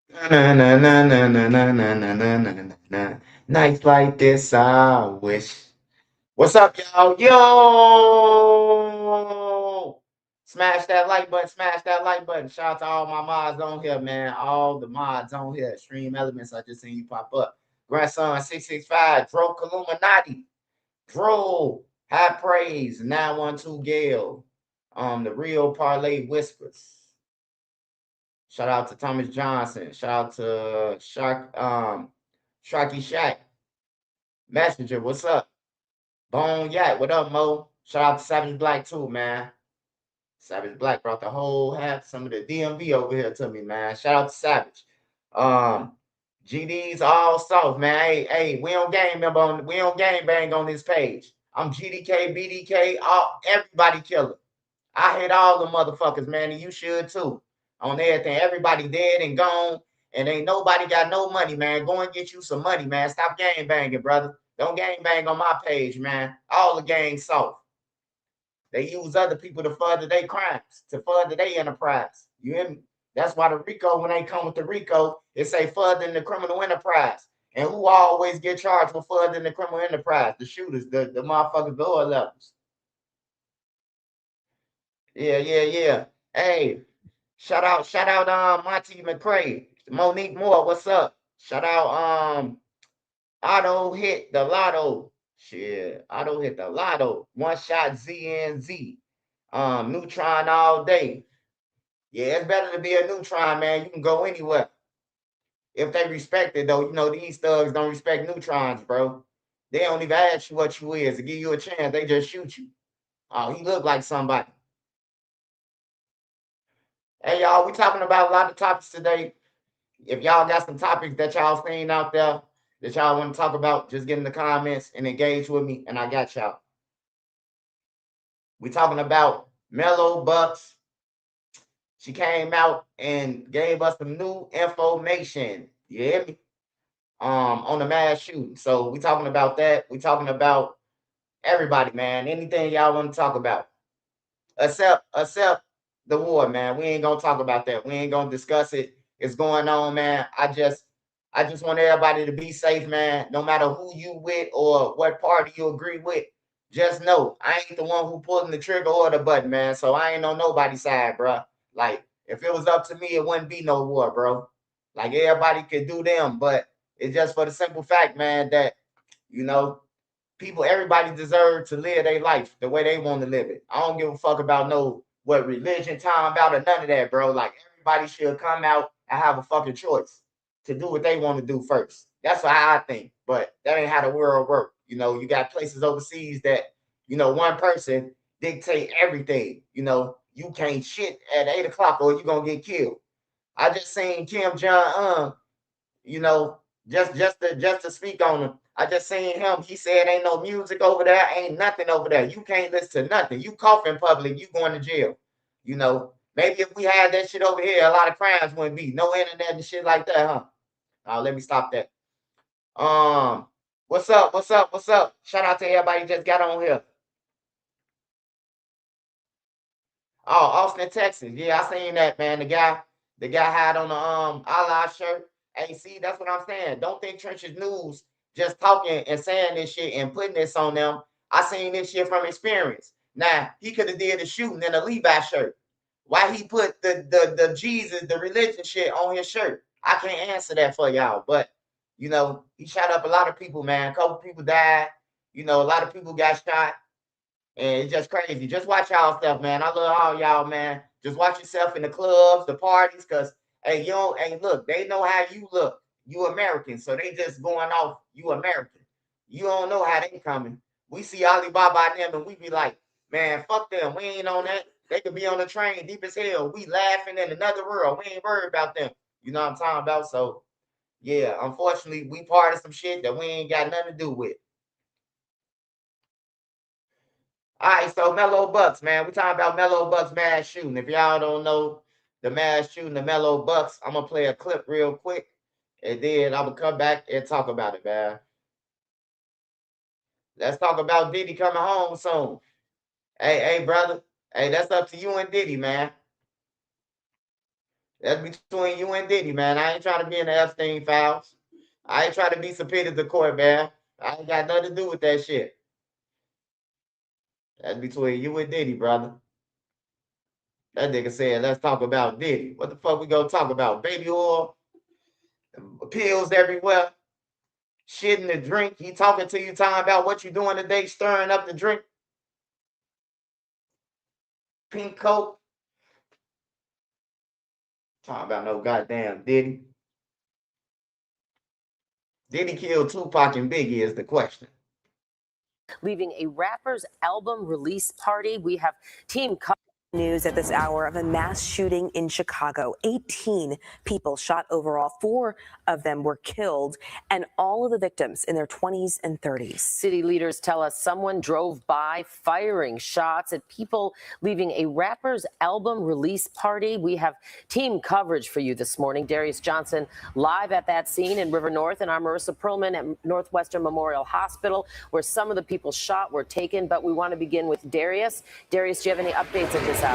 Na na na na na na na na na na na na. Nights like this, I wish. What's up, y'all? Yo! Smash that like button, smash that like button. Shout out to all my mods on here, man. All the mods on here. Extreme Elements, I just seen you pop up. Grandson 665, Dro Illuminati, Dro, High Praise, 912 Gale. The real Parlay Whispers. Shout out to Thomas Johnson. Shout out to Sharky Shack. Messenger, what's up? Bone Yak, what up, Mo? Shout out to Savage Black too, man. Savage Black brought the whole half some of the DMV over here to me, man. Shout out to Savage. Um, GD's all soft, man. Hey, we don't we don't game bang on this page. I'm GDK, BDK, all everybody killer. I hate all the motherfuckers, man, and you should too. On everything. Everybody dead and gone, and ain't nobody got no money, man. Go and get you some money, man. Stop gang banging, brother. Don't gang bang on my page, man. All the gang soft. They use other people to further their crimes, to further their enterprise. You hear me? That's why the RICO, when they come with the RICO, it say furthering the criminal enterprise. And who always get charged for furthering the criminal enterprise? The shooters, the motherfuckers, lower levels. Yeah. Hey, shout out, Monty McCray, Monique Moore, what's up? Shout out, Auto hit the lotto. Shit, Auto hit the lotto. One shot ZNZ. Neutron all day. Yeah, it's better to be a neutron, man. You can go anywhere. If they respect it, though, you know, these thugs don't respect neutrons, bro. They don't even ask you what you is. To give you a chance, they just shoot you. Oh, he look like somebody. Hey, y'all, we talking about a lot of topics today. If y'all got some topics that y'all seen out there that y'all want to talk about, just get in the comments and engage with me, and I got y'all. We talking about Mellow Bucks. She came out and gave us some new information. You hear me? On the mass shooting. So we talking about that. We talking about everybody, man. Anything y'all want to talk about, except the war, man. We ain't gonna talk about that. We ain't gonna discuss it. It's going on, man. I just want everybody to be safe, man. No matter who you with or what party you agree with, just know I ain't the one who pulling the trigger or the button, man. So I ain't on nobody's side, bro. Like if it was up to me, it wouldn't be no war, bro. Like everybody could do them, but it's just for the simple fact, man, that you know people, everybody deserves to live their life the way they want to live it. I don't give a fuck about no what religion, time about, or none of that, bro. Like everybody should come out and have a fucking choice to do what they want to do first. That's how I think. But that ain't how the world works. You know, you got places overseas that, one person dictate everything. You can't shit at 8 o'clock or you're gonna get killed. I just seen Kim Jong Un, you know, just to speak on him. I just seen him. He said ain't no music over there, ain't nothing over there. You can't listen to nothing. You cough in public, you going to jail. Maybe if we had that shit over here, a lot of crimes wouldn't be. No internet and shit like that, huh? Let me stop that. Um, what's up? What's up? What's up? Shout out to everybody just got on here. Oh, Austin, Texas. Yeah, I seen that, man. The guy had on the Allah shirt. Hey, see, that's what I'm saying. Don't think Trenches News just talking and saying this shit and putting this on them. I seen this shit from experience. Now, he could have did a shooting in a Levi shirt. Why he put the Jesus, the religion shit on his shirt? I can't answer that for y'all. But he shot up a lot of people, man. A couple people died. A lot of people got shot. And it's just crazy. Just watch y'all stuff, man. I love all y'all, man. Just watch yourself in the clubs, the parties, cause hey, hey, look, they know how you look. You American, so they just going off. You American. You don't know how they coming. We see Alibaba and them, and we be like, man, fuck them. We ain't on that. They could be on the train deep as hell. We laughing in another world. We ain't worried about them. You know what I'm talking about? So yeah, unfortunately, we part of some shit that we ain't got nothing to do with. All right, so Mellow Bucks, man. We talking about Mellow Bucks mass shooting. If y'all don't know the mass shooting, the Mellow Bucks, I'm gonna play a clip real quick, and then I'm gonna come back and talk about it, man. Let's talk about Diddy coming home soon. Hey, brother. Hey, that's up to you and Diddy, man. That's between you and Diddy, man. I ain't trying to be in the Epstein files. I ain't trying to be subpoenaed to court, man. I ain't got nothing to do with that shit. That's between you and Diddy, brother. That nigga said, let's talk about Diddy. What the fuck we gonna talk about? Baby oil, pills everywhere, shit in the drink. He talking to you, talking about what you doing today, stirring up the drink. Pink coat. Talking about no goddamn Diddy. Diddy killed Tupac and Biggie is the question. Leaving a rapper's album release party. We have team news at this hour of a mass shooting in Chicago. 18 people shot overall. 4 of them were killed, and all of the victims in their 20s and 30s. City leaders tell us someone drove by firing shots at people leaving a rapper's album release party. We have team coverage for you this morning. Darius Johnson live at that scene in River North, and our Marissa Perlman at Northwestern Memorial Hospital, where some of the people shot were taken. But we want to begin with Darius. Darius, do you have any updates at this hour?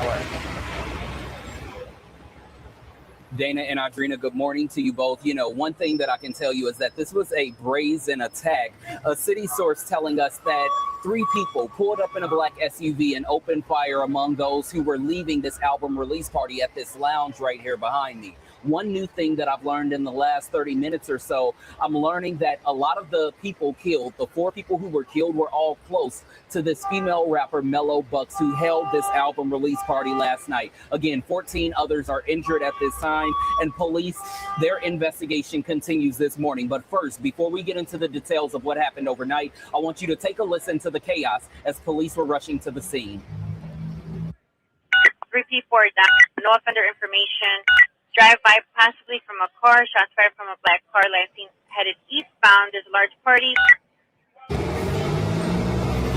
Dana and Audrina, good morning to you both. You know, one thing that I can tell you is that this was a brazen attack. A city source telling us that 3 people pulled up in a black SUV and opened fire among those who were leaving this album release party at this lounge right here behind me. One new thing that I've learned in the last 30 minutes or so, I'm learning that a lot of the people killed, the 4 people who were killed, were all close to this female rapper, Mellow Bucks, who held this album release party last night. Again, 14 others are injured at this time, and police, their investigation continues this morning. But first, before we get into the details of what happened overnight, I want you to take a listen to the chaos as police were rushing to the scene. 3 people are down, no offender information. Drive by possibly from a car, shots fired from a black car, last seen headed eastbound. There's a large party.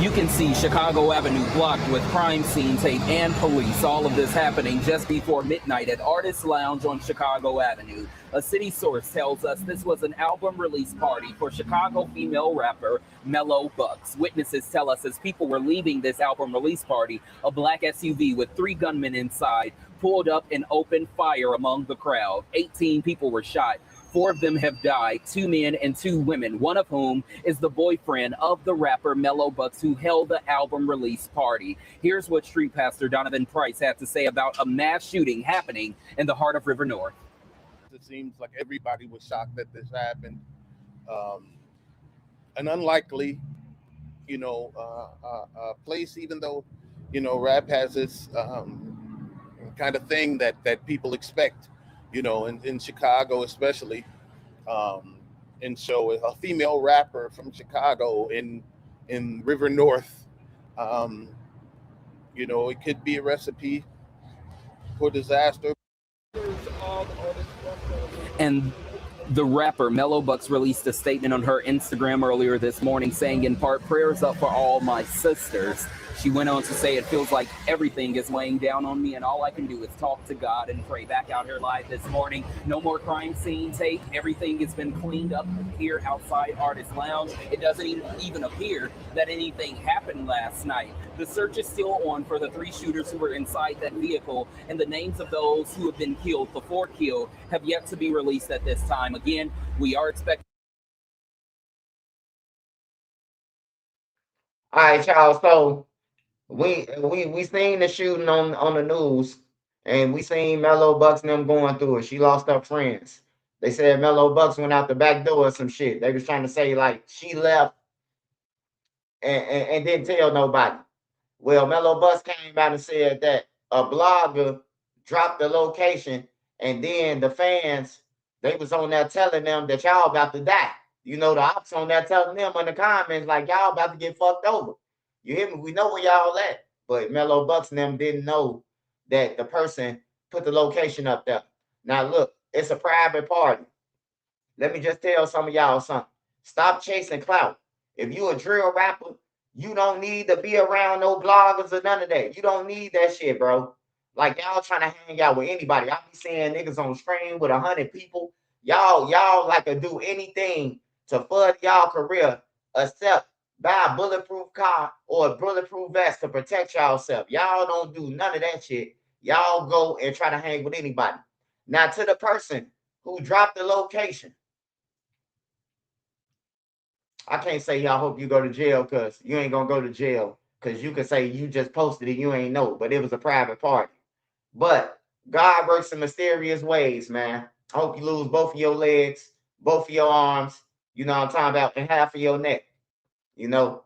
You can see Chicago Avenue blocked with crime scene tape and police. All of this happening just before midnight at Artist Lounge on Chicago Avenue. A city source tells us this was an album release party for Chicago female rapper Mellow Bucks. Witnesses tell us as people were leaving this album release party, a black SUV with 3 gunmen inside pulled up and opened fire among the crowd. 18 people were shot. 4 of them have died, 2 men and 2 women, one of whom is the boyfriend of the rapper Mellow Bucks, who held the album release party. Here's what Street Pastor Donovan Price had to say about a mass shooting happening in the heart of River North. It seems like everybody was shocked that this happened. An unlikely, place, even though, rap has this kind of thing that people expect, in Chicago especially. And so a female rapper from Chicago in River North, it could be a recipe for disaster. And the rapper Mellow Bucks released a statement on her Instagram earlier this morning saying, in part, prayers up for all my sisters. She went on to say, it feels like everything is weighing down on me and all I can do is talk to God and pray. Back out here live this morning. No more crime scene tape. Everything has been cleaned up here outside Artist Lounge. It doesn't even appear that anything happened last night. The search is still on for the 3 shooters who were inside that vehicle, and the names of those who have been killed, the 4 killed, have yet to be released at this time. Again, we are expecting. All right, y'all. So we seen the shooting on the news, and we seen Mellow Bucks and them going through it. She lost her friends. They said Mellow Bucks went out the back door or some shit. They was trying to say like she left and didn't tell nobody. Well, Mellow Bucks came out and said that a blogger dropped the location, and then the fans, they was on there telling them that y'all about to die. The ops on there telling them in the comments like y'all about to get fucked over. You hear me? We know where y'all at. But Mellow Bucks and them didn't know that the person put the location up there. Now look, it's a private party. Let me just tell some of y'all something. Stop chasing clout. If you a drill rapper, you don't need to be around no bloggers or none of that. You don't need that shit, bro. Like y'all trying to hang out with anybody. I be seeing niggas on stream with 100 people. Y'all like to do anything to further y'all career except buy a bulletproof car or a bulletproof vest to protect yourself. Y'all don't do none of that shit. Y'all go and try to hang with anybody. Now, to the person who dropped the location, I can't say y'all hope you go to jail because you ain't gonna go to jail because you can say you just posted it, you ain't know, but it was a private party. But God works in mysterious ways, man. I hope you lose both of your legs, both of your arms, you know what I'm talking about, and half of your neck, you know,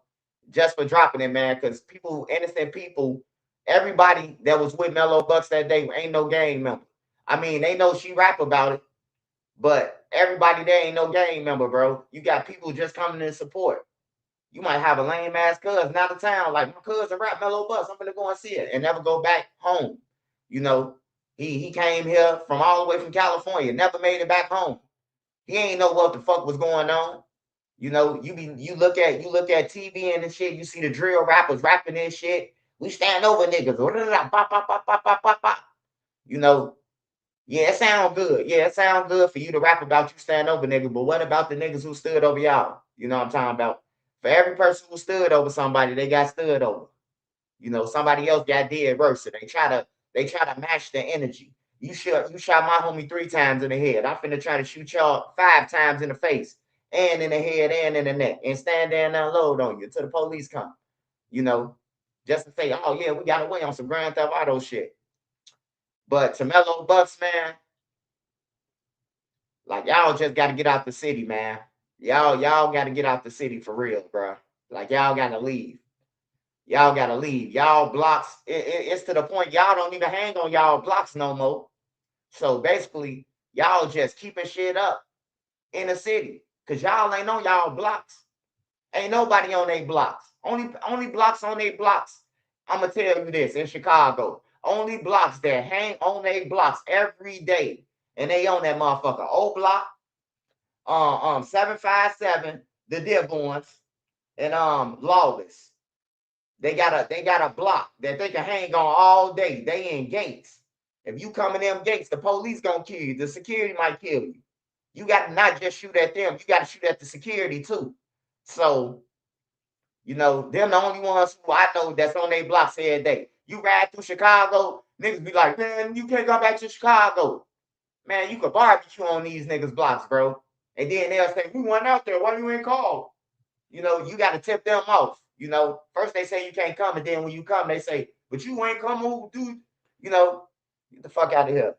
just for dropping it, man. Because people, innocent people, everybody that was with Mellow Bucks that day ain't no gang member. I mean, they know she rap about it, but everybody there ain't no gang member, bro. You got people just coming in support. You might have a lame ass cousin out of town, like my cousin rap Mellow Bucks. I'm gonna go and see it and never go back home. You know, he came here from all the way from California, never made it back home. He ain't know what the fuck was going on. You know, you look at TV and shit, you see the drill rappers rapping this shit. We stand over niggas. You know, yeah, it sound good. Yeah, it sound good for you to rap about you stand over niggas, but what about the niggas who stood over y'all? You know what I'm talking about? For every person who stood over somebody, they got stood over. You know, somebody else got dead worse. So they try to match the energy. You shot my homie 3 times in the head. I'm finna try to shoot y'all 5 times in the face and in the head and in the neck and stand there and unload on you until the police come. You know, just to say, oh yeah, we got away on some Grand Theft Auto shit. But to Mellow Bucks, man, like y'all just got to get out the city, man. Y'all got to get out the city for real, bro. Like y'all got to leave. Y'all got to leave. Y'all blocks. It's to the point y'all don't even hang on y'all blocks no more. So basically, y'all just keeping shit up in the city because y'all ain't on y'all blocks. Ain't nobody on their blocks. Only blocks on their blocks. I'm gonna tell you this in Chicago. Only blocks that hang on their blocks every day, and they on that motherfucker. O Block, 757, the Dearborns, and Lawless. They got a block that they can hang on all day. They in gates. If you come in them gates, the police gonna kill you. The security might kill you. You got to not just shoot at them. You got to shoot at the security too. So, you know, them the only ones who I know that's on their blocks every day. You ride through Chicago, niggas be like, man, you can't go back to Chicago. Man, you could barbecue on these niggas' blocks, bro. And then they'll say, we went out there. Why you ain't called? You know, you got to tip them off. You know, first they say you can't come, and then when you come, they say, but you ain't come over, dude. You know, get the fuck out of here.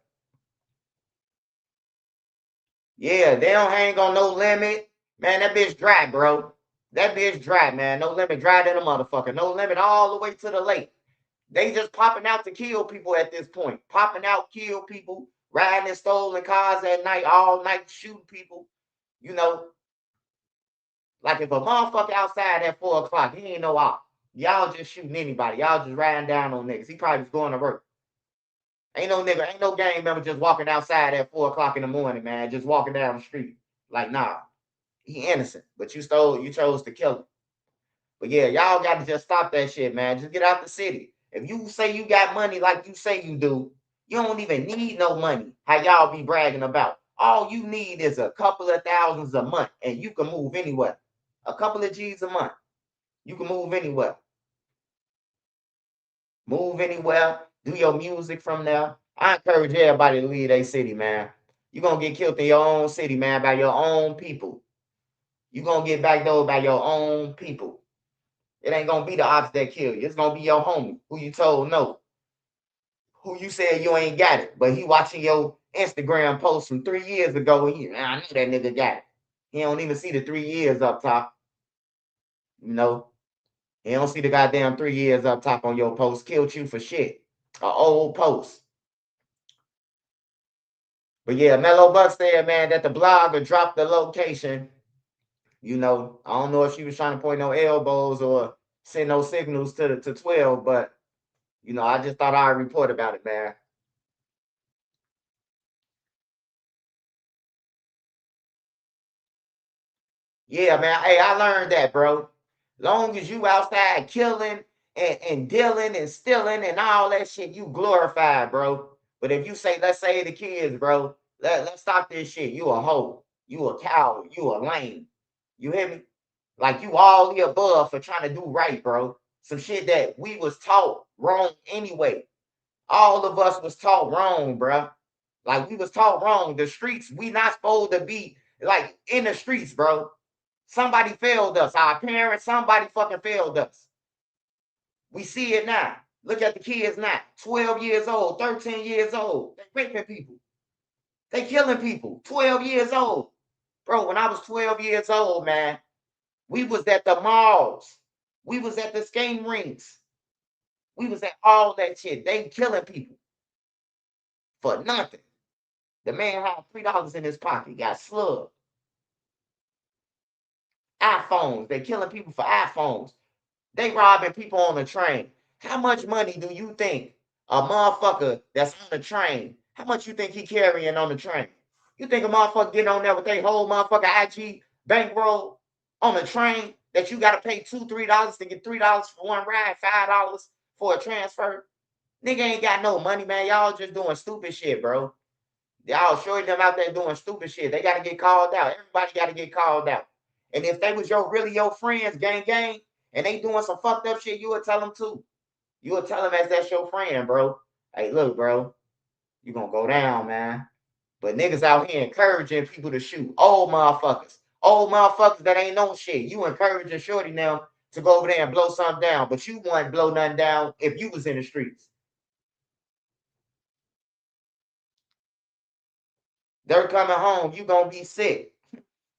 Yeah, they don't hang on No Limit. Man, that bitch dry, bro. That bitch dry, man. No Limit dry than a motherfucker. No Limit all the way to the lake. They just popping out to kill people at this point. Popping out, kill people, riding in stolen cars at night, all night, shooting people. You know, like if a motherfucker outside at 4 o'clock, he ain't no op. Y'all just shooting anybody. Y'all just riding down on niggas. He probably was going to work. Ain't no nigga, ain't no gang member just walking outside at 4 o'clock in the morning, man. Just walking down the street. Like, nah, he innocent, but you chose to kill him. But yeah, y'all got to just stop that shit, man. Just get out the city. If you say you got money like you say you do, you don't even need no money. How y'all be bragging about. All you need is a couple of thousands a month, and you can move anywhere. A couple of G's a month. You can move anywhere. Move anywhere. Do your music from there. I encourage everybody to leave their city, man. You're going to get killed in your own city, man, by your own people. You're going to get backdoored by your own people. It ain't going to be the ops that kill you. It's going to be your homie who you told no. Who you said you ain't got it. But he watching your Instagram post from 3 years ago. And I knew that nigga got it. He don't even see the 3 years up top. You know, he don't see the goddamn 3 years up top on your post. Killed you for shit. An old post. But yeah, Mellow Buck said, man, that the blogger dropped the location. You know, I don't know if she was trying to point no elbows or send no signals to 12, but you know, I just thought I'd report about it, man. Yeah, man. Hey, I learned that, bro. Long as you outside killing and dealing and stealing and all that shit, you glorified, bro. But if you say, let's say the kids, bro, let's stop this shit. You a hoe. You a coward. You a lame. You hear me? Like you all the above for trying to do right, bro. Some shit that we was taught wrong anyway. All of us was taught wrong, bro. Like we was taught wrong. The streets, we not supposed to be like in the streets, bro. Somebody failed us. Our parents, somebody fucking failed us. We see it now. Look at the kids now. 12 years old, 13 years old. They raping people. They killing people. 12 years old. Bro, when I was 12 years old, man, we was at the malls. We was at the skating rinks. We was at all that shit. They killing people for nothing. The man had $3 in his pocket, got slugged. iPhones. They killing people for iPhones. They robbing people on the train. How much money do you think a motherfucker that's on the train, how much you think he carrying on the train? You think a motherfucker getting on there with their whole motherfucker IG bankroll on the train that you got to pay $2, $3 to get $3 for one ride, $5 for a transfer? Nigga ain't got no money, man. Y'all just doing stupid shit, bro. Y'all showing them out there doing stupid shit. They got to get called out. Everybody got to get called out. And if they was really your friends, gang, and they doing some fucked up shit, you would tell them too. You would tell them as that's your friend, bro. Hey, look, bro, you gonna go down, man. But niggas out here encouraging people to shoot. Old motherfuckers that ain't no shit. You encouraging shorty now to go over there and blow something down, but you wouldn't blow nothing down if you was in the streets. They're coming home. You gonna be sick.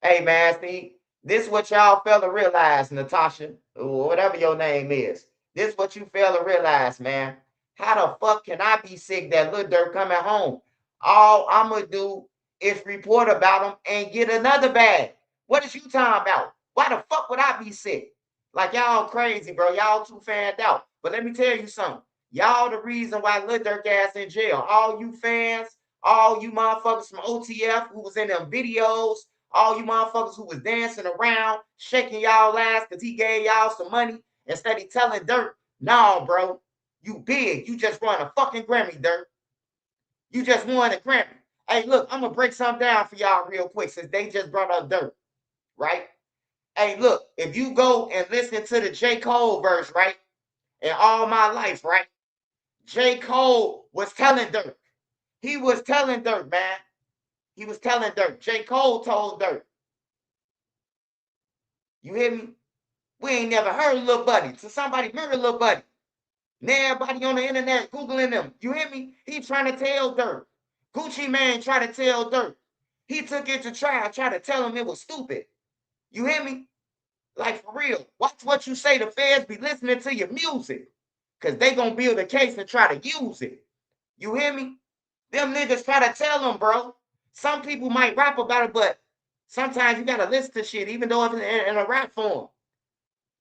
Hey, man, see, this what y'all fail to realize, Natasha, or whatever your name is. This what you fail to realize, man. How the fuck can I be sick that Lil Durk coming home? All I'm going to do is report about him and get another bag. What is you talking about? Why the fuck would I be sick? Like, y'all crazy, bro. Y'all too fanned out. But let me tell you something. Y'all the reason why Lil Durk ass in jail. All you fans, all you motherfuckers from OTF who was in them videos, all you motherfuckers who was dancing around, shaking y'all ass because he gave y'all some money instead of telling Durk, nah, bro, you big. You just won a fucking Grammy, Durk. You just won a Grammy. Hey, look, I'm going to break something down for y'all real quick since they just brought up Durk, right? Hey, look, if you go and listen to the J. Cole verse, right, in All My Life, right, J. Cole was telling Durk. He was telling Durk, man. He was telling Durk. J. Cole told Durk. You hear me? We ain't never heard of Lil Buddy. So somebody murdered Lil Buddy. Now everybody on the internet Googling them. You hear me? He trying to tell Durk. Gucci Mane tried to tell Durk. He took it to trial, tried to tell him it was stupid. You hear me? Like for real. Watch what you say. The feds be listening to your music. Because they going to build a case and try to use it. You hear me? Them niggas try to tell them, bro. Some people might rap about it, but sometimes you got to listen to shit, even though it's in a rap form.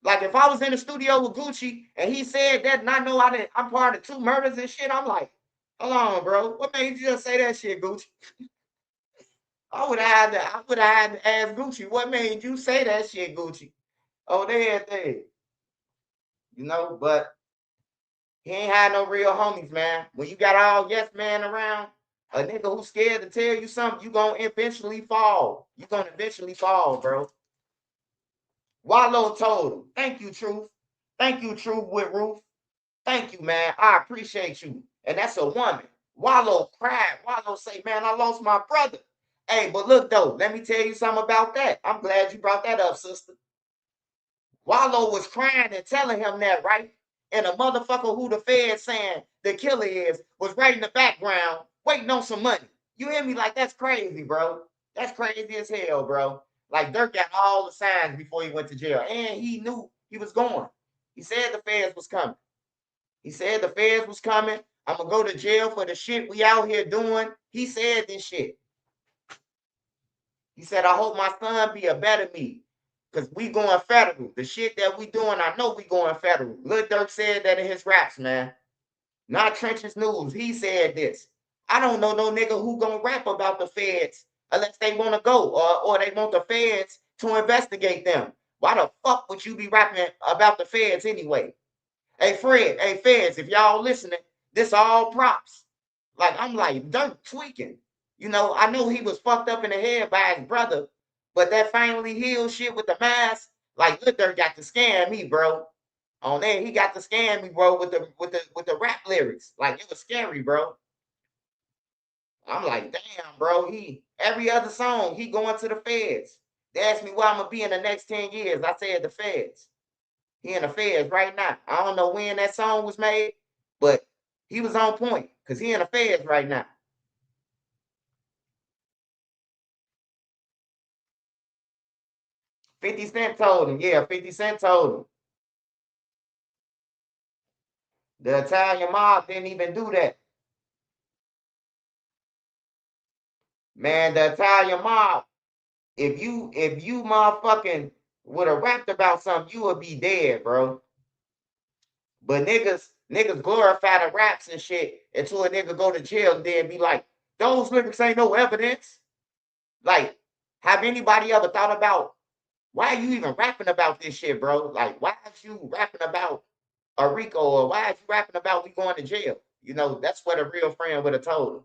Like if I was in the studio with Gucci and he said that and I know I'm part of 2 murders and shit, I'm like, hold on, bro. What made you just say that shit, Gucci? I would have had to ask Gucci, what made you say that shit, Gucci? Oh, there. You know, but he ain't had no real homies, man. When you got all yes man around, a nigga who's scared to tell you something, you gonna eventually fall. You gonna eventually fall, bro. Wallow told him, thank you, Truth. Thank you, Truth with Ruth. Thank you, man. I appreciate you. And that's a woman. Wallow cried. Wallow say, man, I lost my brother. Hey, but look, though, let me tell you something about that. I'm glad you brought that up, sister. Wallow was crying and telling him that, right? And a motherfucker who the Fed saying the killer is was right in the background waiting on some money. You hear me? Like, that's crazy, bro. That's crazy as hell, bro. Like, Durk got all the signs before he went to jail. And he knew he was going. He said the feds was coming. He said the feds was coming. I'm going to go to jail for the shit we out here doing. He said this shit. He said, I hope my son be a better me. Because we going federal. The shit that we doing, I know we going federal. Lil Durk said that in his raps, man. Not Trenches News. He said this. I don't know no nigga who gonna rap about the feds unless they want to go or they want the feds to investigate them. Why the fuck would you be rapping about the feds anyway? Hey, Fred, hey, feds, if y'all listening, this all props. Like, I'm like, Durk tweaking. You know, I know he was fucked up in the head by his brother, but that finally healed shit with the mask, like Lil Durk got to scam me, bro. On there, he got to scam me, bro, with the rap lyrics. Like it was scary, bro. I'm like, damn, bro. Every other song, he going to the feds. They asked me where I'm gonna be in the next 10 years. I said the feds. He in the feds right now. I don't know when that song was made, but he was on point because he in the feds right now. $50 Cent told him. Yeah, 50 Cent told him. The Italian mob didn't even do that. Man, the Italian mob, if you motherfucking would have rapped about something, you would be dead, bro. But niggas glorify the raps and shit until a nigga go to jail and then be like, those lyrics ain't no evidence. Like, have anybody ever thought about why are you even rapping about this shit, bro? Like, why is you rapping about a Rico, or why is you rapping about we going to jail? You know, that's what a real friend would have told him.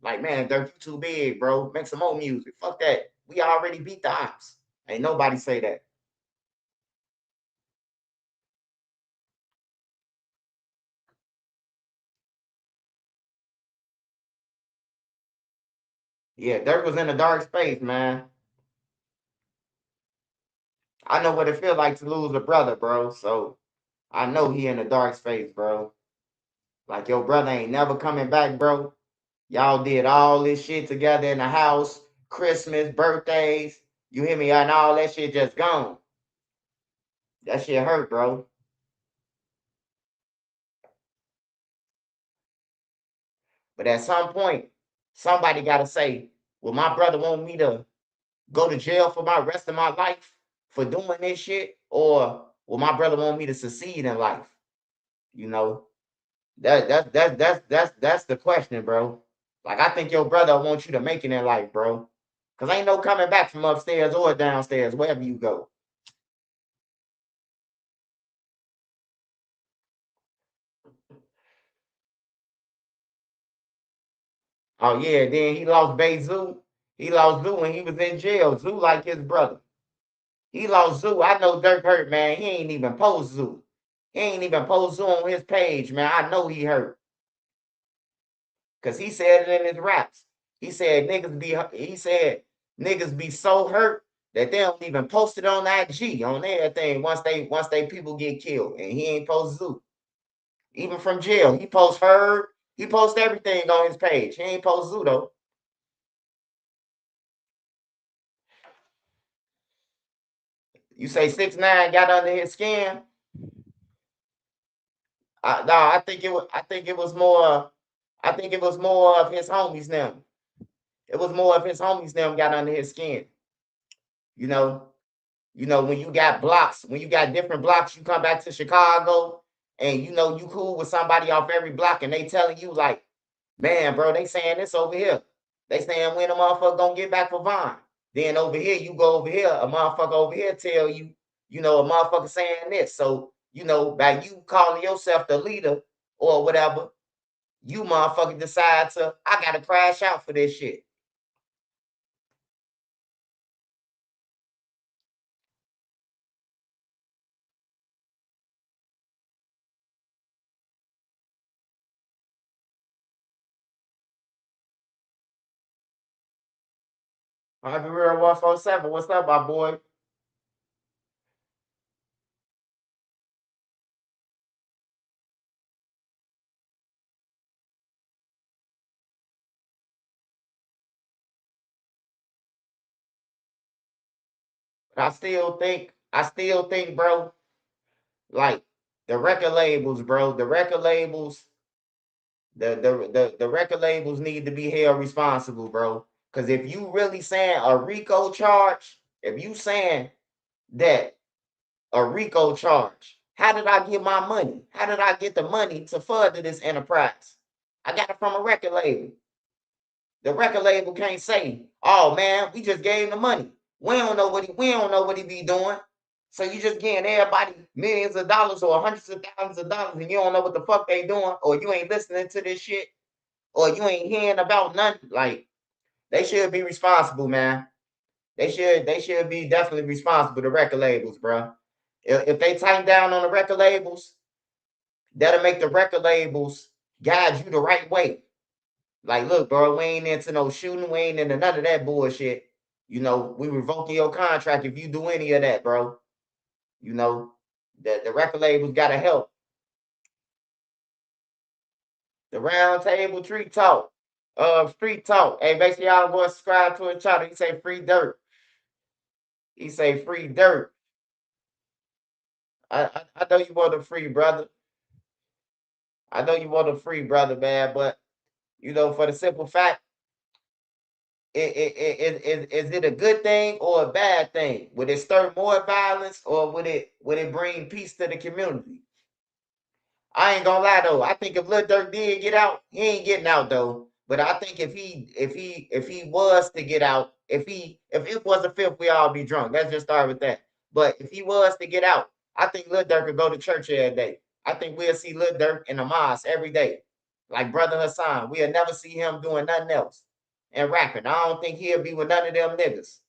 Like, man, Dirk, you too big, bro. Make some more music. Fuck that. We already beat the ops. Ain't nobody say that. Yeah, Dirk was in a dark space, man. I know what it feel like to lose a brother, bro. So I know he in a dark space, bro. Like your brother ain't never coming back, bro. Y'all did all this shit together in the house, Christmas, birthdays. You hear me? And all that shit just gone. That shit hurt, bro. But at some point, somebody got to say, will my brother want me to go to jail for my rest of my life for doing this shit? Or will my brother want me to succeed in life? You know, that's the question, bro. Like, I think your brother wants you to make it in life, bro. Because ain't no coming back from upstairs or downstairs, wherever you go. Oh, yeah, then he lost Bay Zoo. He lost Zoo when he was in jail. Zoo like his brother. He lost Zoo. I know Dirk hurt, man. He ain't even post Zoo. He ain't even post Zoo on his page, man. I know he hurt. Because he said it in his raps. He said niggas be so hurt that they don't even post it on IG, on everything once they people get killed. And he ain't post Zoo. Even from jail. He posts Herb. He posts everything on his page. He ain't post Zoo though. You say 6ix9ine got under his skin? No, I think it was. I think it was more. I think it was more of his homies them. It was more of his homies them got under his skin. You know, when you got blocks, when you got different blocks, you come back to Chicago, and you know you cool with somebody off every block, and they telling you like, man, bro, they saying this over here. They saying when a motherfucker gonna get back for Vaughn. Then over here, you go over here, a motherfucker over here tell you, a motherfucker saying this. So, by you calling yourself the leader or whatever, you motherfucker decide I gotta crash out for this shit. Harvey Real 147, what's up, my boy? I still think, bro, like the record labels, bro, the record labels need to be held responsible, bro. Because if you really saying a RICO charge, if you saying that a RICO charge, how did I get my money? How did I get the money to further this enterprise? I got it from a record label. The record label can't say, "Oh man, we just gave him the money. We don't know what he be doing." So you just getting everybody millions of dollars or hundreds of thousands of dollars, and you don't know what the fuck they doing, or you ain't listening to this shit, or you ain't hearing about nothing. Like, they should be responsible, man. They should be definitely responsible. The record labels, bro. If they tighten down on the record labels, that'll make the record labels guide you the right way. Like, look, bro, we ain't into no shooting. We ain't into none of that bullshit. You know, we revoking your contract if you do any of that, bro. You know, the record labels got to help. The Round Table Street Talk. Street Talk. Hey, make sure y'all go subscribe to his channel. He say free dirt. He say free dirt. I know you want a free, brother. I know you want a free, brother, man. But, you know, for the simple fact, is it a good thing or a bad thing? Would it stir more violence or would it bring peace to the community? I ain't gonna lie though. I think if Lil Durk did get out, he ain't getting out though. But I think if he was to get out, if it was a fifth, we all be drunk. Let's just start with that. But if he was to get out, I think Lil Durk could go to church every day. I think we'll see Lil Durk in the mosque every day, like Brother Hassan. We'll never see him doing nothing else and rapping. I don't think he'll be with none of them niggas.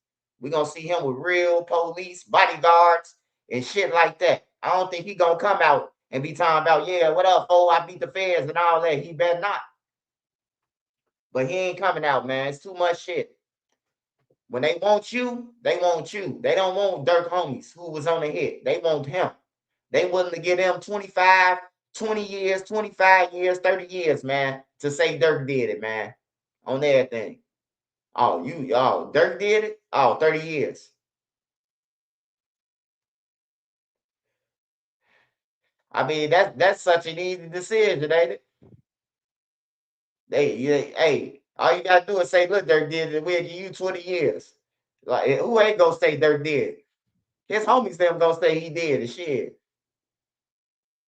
We're gonna see him with real police, bodyguards, and shit like that. I don't think he gonna come out and be talking about, yeah, what up, fool? I beat the feds and all that. He better not. But he ain't coming out, man. It's too much shit. When they want you, they want you. They don't want Durk homies who was on the hit. They want him. They willing to give him 25, 20 years, 25 years, 30 years, man, to say Durk did it, man, on everything. Oh, Durk did it? Oh, 30 years. I mean, that's such an easy decision, ain't it? Hey, all you gotta do is say, look, Dirk did it, we'll give you 20 years. Like, who ain't gonna say Dirk did? His homies them gonna say he did and shit.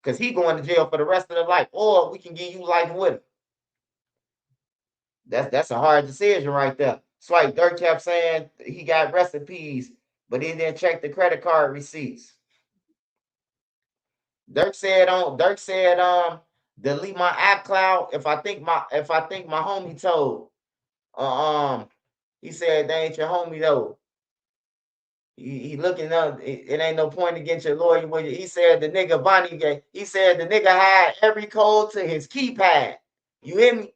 Cause he going to jail for the rest of their life. Or we can give you life with him. That's a hard decision right there. It's like Dirk kept saying he got recipes, but he didn't check the credit card receipts. Dirk said delete my app cloud if I think my homie told. He said they ain't your homie though. He looking up. It ain't no point against your lawyer. He said the nigga Vonnie. He said the nigga had every code to his keypad. You hear me?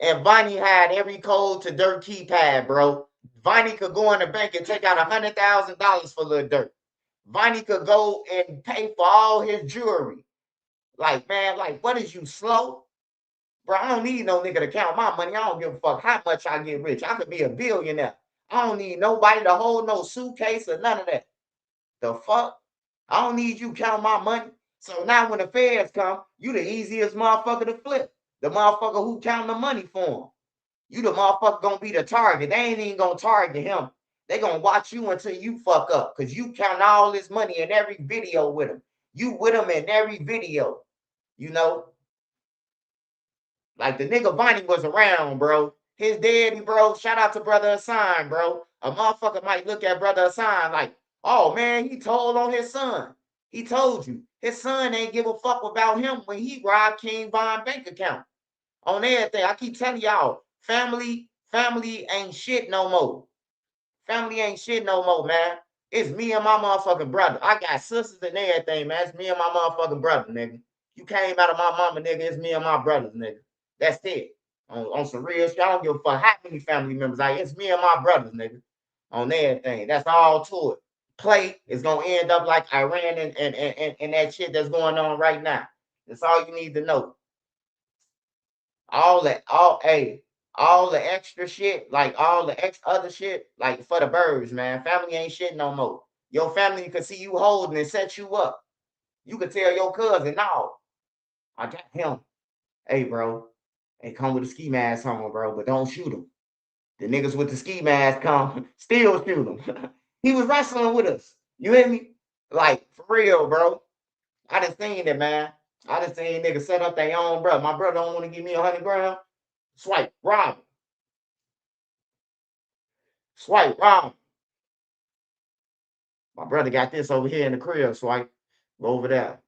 And Vonnie had every code to Dirk keypad, bro. Vonnie could go in the bank and take out $100,000 for Lil Durk. Vonnie could go and pay for all his jewelry. Like, man, like, what is you slow? Bro, I don't need no nigga to count my money. I don't give a fuck how much I get rich. I could be a billionaire. I don't need nobody to hold no suitcase or none of that. The fuck? I don't need you counting my money. So now when the feds come, you the easiest motherfucker to flip. The motherfucker who counting the money for him. You the motherfucker gonna be the target. They ain't even gonna target him. They gonna watch you until you fuck up. Cause you count all this money in every video with him. You with him in every video. You know? Like the nigga Vonnie was around, bro. His daddy, bro. Shout out to Brother Hassan, bro. A motherfucker might look at Brother Hassan like, oh man, he told on his son. He told you. His son ain't give a fuck about him when he robbed King Von bank account. On everything. I keep telling y'all, family ain't shit no more. Family ain't shit no more, man. It's me and my motherfucking brother. I got sisters and everything, man. It's me and my motherfucking brother, nigga. You came out of my mama, nigga. It's me and my brothers, nigga. That's it. On some real shit, I don't give a fuck how many family members I. It's me and my brothers, nigga. On everything. That's all to it. Play is gonna end up like Iran and that shit that's going on right now. That's all you need to know. All the extra shit, like all the other shit, like for the birds, man. Family ain't shit no more. Your family can see you holding and set you up. You could tell your cousin, no, I got him. Hey, bro, hey, come with a ski mask on, bro, but don't shoot him. The niggas with the ski mask come, still shoot him. He was wrestling with us. You hear me? Like, for real, bro. I done seen it, man. I done seen niggas set up their own brother. My brother don't want to give me 100 grand. Swipe, rob him. Swipe, rob him. My brother got this over here in the crib, Swipe. Go over there.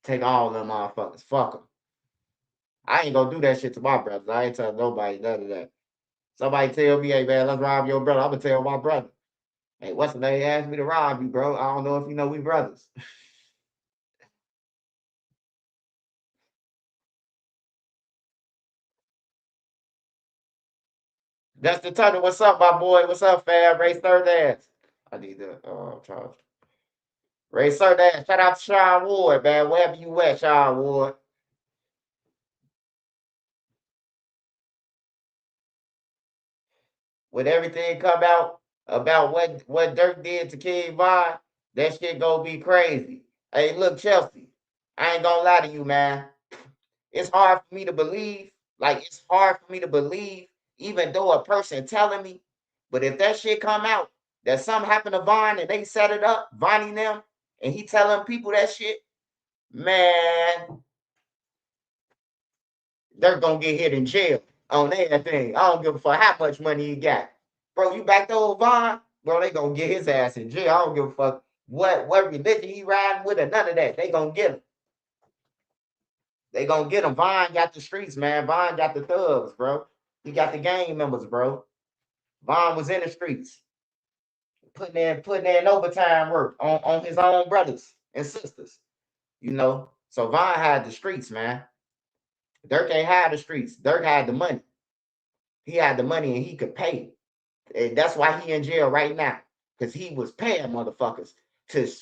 Take all them motherfuckers. Fuck them. I ain't gonna do that shit to my brothers. I ain't telling nobody none of that. Somebody tell me, hey man, let's rob your brother. I'm gonna tell my brother. Hey, what's the name? Asked me to rob you, bro. I don't know if you know we brothers. Justin Turner, what's up, my boy? What's up, fam? Ray third ass. I need to charge. Ray third ass. Shout out to Sean Ward, man. Wherever you at, Sean Ward. When everything come out about what Dirk did to King Von, that shit gonna be crazy. Hey, look, Chelsea, I ain't gonna lie to you, man. It's hard for me to believe. Like, it's hard for me to believe, even though a person telling me. But if that shit come out, that something happened to Von and they set it up, Vonnie them, and he telling people that shit, man, they're gonna get hit in jail on everything. I don't give a fuck how much money he got. Bro, you back to old Von, bro, they gonna get his ass in jail. I don't give a fuck what religion he riding with or none of that. They gonna get him. They gonna get him. Von got the streets, man. Von got the thugs, bro. He got the gang members, bro. Von was in the streets, putting in overtime work on his own brothers and sisters. You know, so Von had the streets, man. Dirk ain't had the streets. Dirk had the money. He had the money and he could pay. And that's why he in jail right now. Because he was paying motherfuckers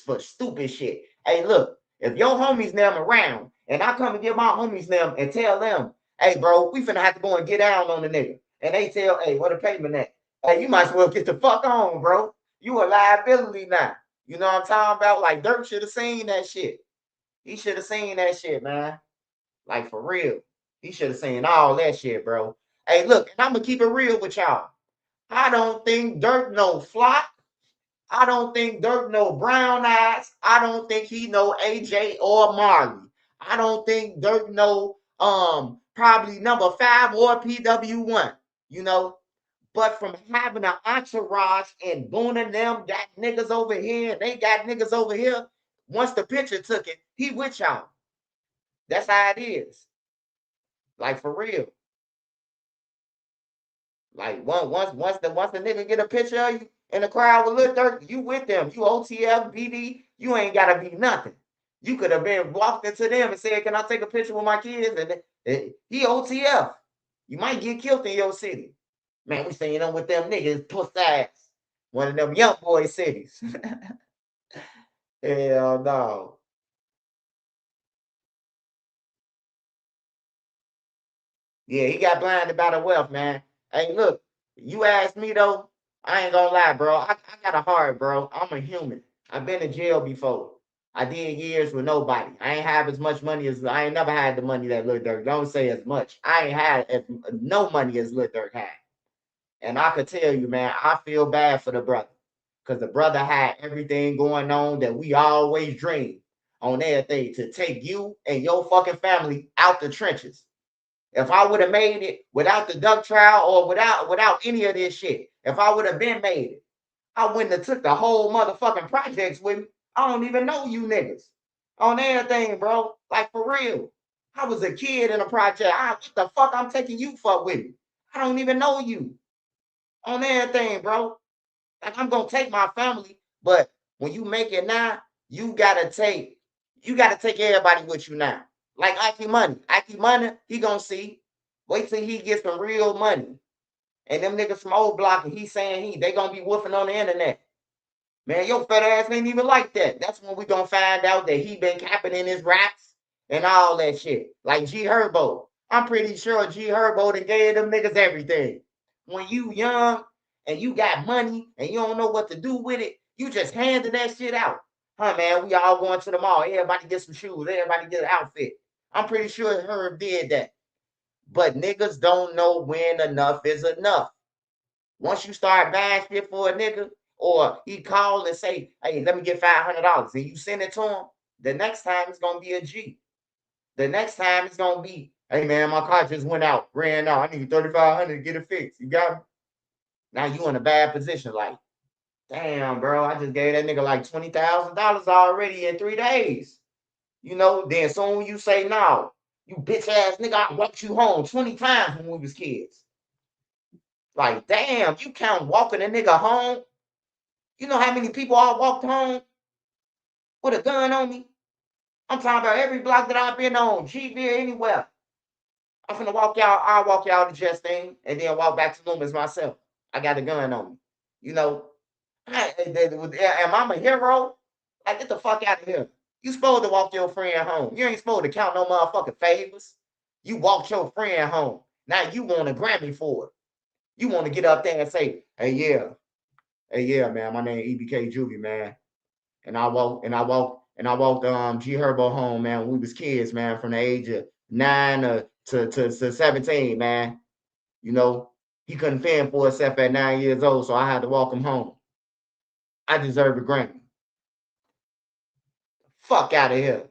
for stupid shit. Hey, look, if your homies them around and I come and get my homies them and tell them, hey, bro, we finna have to go and get down on the nigga. And they tell, hey, what a payment at? Hey, you might as well get the fuck on, bro. You a liability now. You know what I'm talking about? Like, Dirk should have seen that shit. He should have seen that shit, man. Like, for real. He should have seen all that shit, bro. Hey, look, and I'm going to keep it real with y'all. I don't think Dirk know Flock. I don't think Dirk know Brown Eyes. I don't think he know AJ or Marley. I don't think Dirk know probably number 5 or PW1, you know. But from having an entourage and Boone and them got niggas over here, and they got niggas over here, once the picture took it, he with y'all. That's how it is. Like, for real. Like, once the nigga get a picture of you in the crowd with Lil Durk, you with them. You OTF, BD, you ain't gotta be nothing. You could have been walked into them and said, "Can I take a picture with my kids?" And he OTF. You might get killed in your city. Man, we seen them with them niggas, puss ass. One of them young boy cities. Hell no. Yeah, he got blinded by the wealth, man. Hey, look, you asked me though, I ain't gonna lie, bro. I got a heart, bro. I'm a human. I've been in jail before. I did years with nobody. I ain't have as much money as I ain't never had the money that Lil Durk. Don't say as much. I ain't had no money as Lil Durk had. And I could tell you, man, I feel bad for the brother. Because the brother had everything going on that we always dreamed on everything to take you and your fucking family out the trenches. If I would have made it without the duck trial or without any of this shit, if I would have been made it, I wouldn't have took the whole motherfucking projects with me. I don't even know you niggas on everything, bro. Like, for real. I was a kid in a project. What the fuck I'm taking you for with me? I don't even know you on everything, bro. Like, I'm gonna take my family, but when you make it now, you gotta take everybody with you now. Like Ike Money. Ike Money, he gonna see. Wait till he gets some real money. And them niggas from old block, and he saying they gonna be woofing on the internet. Man, your fat ass ain't even like that. That's when we gonna find out that he been capping in his raps and all that shit. Like G Herbo. I'm pretty sure G Herbo done gave them niggas everything. When you young and you got money and you don't know what to do with it, you just handing that shit out. Huh, man, we all going to the mall. Everybody get some shoes. Everybody get an outfit. I'm pretty sure Herb did that. But niggas don't know when enough is enough. Once you start buying shit for a nigga, or he call and say, "Hey, let me get $500," and you send it to him, the next time it's gonna be a G. The next time it's gonna be, "Hey man, my car just ran out. I need 3,500 to get it fixed." You got me? Now you in a bad position. Like, damn, bro, I just gave that nigga like $20,000 already in 3 days. You know, then soon you say, "No, you bitch ass nigga, I walked you home 20 times when we was kids." Like, damn, you count walking a nigga home? You know how many people I walked home with a gun on me? I'm talking about every block that I've been on, GV, anywhere. I'm finna walk y'all. I'll walk y'all to Justine and then walk back to Loomis myself. I got a gun on me. You know, am I a hero? Like, get the fuck out of here. You supposed to walk your friend home. You ain't supposed to count no motherfucking favors. You walked your friend home. Now you want a Grammy for it. You want to get up there and say, hey, yeah, man, my name EBK Juvie, man. And I walked G Herbo home, man, when we was kids, man, from the age of 9 to 17, man. You know, he couldn't fend for himself at 9 years old, so I had to walk him home. I deserve a Grammy. Fuck out of here.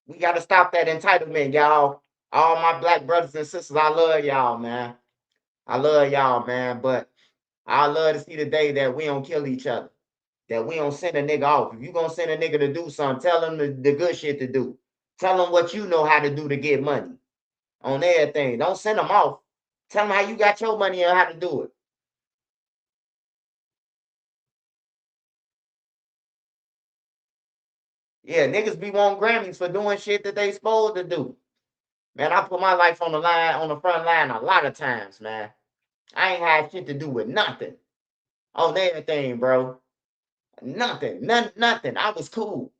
We got to stop that entitlement, y'all. All my black brothers and sisters, I love y'all, man. I love y'all, man. But I love to see the day that we don't kill each other, that we don't send a nigga off. If you gonna send a nigga to do something, tell him the good shit to do. Tell him what you know how to do to get money on everything. Don't send him off. Tell him how you got your money and how to do it. Yeah, niggas be wanting Grammys for doing shit that they supposed to do. Man, I put my life on the line, on the front line a lot of times, man. I ain't had shit to do with nothing. On everything, bro. Nothing. Nothing. I was cool.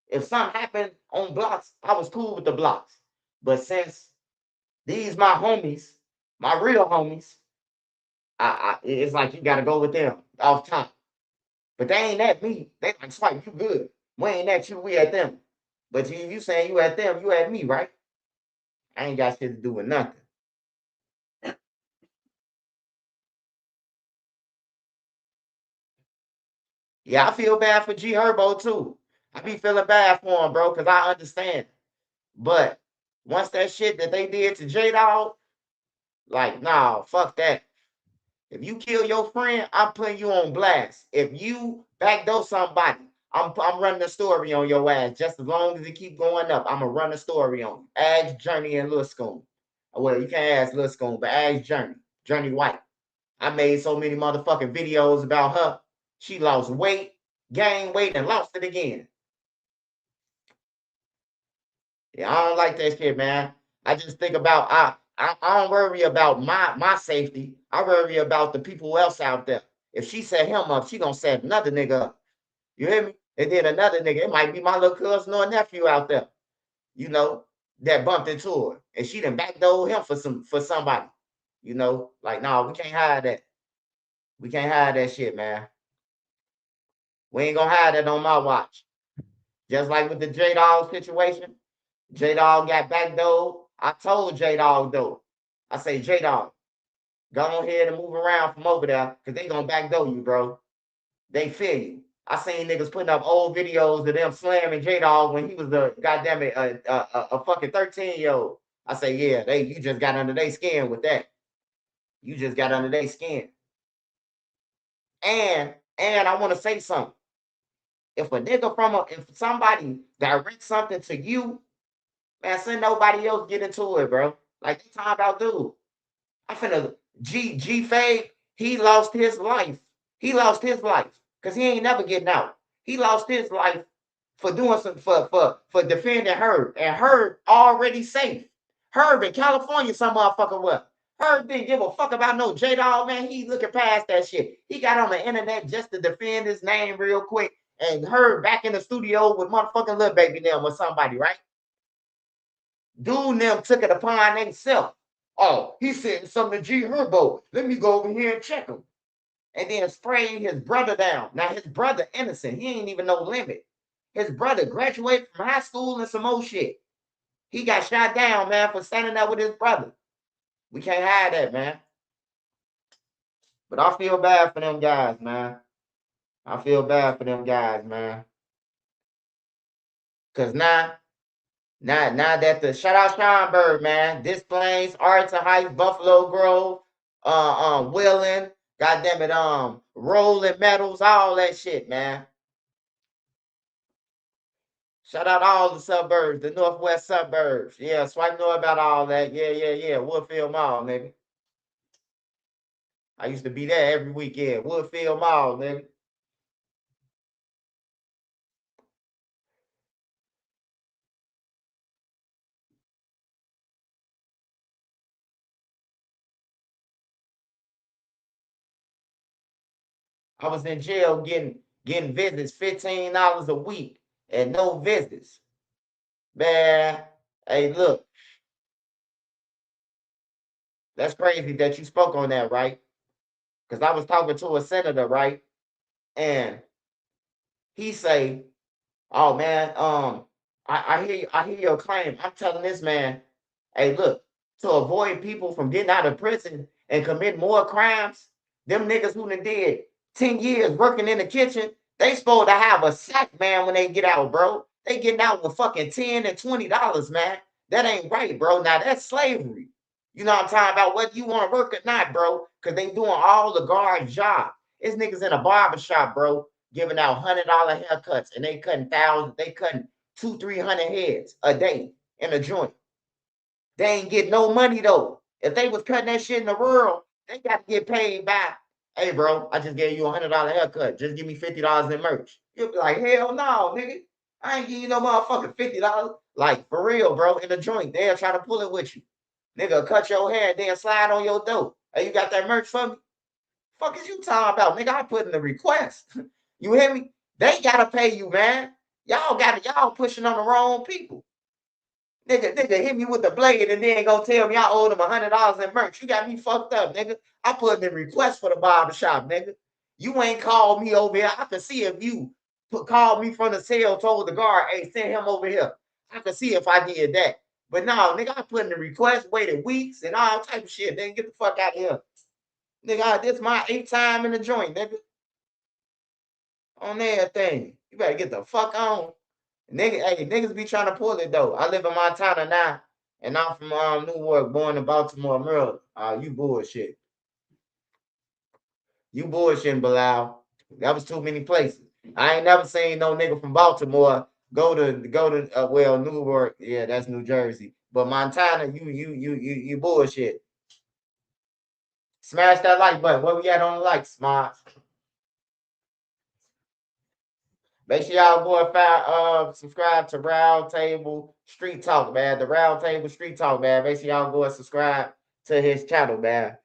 If something happened on blocks, I was cool with the blocks. But since these my homies, my real homies, it's like you gotta go with them off top. But they ain't at me. They like, Swipe, you good. We ain't at you, we at them. But you saying you at them, you at me, right? I ain't got shit to do with nothing. Yeah, I feel bad for G Herbo too. I be feeling bad for him, bro, because I understand. But once that shit that they did to J Dog, like, nah, fuck that. If you kill your friend, I'm putting you on blast. If you backdoor somebody, I'm running a story on your ass. Just as long as it keep going up, I'm gonna run a story on you. Ask Journey and Lil Scoon. Well, you can't ask Lil Scoon, but ask Journey. Journey White. I made so many motherfucking videos about her. She lost weight, gained weight, and lost it again. Yeah, I don't like that shit, man. I just think about I don't worry about my safety. I worry about the people else out there. If she set him up, she gonna set another nigga up. You hear me? And then another nigga, it might be my little cousin or nephew out there, you know, that bumped into her. And she done backdoored him for somebody. You know, like, no, we can't hide that. We can't hide that shit, man. We ain't gonna hide that on my watch. Just like with the J Dog situation. J Dog got backdoored. I told J Dog though. I say, J Dog, go on ahead and move around from over there, because they gonna backdoor you, bro. They feel you. I seen niggas putting up old videos of them slamming J Dog when he was a goddamn it, a fucking 13-year-old. I say, yeah, you just got under their skin with that. You just got under their skin. And I want to say something. If if somebody directs something to you, man, send nobody else get into it, bro. Like they talking about, dude. I finna G Fade, he lost his life. He lost his life because he ain't never getting out. He lost his life for doing some for defending Herb, and Herb already safe. Herb in California, some motherfucker what? Herb didn't give a fuck about no J Dog, man. He looking past that shit. He got on the internet just to defend his name real quick, and Herb back in the studio with motherfucking Lil Baby them or somebody, right? Dude them took it upon themselves. Oh, he said something to G Herbo. Let me go over here and check him. And then spraying his brother down. Now his brother innocent. He ain't even no limit. His brother graduated from high school and some more shit. He got shot down, man, for standing up with his brother. We can't hide that, man. But I feel bad for them guys, man. I feel bad for them guys, man. Cause now that the shout out Schomburg, man, Des Plaines, Arlington Heights, Buffalo Grove, Wheeling, goddamn it, Rolling Metals, all that shit, man. Shout out all the suburbs, the northwest suburbs. Yeah, Swipe know about all that. Yeah. Woodfield Mall, nigga. I used to be there every weekend. Woodfield Mall, nigga. I was in jail getting visits, $15 a week and no visits. Man, hey, look, that's crazy that you spoke on that, right? Because I was talking to a senator, right? And he say, "Oh man, I hear your claim." I'm telling this man, "Hey, look, to avoid people from getting out of prison and commit more crimes, them niggas who done did 10 years working in the kitchen, they supposed to have a sack, man, when they get out, bro. They getting out with fucking $10 and $20, man. That ain't right, bro. Now that's slavery. You know what I'm talking about? Whether you want to work or not, bro, because they doing all the guard job. It's niggas in a barber shop, bro, giving out $100 haircuts, and they cutting thousands, they cutting 200-300 heads a day in a joint. They ain't getting no money though. If they was cutting that shit in the world, they got to get paid back. Hey, bro, I just gave you $100 haircut. Just give me $50 in merch. You'll be like, hell no, nigga. I ain't give you no motherfucking $50. Like, for real, bro, in the joint. They'll try to pull it with you. Nigga, cut your hair, then slide on your dough. Hey, you got that merch for me? Fuck is you talking about? Nigga, I put in the request. You hear me? They gotta pay you, man. Y'all pushing on the wrong people. Nigga hit me with the blade and then go tell me I owe them $100 in merch. You got me fucked up, nigga. I put in the request for the barbershop, nigga. You ain't called me over here. I can see if you called me from the cell, told the guard, hey, send him over here. I can see if I did that. But no, nigga, I put in the request, waited weeks and all type of shit. Then get the fuck out of here. Nigga, this my 8th time in the joint, nigga. On everything. You better get the fuck on. Niggas be trying to pull it though. I live in Montana now, and I'm from Newark, born in Baltimore, Maryland. You bullshit. You bullshitting, Bilal. That was too many places. I ain't never seen no nigga from Baltimore go to well, Newark. Yeah, that's New Jersey. But Montana, you bullshit. Smash that like button. Where we at on the like, Smarts? Make sure y'all go and subscribe to Round Table Street Talk, man. The Round Table Street Talk, man. Make sure y'all go and subscribe to his channel, man.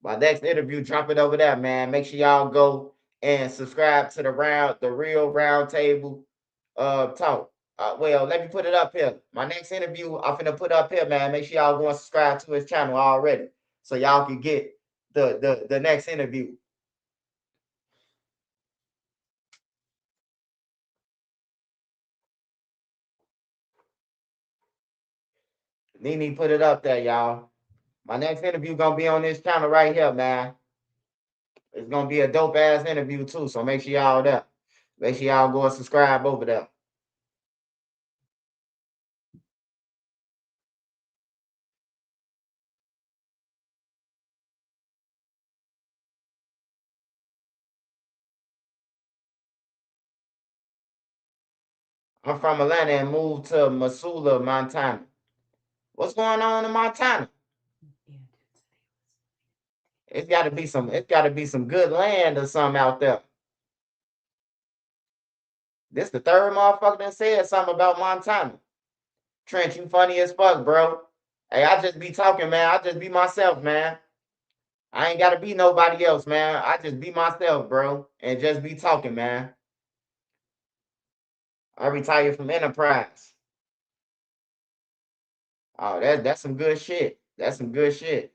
My next interview, drop it over there, man. Make sure y'all go and subscribe to the real Round Table Talk. Well, let me put it up here. My next interview, I'm finna put up here, man. Make sure y'all go and subscribe to his channel already, so y'all can get the next interview. Nene put it up there, y'all. My next interview gonna be on this channel right here, man. It's gonna be a dope ass interview too, so make sure y'all there. Make sure y'all go and subscribe over there. I'm from Atlanta and moved to Missoula, Montana. What's going on in Montana? It's gotta be some good land or something out there. This the third motherfucker that said something about Montana. Trent, you funny as fuck, bro. Hey, I just be talking, man. I just be myself, man. I ain't gotta be nobody else, man. I just be myself, bro, and just be talking, man. I retired from Enterprise. Oh, that's some good shit. That's some good shit.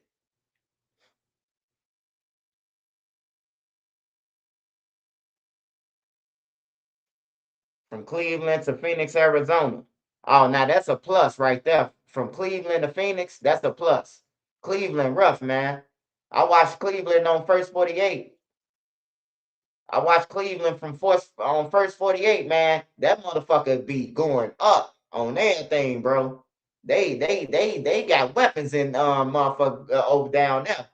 From Cleveland to Phoenix, Arizona. Oh, now that's a plus right there. From Cleveland to Phoenix, that's a plus. Cleveland rough, man. I watched Cleveland on First 48. I watched Cleveland on First 48, man. That motherfucker be going up on everything, bro. They got weapons in motherfucker over down there.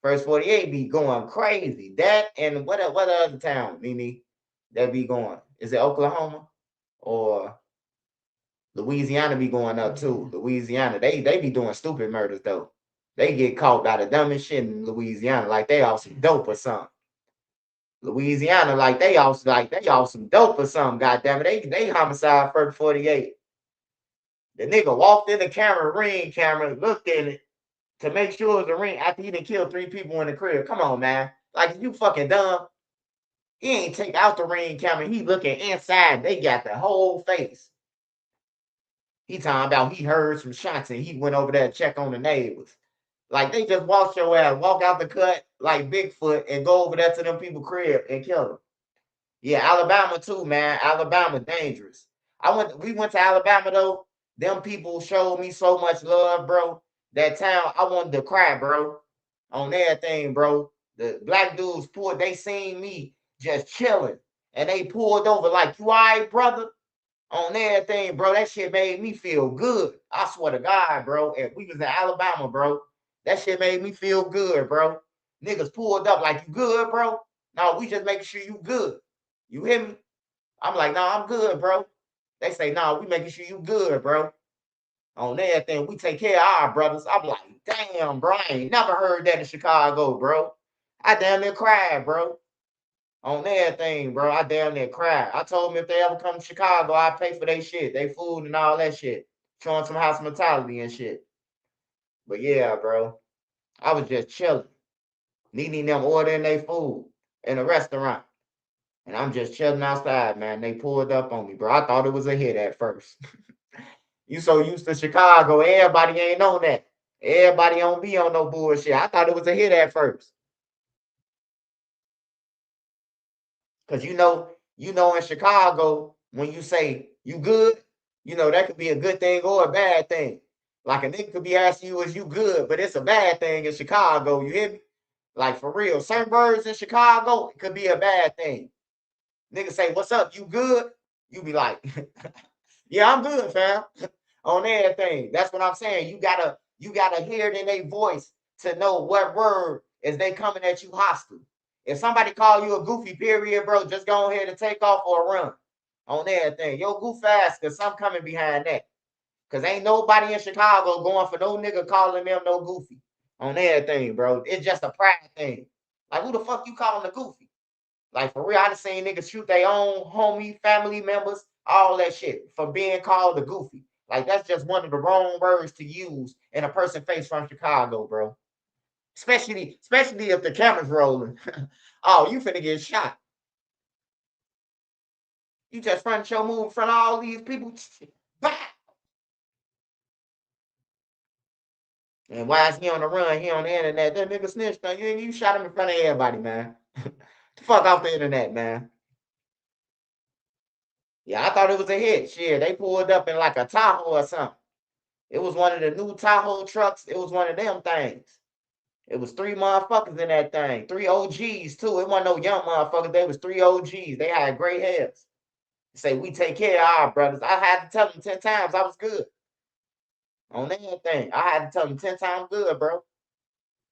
First 48 be going crazy. That and what other town, Mimi, that be going? Is it Oklahoma or Louisiana be going up too? Louisiana, they be doing stupid murders though. They get caught by the dumbest shit in Louisiana, like they off some dope or something. Louisiana, like they off some dope or something. Goddamn it, they homicide first 48. The nigga walked in the camera, ring camera, looked in it to make sure it was a ring after he done killed 3 people in the crib. Come on, man. Like, you fucking dumb. He ain't take out the ring camera. He looking inside. They got the whole face. He talking about he heard some shots and he went over there to check on the neighbors. Like, they just walk your ass, walk out the cut like Bigfoot and go over there to them people crib and kill them. Yeah, Alabama too, man. Alabama dangerous. We went to Alabama though. Them people showed me so much love, bro. That town, I wanted to cry, bro. On everything, bro. The black dudes they seen me just chilling. And they pulled over like, you all right, brother? On everything, bro. That shit made me feel good. I swear to God, bro. If we was in Alabama, bro, that shit made me feel good, bro. Niggas pulled up like, you good, bro? No, we just making sure you good. You hear me? I'm like, no, I'm good, bro. They say, no, we making sure you good, bro. On everything, we take care of our brothers. I'm like, damn, bro, I ain't never heard that in Chicago, bro. I damn near cried, bro. On everything, bro. I damn near cried. I told them if they ever come to Chicago, I pay for their shit, their food and all that shit. Showing some hospitality and shit. But yeah, bro. I was just chilling. Needing them ordering their food in a restaurant. And I'm just chilling outside, man. They pulled up on me, bro. I thought it was a hit at first. You so used to Chicago, everybody ain't on that. Everybody don't be on no bullshit. I thought it was a hit at first. Cause you know in Chicago, when you say you good, that could be a good thing or a bad thing. Like a nigga could be asking you, is you good? But it's a bad thing in Chicago, you hear me? Like for real, certain words in Chicago, it could be a bad thing. Nigga say, what's up? You good? You be like, yeah, I'm good, fam. On everything. That's what I'm saying. You gotta hear it in their voice to know what word is they coming at you hostile. If somebody call you a goofy, period, bro, just go ahead and take off or run. On everything. Yo, goof fast, cause some coming behind that. Cause ain't nobody in Chicago going for no nigga calling them no goofy. On everything, bro. It's just a pride thing. Like, who the fuck you calling a goofy? Like, for real, I done seen niggas shoot their own homie, family members, all that shit for being called a goofy. Like, that's just one of the wrong words to use in a person face from Chicago, bro. Especially if the camera's rolling. Oh, you finna get shot. You just front your move in front of all these people. Bah! And why is he on the run? He on the internet. That nigga snitched on you and you shot him in front of everybody, man. Fuck off the internet, man. Yeah, I thought it was a hit. Shit, they pulled up in like a Tahoe or something. It was one of the new Tahoe trucks. It was one of them things. It was 3 motherfuckers in that thing. 3 OGs, too. It wasn't no young motherfuckers. They was 3 OGs. They had gray hairs. They say, we take care of our brothers. I had to tell them 10 times I was good. On anything. I had to tell them 10 times good, bro.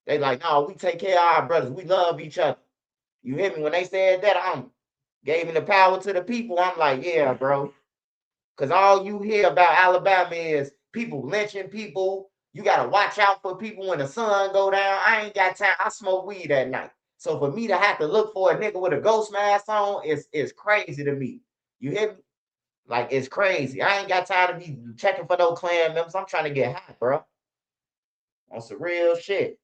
They like, no, we take care of our brothers. We love each other. You hear me? When they said that, I gave me the power to the people. I'm like, yeah, bro. Because all you hear about Alabama is people lynching people. You got to watch out for people when the sun go down. I ain't got time. I smoke weed at night. So for me to have to look for a nigga with a ghost mask on is crazy to me. You hear me? Like, it's crazy. I ain't got time to be checking for no Klan members. I'm trying to get high, bro. On some real shit.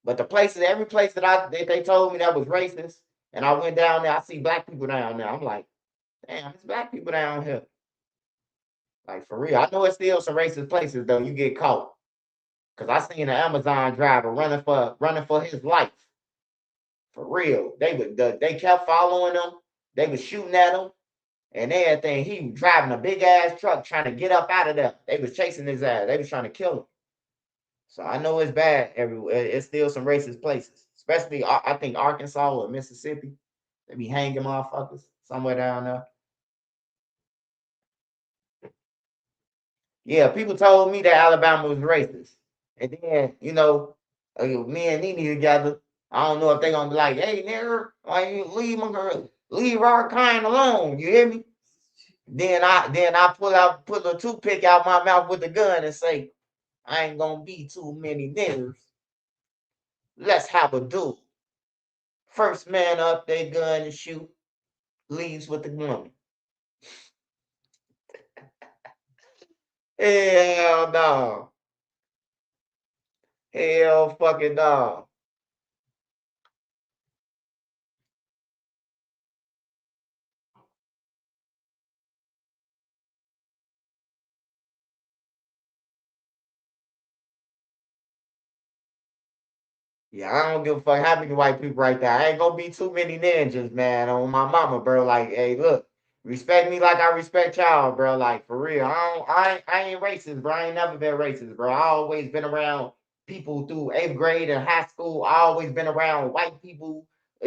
But every place that they told me that was racist, and I went down there, I see black people down there. I'm like, damn, there's black people down here. Like, for real. I know it's still some racist places, though. You get caught. Because I seen an Amazon driver running for his life. For real. They kept following him. They was shooting at him and everything. He was driving a big-ass truck trying to get up out of there. They was chasing his ass. They was trying to kill him. So I know it's bad everywhere. It's still some racist places. Especially, I think, Arkansas or Mississippi. They be hanging motherfuckers somewhere down there. Yeah, people told me that Alabama was racist. And then, me and Nene together, I don't know if they're gonna be like, hey, nigga, why you leave our kind alone? You hear me? Then I put a toothpick out my mouth with the gun and say, I ain't gonna be too many niggas. Let's have a duel. First man up, they gun and shoot, leaves with the woman. Hell no. Hell fucking no. Yeah, I don't give a fuck how many white people right there. I ain't gonna be too many ninjas, man, on my mama, bro. Like, hey, look, respect me like I respect y'all, bro. Like, for real. I ain't racist, bro. I ain't never been racist, bro. I always been around people through 8th grade and high school. I always been around white people,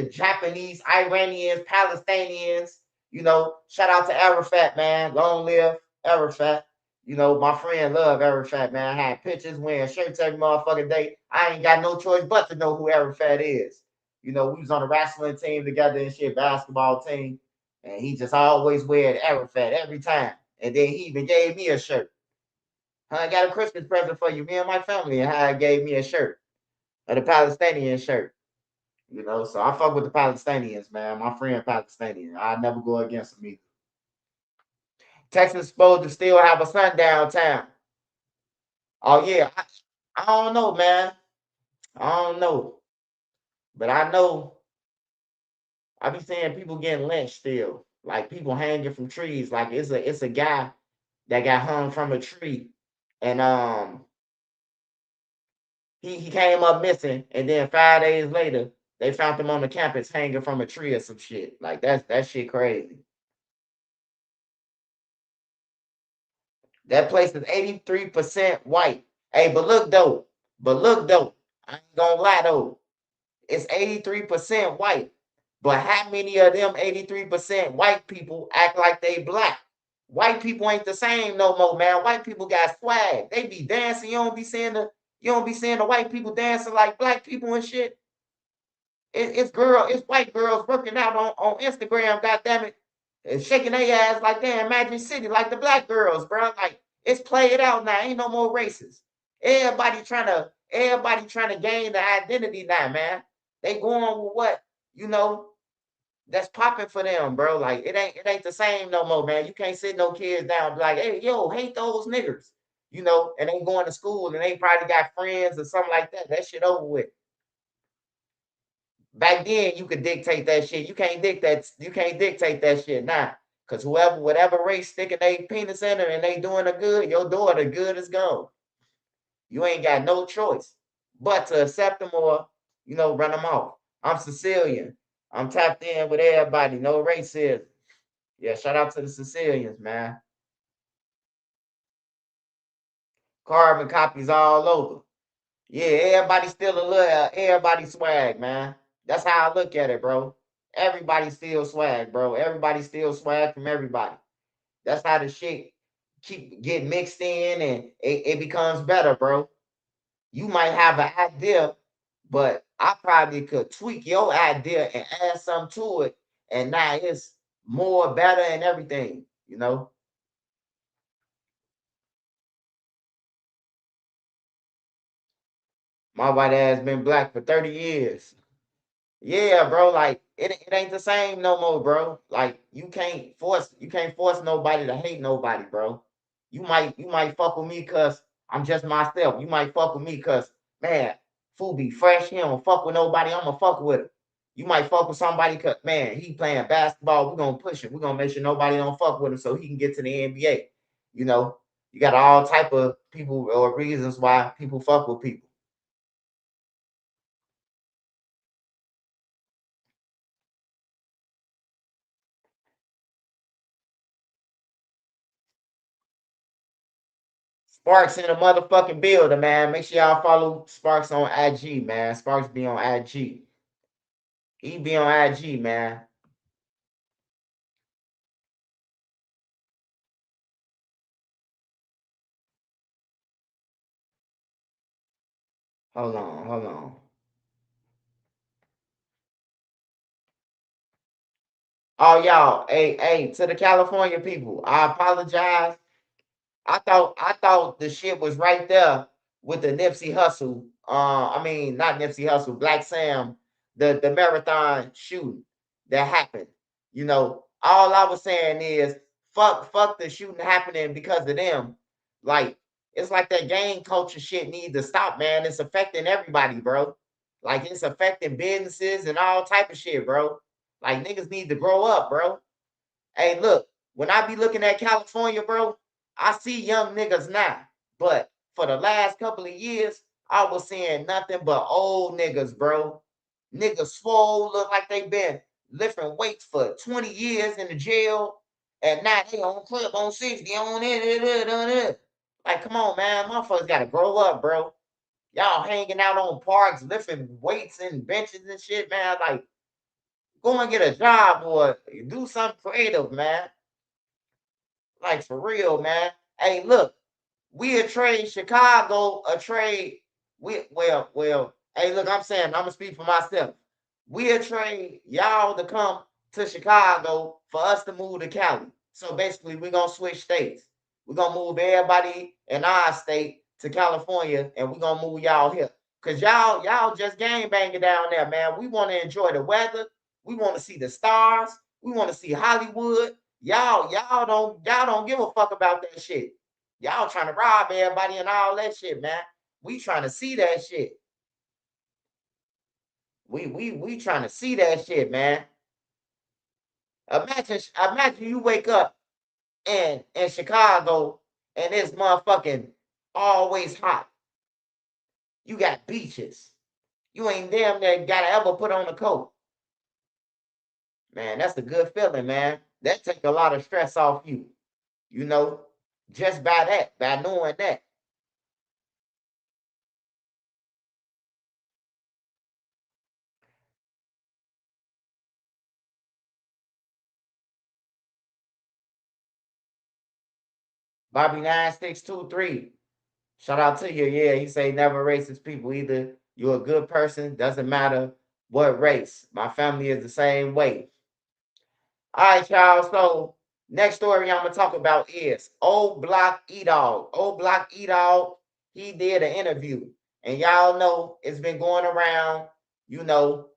Japanese, Iranians, Palestinians. You know, shout out to Arafat, man. Long live Arafat. You know, my friend love Arafat, man. I had pictures, wearing shirts every motherfucking day. I ain't got no choice but to know who Arafat is. You know, we was on a wrestling team together and shit, basketball team. And he just always wear Arafat every time. And then he even gave me a shirt. I got a Christmas present for you, me and my family, and how gave me a shirt, a Palestinian shirt. You know, so I fuck with the Palestinians, man. My friend Palestinian. I never go against them either. Texas supposed to still have a sundown town. Oh yeah, I don't know, man. I don't know, but I know I be seeing people getting lynched still, like people hanging from trees. Like it's a guy that got hung from a tree, and he came up missing, and then 5 days later they found him on the campus hanging from a tree or some shit. Like that shit crazy. That place is 83% white. Hey, but look though, I ain't gonna lie though. It's 83% white. But how many of them 83% white people act like they black? White people ain't the same no more, man. White people got swag. They be dancing. You don't be seeing the white people dancing like black people and shit. It's white girls working out on Instagram, goddammit, and shaking their ass like they in Magic City, like the black girls, bro. Like it's played out now. Ain't no more racist. Everybody trying to gain the identity now, man. They going with what, you know, that's popping for them, bro. Like it ain't the same no more, man. You can't sit no kids down and be like, hey, yo, hate those niggers. You know, and they going to school and they probably got friends or something like that. That shit over with. Back then you could dictate that shit. You can't dictate that shit now. Cause whatever race sticking their penis in her and they doing a good, your daughter good is gone. You ain't got no choice but to accept them or, run them off. I'm Sicilian. I'm tapped in with everybody. No racism. Yeah, shout out to the Sicilians, man. Carbon copies all over. Yeah, everybody swag, man. That's how I look at it, bro. Everybody still swag, bro. Everybody still swag from everybody. That's how the shit keep get mixed in and it becomes better, bro. You might have an idea, but I probably could tweak your idea and add something to it, and now it's more better and everything, you know. My white ass been black for 30 years. Yeah, bro. Like it ain't the same no more, bro. Like you can't force nobody to hate nobody, bro. You might fuck with me cause I'm just myself. You might fuck with me cause man, food be fresh. He don't fuck with nobody. I'ma fuck with him. You might fuck with somebody cause man, he playing basketball. We're gonna push him. We're gonna make sure nobody don't fuck with him so he can get to the NBA. You know, you got all type of people or reasons why people fuck with people. Sparks in the motherfucking building, man. Make sure y'all follow Sparks on IG, man. Sparks be on IG. He be on IG, man. Hold on, hold on. Oh, y'all, hey, to the California people, I apologize. I thought the shit was right there with the Nipsey Hussle. I mean, not Nipsey Hussle, Black Sam, the marathon shooting that happened. You know, all I was saying is fuck the shooting happening because of them. Like, it's like that gang culture shit needs to stop, man. It's affecting everybody, bro. Like, it's affecting businesses and all type of shit, bro. Like, niggas need to grow up, bro. Hey, look, when I be looking at California, bro, I see young niggas now. But for the last couple of years, I was seeing nothing but old niggas, bro. Niggas swole, look like they been lifting weights for 20 years in the jail. And now they on clip on 60, on it. Like, come on, man. Motherfuckers gotta grow up, bro. Y'all hanging out on parks, lifting weights and benches and shit, man. Like, go and get a job or do something creative, man. Like for real, man. Hey, look, we a trade Chicago, a trade. Well. Hey, look, I'm saying I'm gonna speak for myself. We a trade y'all to come to Chicago for us to move to Cali. So basically, we're gonna switch states. We're gonna move everybody in our state to California, and we're gonna move y'all here. Cause y'all just gang banging down there, man. We want to enjoy the weather. We want to see the stars. We want to see Hollywood. Y'all don't give a fuck about that shit. Y'all trying to rob everybody and all that shit, man. We trying to see that shit. We trying to see that shit, man. Imagine you wake up in Chicago and it's motherfucking always hot. You got beaches. You ain't damn near gotta ever put on a coat. Man, that's a good feeling, man. That take a lot of stress off you. You know, just by knowing that. Bobby 9623. Shout out to you. Yeah, he say never racist people either. You're a good person. Doesn't matter what race. My family is the same way. All right, y'all. So next story I'm gonna talk about is Old Block E-Dog. Old Block E-Dog, he did an interview. And y'all know it's been going around, you know,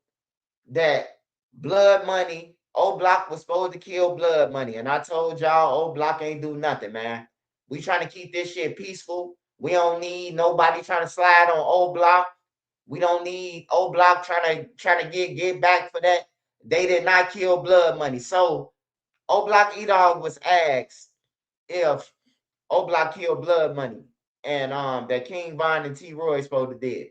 that Blood Money, Old Block was supposed to kill Blood Money. And I told y'all Old Block ain't do nothing, man. We trying to keep this shit peaceful. We don't need nobody trying to slide on Old Block. We don't need Old Block trying to get back for that. They did not kill Blood Money. So Old Block E-Dog was asked if Old Block killed Blood Money and that King Von and T Roy supposed to did.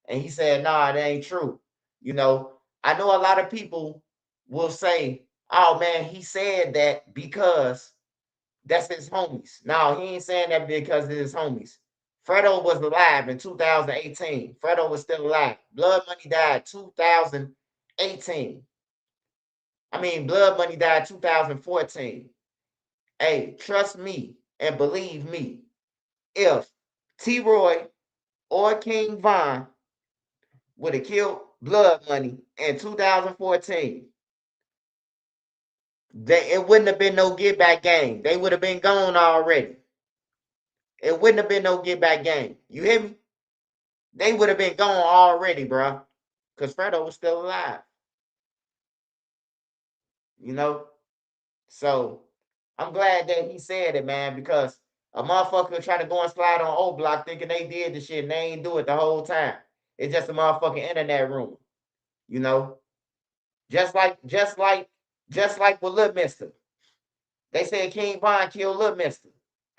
And he said, nah, that ain't true. You know, I know a lot of people will say, oh man, he said that because that's his homies. No, he ain't saying that because of his homies. Fredo was alive in 2018. Fredo was still alive. Blood Money died 2018. I mean, Blood Money died 2014. Hey, trust me and believe me. If T Roy or King Von would have killed Blood Money in 2014, it wouldn't have been no get back game. They would have been gone already. It wouldn't have been no get back game. You hear me? They would have been gone already, bro. Because Fredo was still alive. You know? So I'm glad that he said it, man, because a motherfucker try to go and slide on Old Block thinking they did the shit and they ain't do it the whole time. It's just a motherfucking internet rumor. You know? Just like with Lil Mister. They said King Von killed Lil Mister.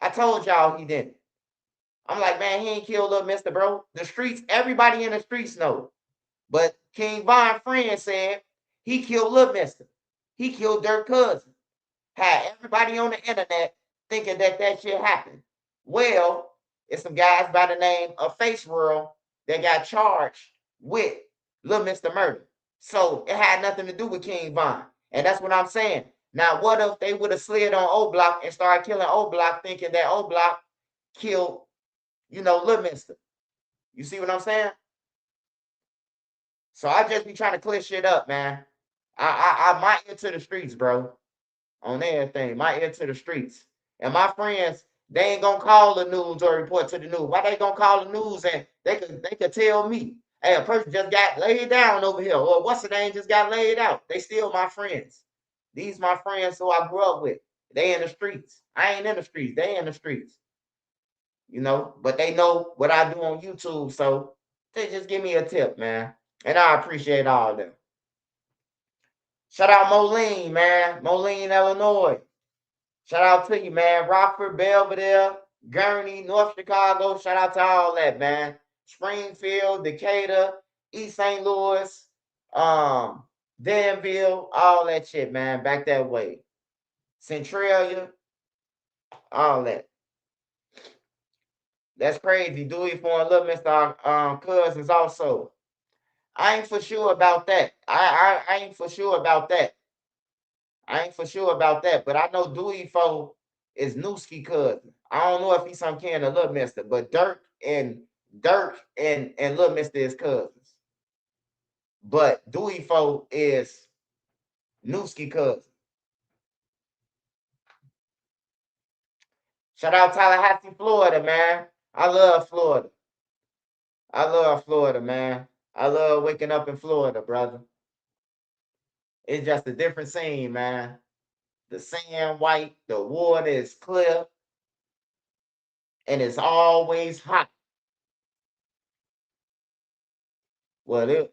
I told y'all he didn't. I'm like, man, he ain't killed Lil Mister, bro. The streets, everybody in the streets know. But King Von friend said he killed Lil Mister. He killed Dirk Cousin. Had everybody on the internet thinking that shit happened. Well, it's some guys by the name of Face World that got charged with Lil Mister murder. So it had nothing to do with King Von. And that's what I'm saying. Now, what if they would have slid on O Block and started killing O Block thinking that O Block killed, Lil Mister? You see what I'm saying? So I just be trying to clear shit up, man. my ear to the streets, bro. On everything, my ear to the streets. And my friends, they ain't gonna call the news or report to the news. Why they gonna call the news and they could tell me, hey, a person just got laid down over here, or what's the name just got laid out. They still my friends. These my friends who I grew up with. They in the streets. I ain't in the streets. They in the streets. You know, but they know what I do on YouTube, so they just give me a tip, man. And I appreciate all of them. Shout out Moline, man. Moline, Illinois. Shout out to you, man. Rockford, Belvedere, Gurney, North Chicago. Shout out to all that, man. Springfield, Decatur, East St. Louis, Danville, all that shit, man. Back that way. Centralia, all that. That's crazy. Dewey for little Mr. Cousins also. I ain't for sure about that. I ain't for sure about that. I ain't for sure about that, but I know Dewey Fo is Newski cousin. I don't know if he's some kind of Little Mister, but Dirk and Little Mister is cousins. But Dewey Fo is Newski cousin. Shout out Tallahassee, Florida, man. I love Florida. I love Florida, man. I love waking up in Florida, brother. It's just a different scene, man. The sand white, the water is clear, and it's always hot. Well,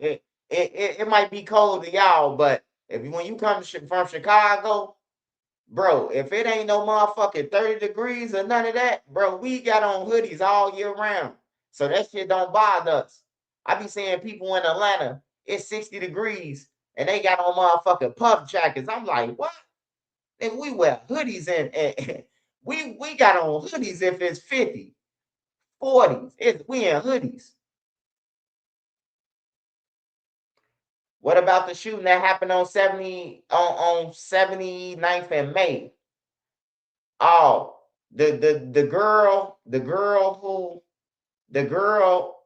it might be cold to y'all, but when you come from Chicago, bro, if it ain't no motherfucking 30 degrees or none of that, bro, we got on hoodies all year round. So that shit don't bother us. I be seeing people in Atlanta, it's 60 degrees, and they got on motherfucking puff jackets. I'm like, what? And we wear hoodies and we got on hoodies if it's 50, 40s. We in hoodies. What about the shooting that happened on 79th and May? Oh, the girl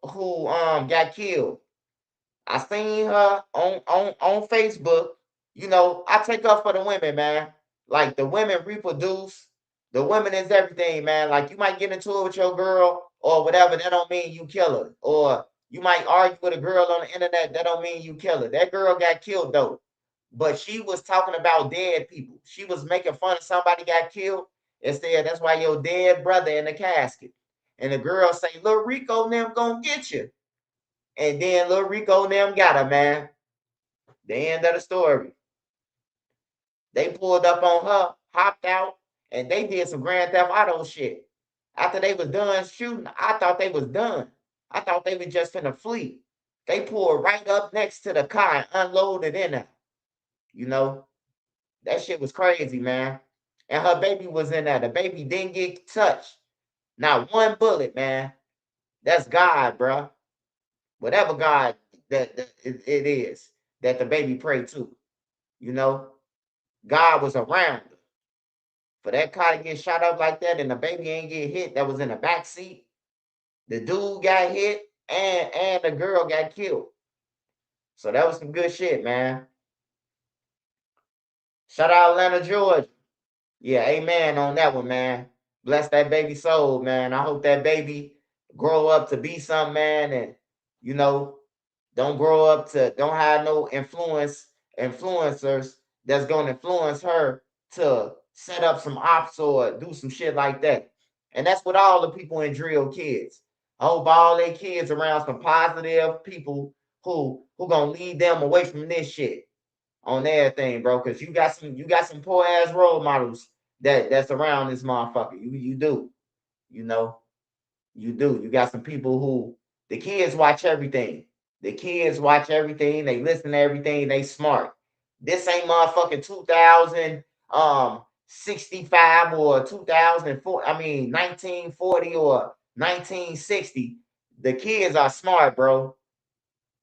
who got killed. I seen her on Facebook. You know, I take up for the women, man. Like the women reproduce. The women is everything, man. Like you might get into it with your girl or whatever. That don't mean you kill her. Or you might argue with a girl on the internet. That don't mean you kill her. That girl got killed though. But she was talking about dead people. She was making fun of somebody got killed and said, that's why your dead brother in the casket. And the girl say, Lil Rico and them gonna get you. And then Lil Rico and them got her, man. The end of the story. They pulled up on her, hopped out, and they did some Grand Theft Auto shit. After they was done shooting, I thought they was done. I thought they was just finna flee. They pulled right up next to the car and unloaded in there. You know, that shit was crazy, man. And her baby was in there. The baby didn't get touched. Not one bullet, man. That's God, bro. Whatever God that it is that the baby prayed to. You know, God was around her. For that car to get shot up like that and the baby ain't get hit, that was in the back seat. The dude got hit and the girl got killed. So that was some good shit, man. Shout out Atlanta, Georgia. Yeah, amen on that one, man. Bless that baby soul, man. I hope that baby grow up to be something, man, and you know, don't have no influencers that's gonna influence her to set up some ops or do some shit like that. And that's what all the people in drill kids. I hope all their kids around some positive people who gonna lead them away from this shit on everything, bro. Cause you got some poor ass role models that's around this motherfucker. You do, you know, you do. You got some people who the kids watch everything. The kids watch everything. They listen to everything. They smart. This ain't motherfucking 2065 or 2004. I mean 1940 or 1960. The kids are smart, bro.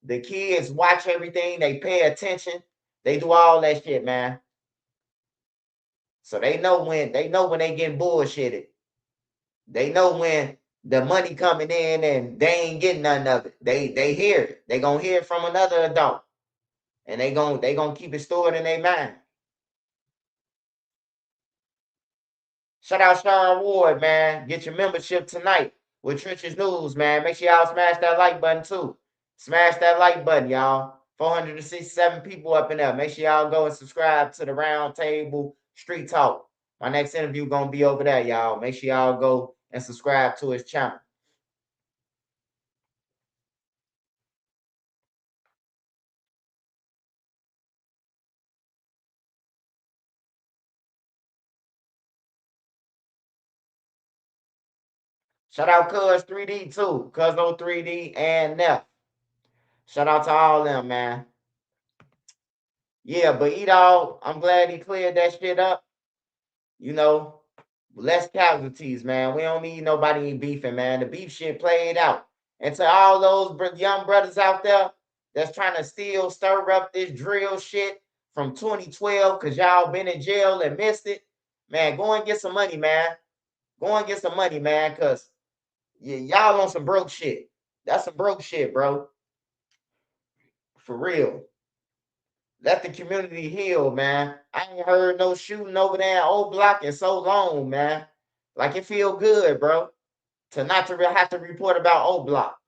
The kids watch everything. They pay attention. They do all that shit, man. So they know when they getting bullshitted. They know when the money coming in and they ain't getting none of it. They hear it. They gonna hear it from another adult. and they gonna keep it stored in their mind. Shout out Sean Ward, man. Get your membership tonight with Trenches News, man. Make sure y'all smash that like button too. Smash that like button, y'all. 467 people up in there. Make sure y'all go and subscribe to the Round Table Street Talk. My next interview gonna be over there, y'all. Make sure y'all go and subscribe to his channel. Shout out Cuz 3D too. Cuzzo 3D and Neff. Shout out to all them, man. Yeah, but E-Dog, I'm glad he cleared that shit up. You know, less casualties, man. We don't need nobody beefing, man. The beef shit played out. And to all those young brothers out there that's trying to still stir up this drill shit from 2012 because y'all been in jail and missed it, man, go and get some money, man. Go and get some money, man, because y'all on some broke shit. That's some broke shit, bro. For real. Let the community heal, man. I ain't heard no shooting over there in Old Block in so long, man. Like it feel good, bro. To not to have to report about Old Block.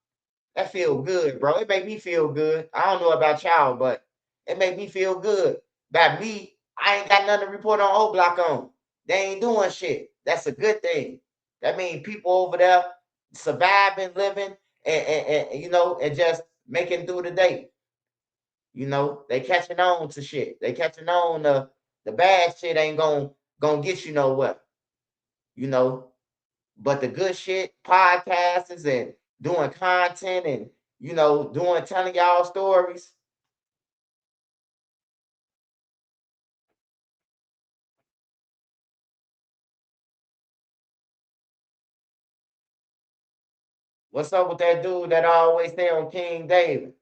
That feel good, bro. It make me feel good. I don't know about y'all, but it make me feel good. By me, I ain't got nothing to report on Old Block on. They ain't doing shit. That's a good thing. That means people over there surviving, living, and you know, and just making through the day. You know, they catching on to shit. They catching on the bad shit ain't gonna get you nowhere. You know, but the good shit, podcasts and doing content and you know, telling y'all stories. What's up with that dude that always stay on King David?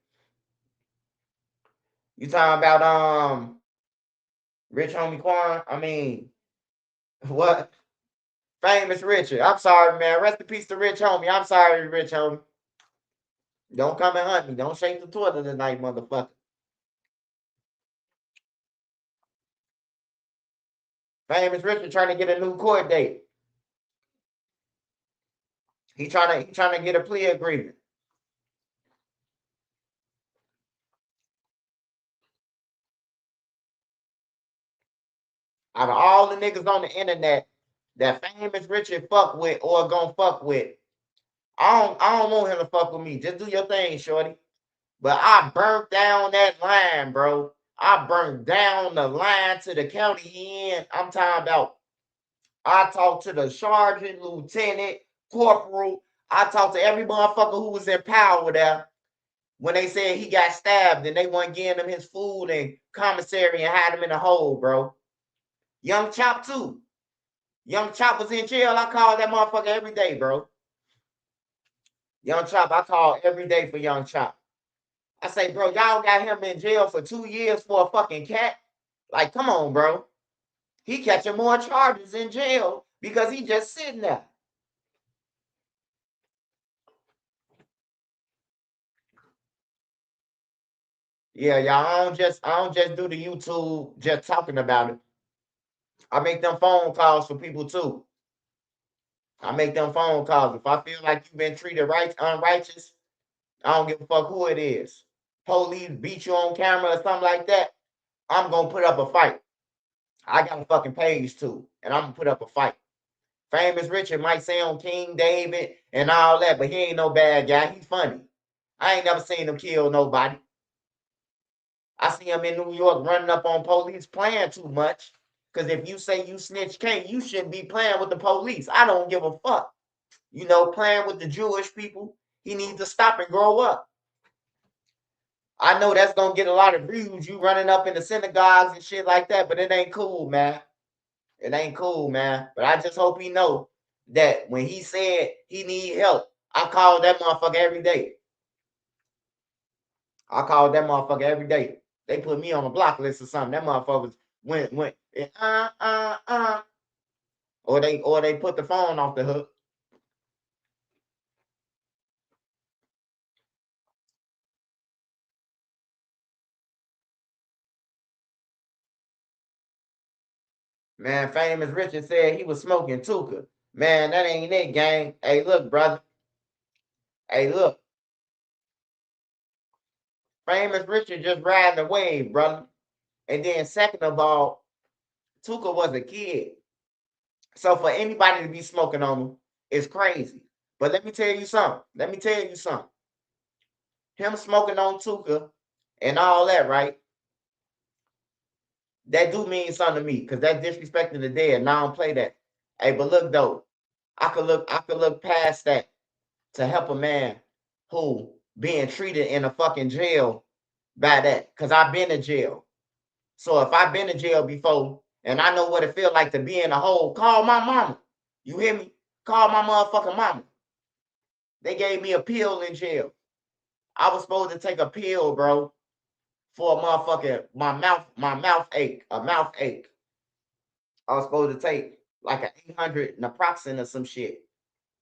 You talking about Rich Homie Quan? I mean, what? Famous Richard. I'm sorry, man. Rest in peace to Rich Homie. I'm sorry, Rich Homie. Don't come and hunt me. Don't shake the toilet tonight, motherfucker. Famous Richard trying to get a new court date. He trying to get a plea agreement. Out of all the niggas on the internet that Famous Richard fuck with or gonna fuck with, I don't want him to fuck with me. Just do your thing, shorty. But I burnt down that line, bro. I burnt down the line to the county he in. I'm talking about. I talked to the sergeant, lieutenant, corporal. I talked to every motherfucker who was in power there when they said he got stabbed and they weren't giving him his food and commissary and had him in a hole, bro. Young Chop too. Young Chop was in jail. I called that motherfucker every day, bro. Young Chop, I call every day for Young Chop. I say, bro, y'all got him in jail for 2 years for a fucking cat. Like, come on, bro. He catching more charges in jail because he just sitting there. Yeah, y'all. I don't just do the YouTube just talking about it. I make them phone calls for people too. I make them phone calls. If I feel like you've been treated unrighteous, I don't give a fuck who it is. Police beat you on camera or something like that, I'm gonna put up a fight. I got a fucking page too, and I'm gonna put up a fight. Famous Richard might say on King David and all that, but he ain't no bad guy. He's funny. I ain't never seen him kill nobody. I see him in New York running up on police playing too much. Because if you say you snitch K, you shouldn't be playing with the police. I don't give a fuck. You know, playing with the Jewish people, he needs to stop and grow up. I know that's gonna get a lot of views, you running up in the synagogues and shit like that, but it ain't cool, man. It ain't cool, man. But I just hope he know that when he said he need help, I called that motherfucker every day. I called that motherfucker every day. They put me on a block list or something. That motherfucker went or they put the phone off the hook. Man, Famous Richard said he was smoking Tuka. Man, that ain't it, gang. Hey, look, brother. Hey, look. Famous Richard just riding the wave, brother. And then second of all, Tuka was a kid. So for anybody to be smoking on him is crazy. But let me tell you something. Him smoking on Tuka and all that, right? That do mean something to me because that's disrespecting the dead. And I don't play that. Hey, but look though, I could look past that to help a man who being treated in a fucking jail by that. Cause I've been in jail. So if I've been in jail before and I know what it feels like to be in a hole, call my mama. You hear me? Call my motherfucking mama. They gave me a pill in jail. I was supposed to take a pill, bro, for a motherfucking my mouth ache, a mouth ache. I was supposed to take like an 800 naproxen or some shit.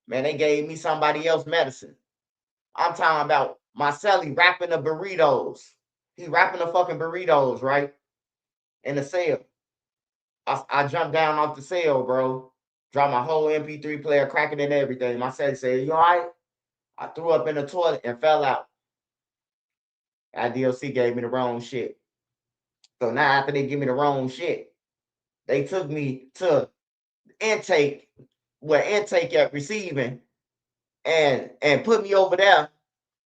Man, they gave me somebody else medicine. I'm talking about my celly wrapping the burritos. He wrapping the fucking burritos, right? In the cell. I jumped down off the cell, bro. Dropped my whole MP3 player, cracking and everything. My celly said, "You all right?" I threw up in the toilet and fell out. IDOC gave me the wrong shit. So now after they give me the wrong shit, they took me to intake, where intake at receiving, and put me over there.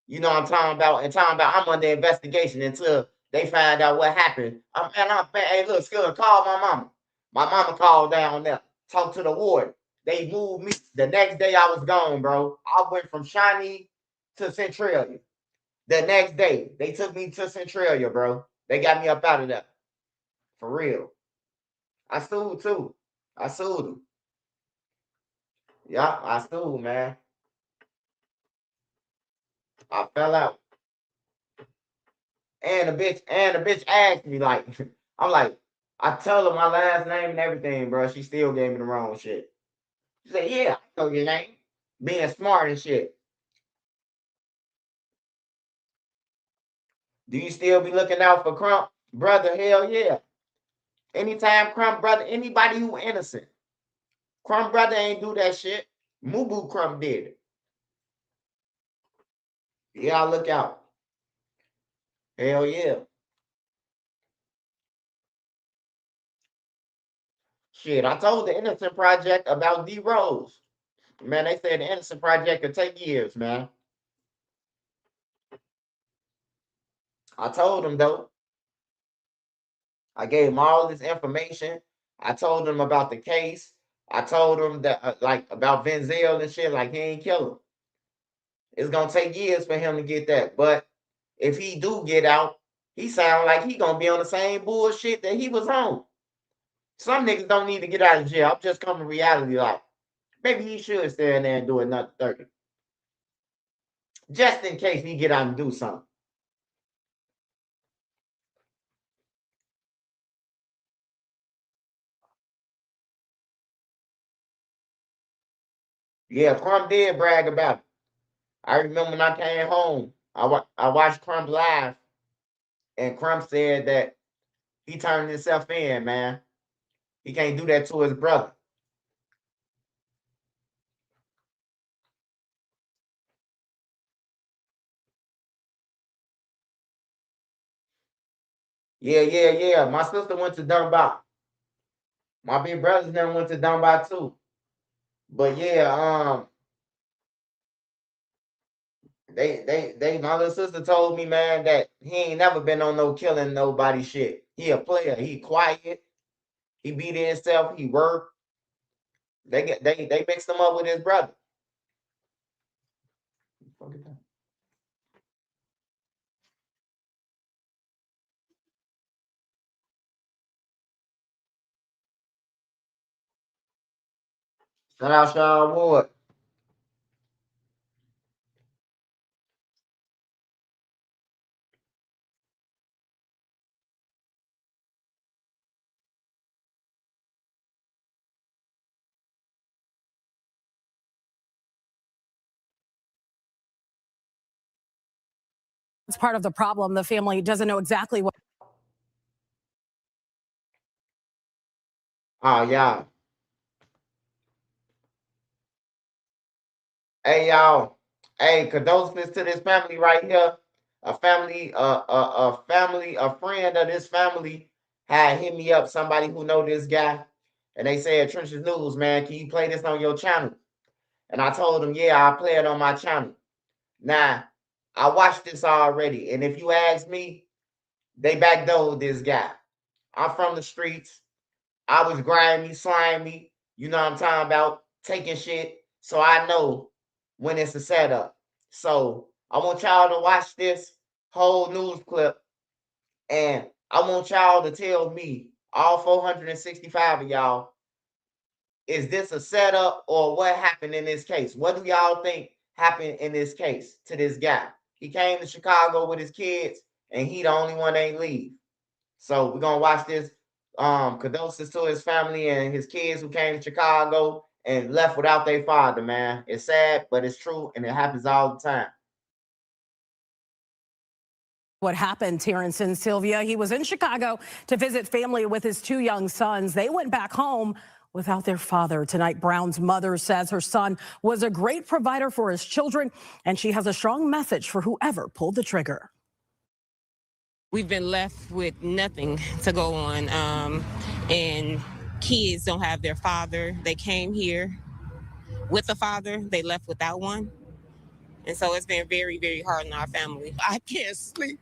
You know what I'm talking about? And talking about I'm under investigation until they find out what happened. Hey, look, Skiller, call my mama. My mama called down there, talked to the ward. They moved me. The next day I was gone, bro. I went from Shawnee to Centralia. The next day, they took me to Centralia, bro. They got me up out of there. For real. I sued too. I sued them. Yeah, I sued, man. I fell out. And the bitch asked me, like, I'm like, I tell her my last name and everything, bro. She still gave me the wrong shit. She said, "Yeah, I know your name." Being smart and shit. Do you still be looking out for Crump? Brother, hell yeah. Anytime Crump brother, anybody who innocent. Crump brother ain't do that shit. Mubu Crump did it. Yeah, look out. Hell yeah. Shit, I told the Innocent Project about D Rose. Man, they said the Innocent Project could take years, man. I told them though. I gave them all this information. I told them about the case. I told them that like about Venzel and shit. Like he ain't kill him. It's gonna take years for him to get that. But if he do get out, he sound like he gonna be on the same bullshit that he was on. Some niggas don't need to get out of jail. I'm just coming to reality like maybe he should stay in there and do another 30. Just in case he get out and do something. Yeah, Crump did brag about it. I remember when I came home, I watched Crump live, and Crump said that he turned himself in, man. He can't do that to his brother. Yeah. My sister went to Dunbar. My big brothers never went to Dunbar too. But yeah, my little sister told me, man, that he ain't never been on no killing nobody shit. He a player. He quiet. He be to himself. He work. They mixed him up with his brother. Shout out Sean Ward. It's part of the problem. The family doesn't know exactly what. Oh, y'all. Hey, y'all. Hey, condolences to this family right here. A friend of this family had hit me up. Somebody who know this guy, and they said, "Trenches News, man, can you play this on your channel?" And I told them, "Yeah, I'll play it on my channel." Now, I watched this already, and if you ask me, they backdoored this guy. I'm from the streets. I was grimy, slimy. You know what I'm talking about? Taking shit. So I know when it's a setup. So I want y'all to watch this whole news clip, and I want y'all to tell me, all 465 of y'all, is this a setup or what happened in this case? What do y'all think happened in this case to this guy? He came to Chicago with his kids, and he the only one that ain't leave. So we're gonna watch this. Condolences to his family and his kids who came to Chicago and left without their father, man. It's sad, but it's true, and it happens all the time. What happened, Terrence and Sylvia? He was in Chicago to visit family with his two young sons. They went back home without their father. Tonight, Brown's mother says her son was a great provider for his children, and she has a strong message for whoever pulled the trigger. We've been left with nothing to go on, and kids don't have their father. They came here with a father, they left without one. And so it's been very, very hard on our family. I can't sleep.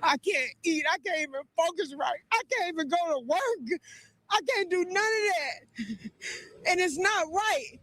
I can't eat. I can't even focus right. I can't even go to work. I can't do none of that. And it's not right.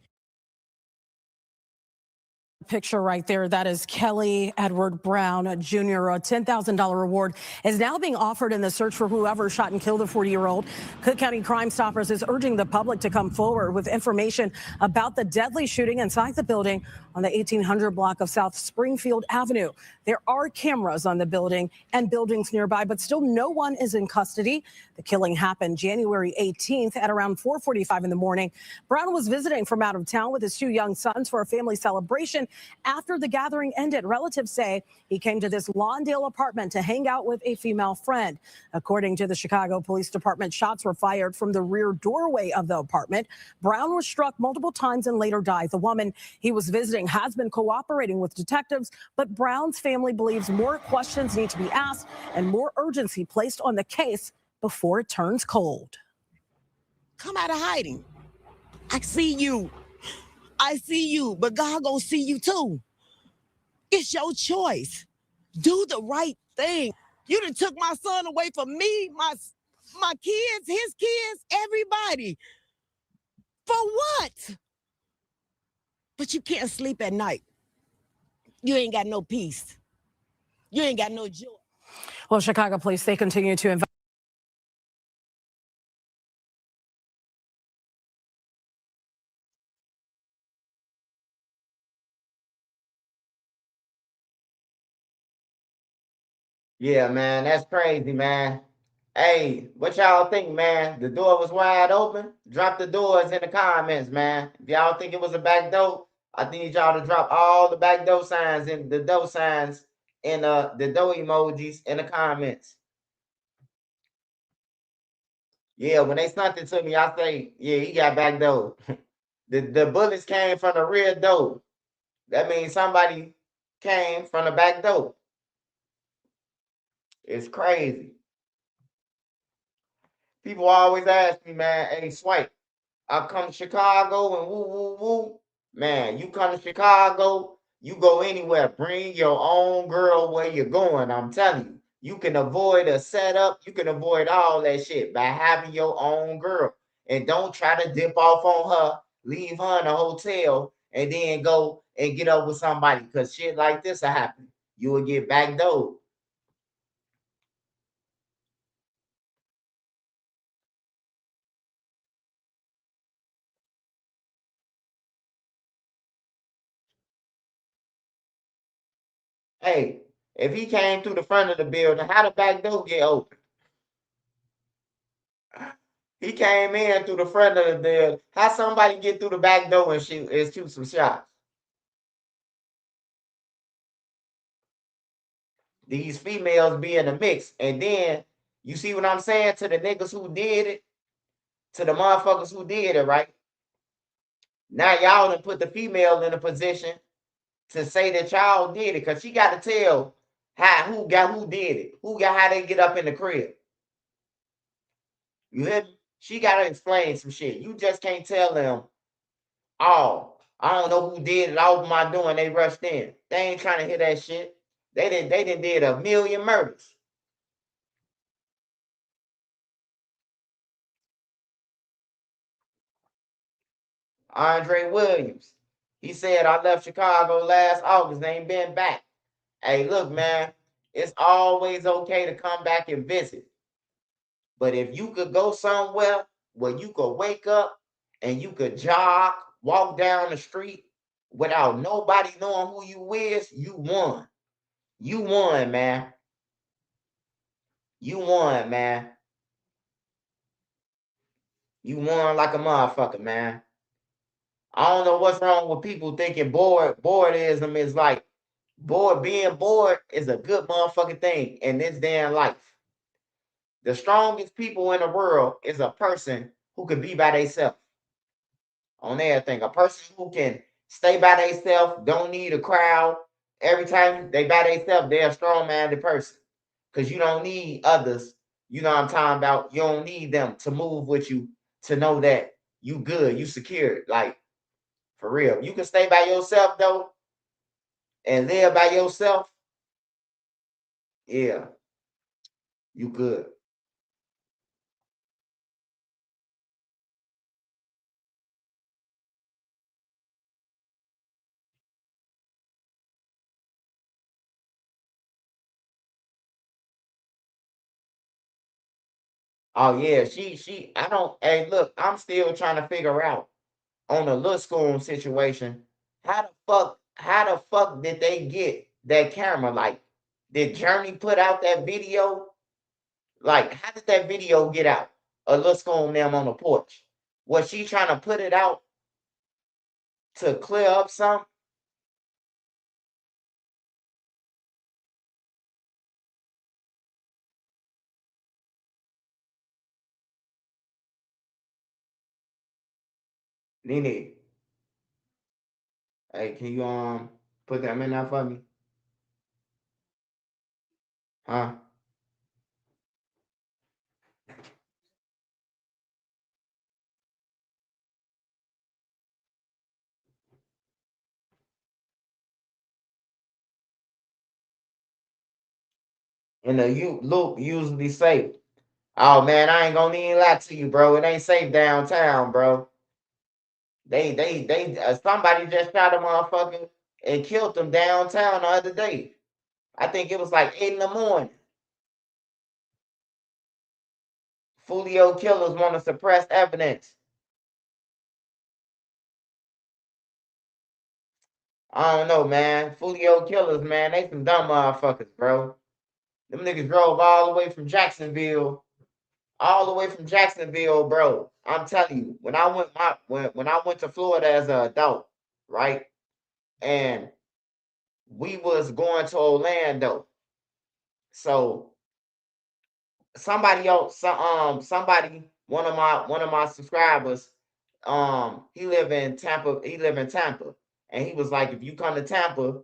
Picture right there, that is Kelly Edward Brown Jr. A $10,000 reward is now being offered in the search for whoever shot and killed the 40-year-old. Cook County Crime Stoppers is urging the public to come forward with information about the deadly shooting inside the building on the 1800 block of South Springfield Avenue. There are cameras on the building and buildings nearby, but still no one is in custody. The killing happened January 18th at around 4:45 in the morning. Brown was visiting from out of town with his two young sons for a family celebration. After the gathering ended, relatives say he came to this Lawndale apartment to hang out with a female friend. According to the Chicago Police Department, shots were fired from the rear doorway of the apartment. Brown was struck multiple times and later died. The woman he was visiting has been cooperating with detectives, but Brown's family believes more questions need to be asked and more urgency placed on the case before it turns cold. Come out of hiding. I see you. I see you, but God gonna see you too. It's your choice. Do the right thing. You done took my son away from me, my kids, his kids, everybody. For what? But you can't sleep at night. You ain't got no peace. You ain't got no joy. Well, Chicago police, they continue to investigate. Yeah, man, that's crazy, man. Hey, what y'all think, man? The door was wide open. Drop the doors in the comments, man. If y'all think it was a back door, I need y'all to drop all the back door signs and the door signs and the door emojis in the comments. Yeah, when they sent it to me, I say, yeah, he got back door. The bullets came from the rear door. That means somebody came from the back door. It's crazy. People always ask me, man, hey, Swipe, I come to Chicago and woo, woo, woo. Man, you come to Chicago, you go anywhere. Bring your own girl where you're going. I'm telling you. You can avoid a setup. You can avoid all that shit by having your own girl. And don't try to dip off on her, leave her in a hotel, and then go and get up with somebody. Because shit like this will happen. You will get backdoored. Hey, if he came through the front of the building, how the back door get open? He came in through the front of the building. How somebody get through the back door and shoot some shots? These females be in the mix, and then you see what I'm saying to the niggas who did it. to the motherfuckers who did it, right? Now y'all done put the female in a position to say that y'all did it, because she got to tell who did it, how they get up in the crib. You hear me? She got to explain some shit. You just can't tell them, oh, I don't know who did it. All my doing, they rushed in. They ain't trying to hear that shit. They did a million murders. Andre Williams, he said, I left Chicago last August, ain't been back. Hey, look, man, it's always okay to come back and visit. But if you could go somewhere where you could wake up and you could jog, walk down the street without nobody knowing who you is, you won. You won, man. You won, man. You won like a motherfucker, man. I don't know what's wrong with people thinking boredism is like being bored is a good motherfucking thing in this damn life. The strongest people in the world is a person who can be by themselves on everything. A person who can stay by themselves, don't need a crowd. Every time they by themselves, they're a strong-minded person. Because you don't need others. You know what I'm talking about? You don't need them to move with you to know that you good, you secure. Like, for real. You can stay by yourself, though, and live by yourself. Yeah, you good. Oh yeah, I don't, hey, look, I'm still trying to figure out on the little school situation, how the fuck did they get that camera? Like, did Journey put out that video? Like, how did that video get out? A little school them on the porch. Was she trying to put it out to clear up some? Nene, hey, can you put them in there for me? Huh? And the Luke usually say, "Oh man, I ain't gonna even lie to you, bro. It ain't safe downtown, bro. Somebody just shot a motherfucker and killed them downtown the other day. I think it was like 8 in the morning. Fulio killers want to suppress evidence. I don't know, man. Fulio killers, man, they some dumb motherfuckers, bro. Them niggas drove all the way from Jacksonville, bro. I'm telling you, when I went to Florida as an adult, right, and we was going to Orlando, so somebody, one of my subscribers, he live in Tampa, and he was like, if you come to Tampa,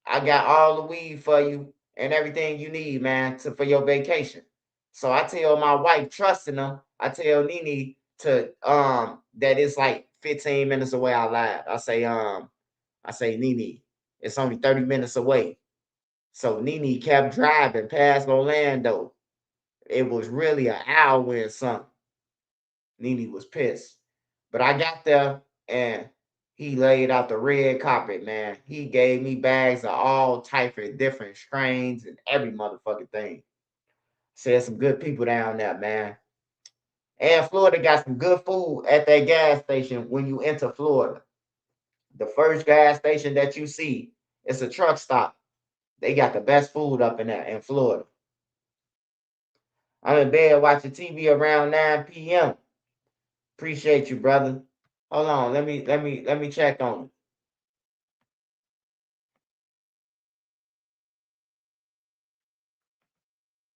I got all the weed for you and everything you need, man, for your vacation. So I tell my wife, trusting him, I tell Nene to that it's like 15 minutes away. I say Nene, it's only 30 minutes away. So Nene kept driving past Orlando. It was really an hour and something. Nene was pissed. But I got there and he laid out the red carpet, man. He gave me bags of all type of different strains and every motherfucking thing. Said some good people down there, man. And Florida got some good food at that gas station when you enter Florida. The first gas station that you see, it's a truck stop. They got the best food up in there in Florida. I'm in bed watching TV around 9 p.m. Appreciate you, brother. Hold on, let me check on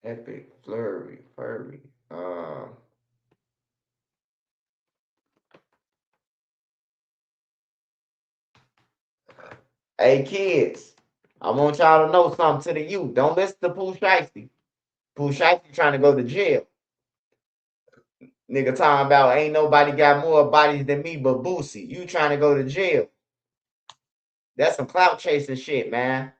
it. Epic Flurry. Hey kids, I want y'all to know something to the youth. Don't listen to Pooh Shiesty. Pooh Shiesty trying to go to jail. Nigga talking about ain't nobody got more bodies than me but Boosie. You trying to go to jail. That's some clout chasing shit, man.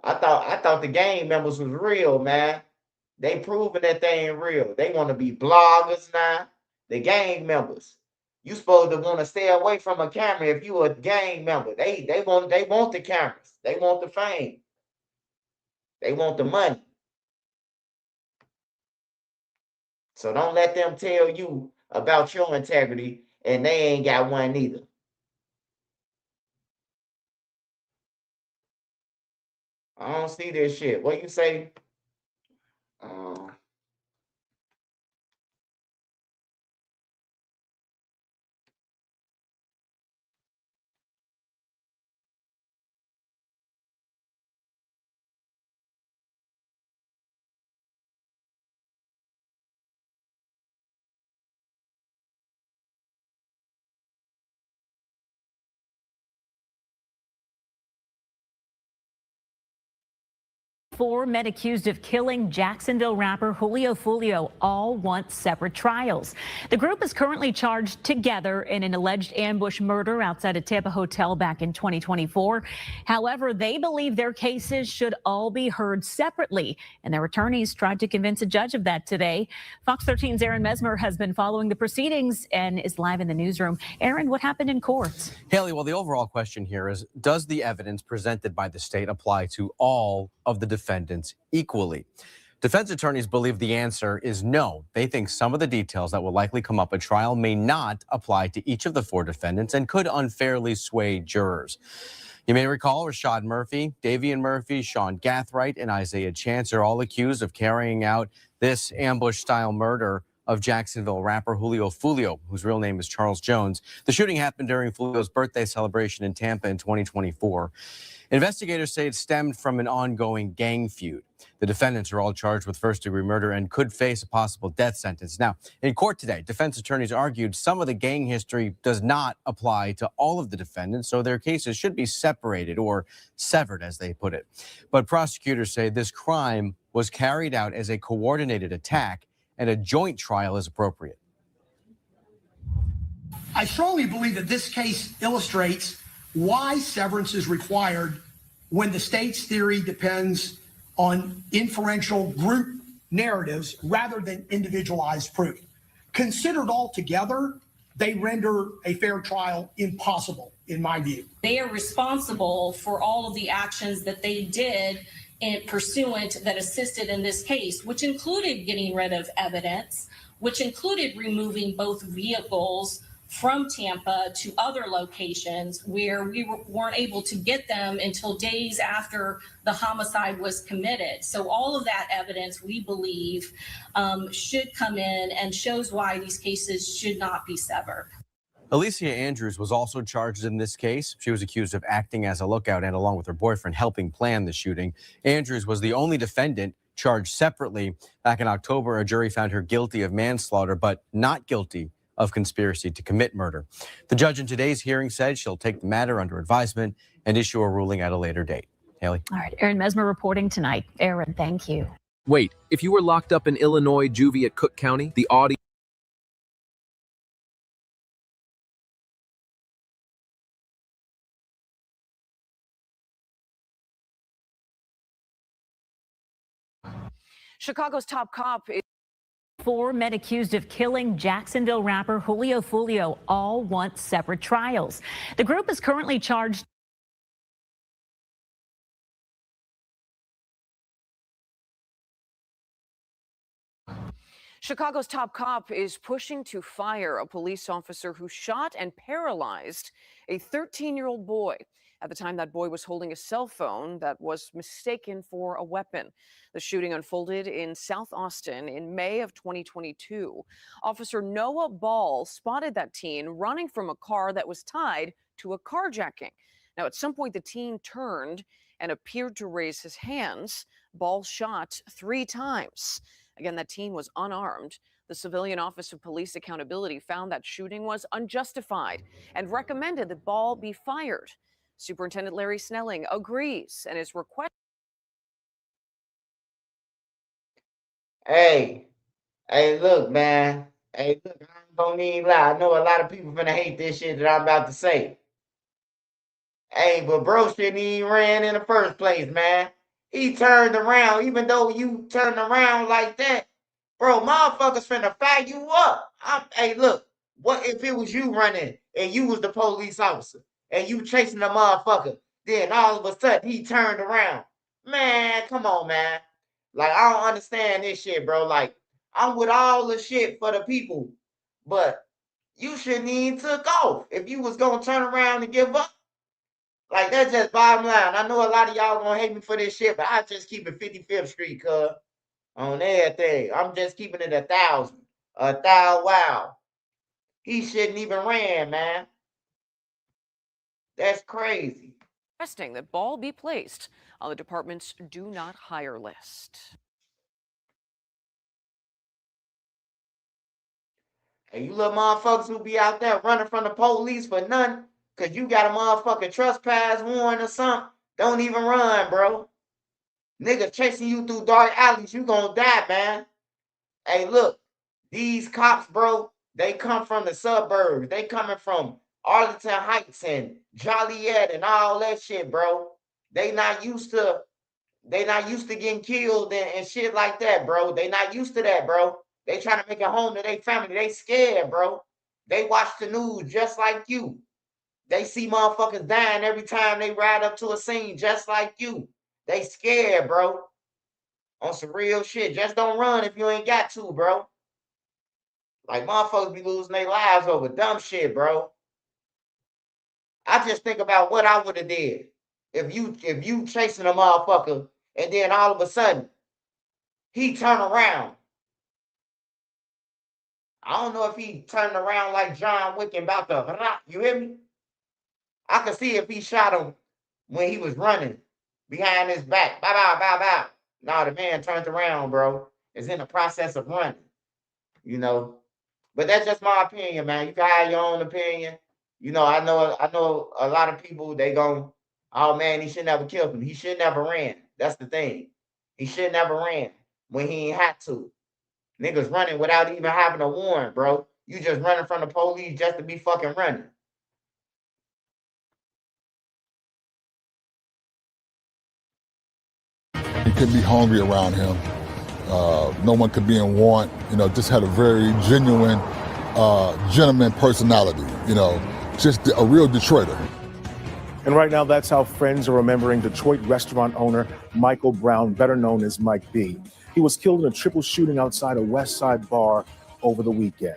I thought the gang members was real, man. They proving that they ain't real. They want to be bloggers now. The gang members. You supposed to want to stay away from a camera if you a gang member. They want the cameras. They want the fame. They want the money. So don't let them tell you about your integrity and they ain't got one neither. I don't see this shit. What you say? Four men accused of killing Jacksonville rapper Julio Foolio all want separate trials. The group is currently charged together in an alleged ambush murder outside a Tampa hotel back in 2024. However, they believe their cases should all be heard separately, and their attorneys tried to convince a judge of that today. Fox 13's Aaron Mesmer has been following the proceedings and is live in the newsroom. Aaron, what happened in court? Haley, well, the overall question here is, does the evidence presented by the state apply to all of the defendants equally? Defense attorneys believe the answer is no. They think some of the details that will likely come up at trial may not apply to each of the four defendants and could unfairly sway jurors. You may recall Rashad Murphy, Davian Murphy, Sean Gathright, and Isaiah Chance are all accused of carrying out this ambush-style murder of Jacksonville rapper Julio Foolio, whose real name is Charles Jones. The shooting happened during Foolio's birthday celebration in Tampa in 2024. Investigators say it stemmed from an ongoing gang feud. The defendants are all charged with first-degree murder and could face a possible death sentence. Now, in court today, defense attorneys argued some of the gang history does not apply to all of the defendants, so their cases should be separated or severed, as they put it. But prosecutors say this crime was carried out as a coordinated attack and a joint trial is appropriate. I strongly believe that this case illustrates why severance is required when the state's theory depends on inferential group narratives rather than individualized proof. Considered all together, they render a fair trial impossible, in my view. They are responsible for all of the actions that they did in pursuant that assisted in this case, which included getting rid of evidence, which included removing both vehicles from Tampa to other locations where we weren't able to get them until days after the homicide was committed. So all of that evidence, we believe, should come in and shows why these cases should not be severed. Alicia Andrews was also charged in this case. She was accused of acting as a lookout and, along with her boyfriend, helping plan the shooting. Andrews was the only defendant charged separately. Back in October, a jury found her guilty of manslaughter, but not guilty of conspiracy to commit murder. The judge in today's hearing said she'll take the matter under advisement and issue a ruling at a later date. Haley. All right, Aaron Mesmer reporting tonight. Aaron, thank you. Wait, if you were locked up in Illinois juvie at Cook County, the audio Chicago's top cop is four men accused of killing Jacksonville rapper Julio Foolio all want separate trials. The group is currently charged. Chicago's top cop is pushing to fire a police officer who shot and paralyzed a 13-year-old boy. At the time, that boy was holding a cell phone that was mistaken for a weapon. The shooting unfolded in South Austin in May of 2022. Officer Noah Ball spotted that teen running from a car that was tied to a carjacking. Now, at some point, the teen turned and appeared to raise his hands. Ball shot 3 times. Again, that teen was unarmed. The Civilian Office of Police Accountability found that shooting was unjustified and recommended that Ball be fired. Superintendent Larry Snelling agrees and is requesting. Hey, look, man. Hey, look, I ain't gonna even lie. I know a lot of people finna hate this shit that I'm about to say. Hey, but bro shouldn't even ran in the first place, man. He turned around, even though you turned around like that, bro, motherfuckers finna fire you up. Hey, look, what if it was you running and you was the police officer and you chasing the motherfucker, then all of a sudden he turned around. Man, come on, man. Like, I don't understand this shit, bro. Like, I'm with all the shit for the people, but you shouldn't even took off if you was gonna turn around and give up. Like, that's just bottom line. I know a lot of y'all gonna hate me for this shit, but I just keep it 55th Street, cuz, on everything. I'm just keeping it 1,000. 1,000, wow. He shouldn't even ran, man. That's crazy. Requesting that Ball be placed on the department's do not hire list. And you little motherfuckers who be out there running from the police for nothing, because you got a motherfucking trespass warrant or something, don't even run, bro. Nigga chasing you through dark alleys, you gonna die, man. Hey, look, these cops, bro, they come from the suburbs. They coming from Arlington Heights and Joliet and all that shit, bro. They not used to getting killed and shit like that, bro. They not used to that, bro. They trying to make it home to their family. They scared, bro. They watch the news just like you. They see motherfuckers dying every time they ride up to a scene just like you. They scared, bro. On some real shit. Just don't run if you ain't got to, bro. Like, motherfuckers be losing their lives over dumb shit, bro. I just think about what I would have did if you chasing a motherfucker and then all of a sudden he turn around. I don't know if he turned around like John Wick and about to, you hear me? I could see if he shot him when he was running behind his back. Bow, bow, bow, bow. No, the man turned around, bro. Is in the process of running, you know. But that's just my opinion, man. You can have your own opinion. You know, I know a lot of people, they gon', oh man, he should never killed him. He should never ran. That's the thing. He should never ran when he ain't had to. Niggas running without even having a warrant, bro. You just running from the police just to be fucking running. You couldn't be hungry around him. No one could be in want. You know, just had a very genuine, gentleman personality. You know, just a real Detroiter. And right now, that's how friends are remembering Detroit restaurant owner Michael Brown, better known as Mike B. He was killed in a triple shooting outside a West Side bar over the weekend.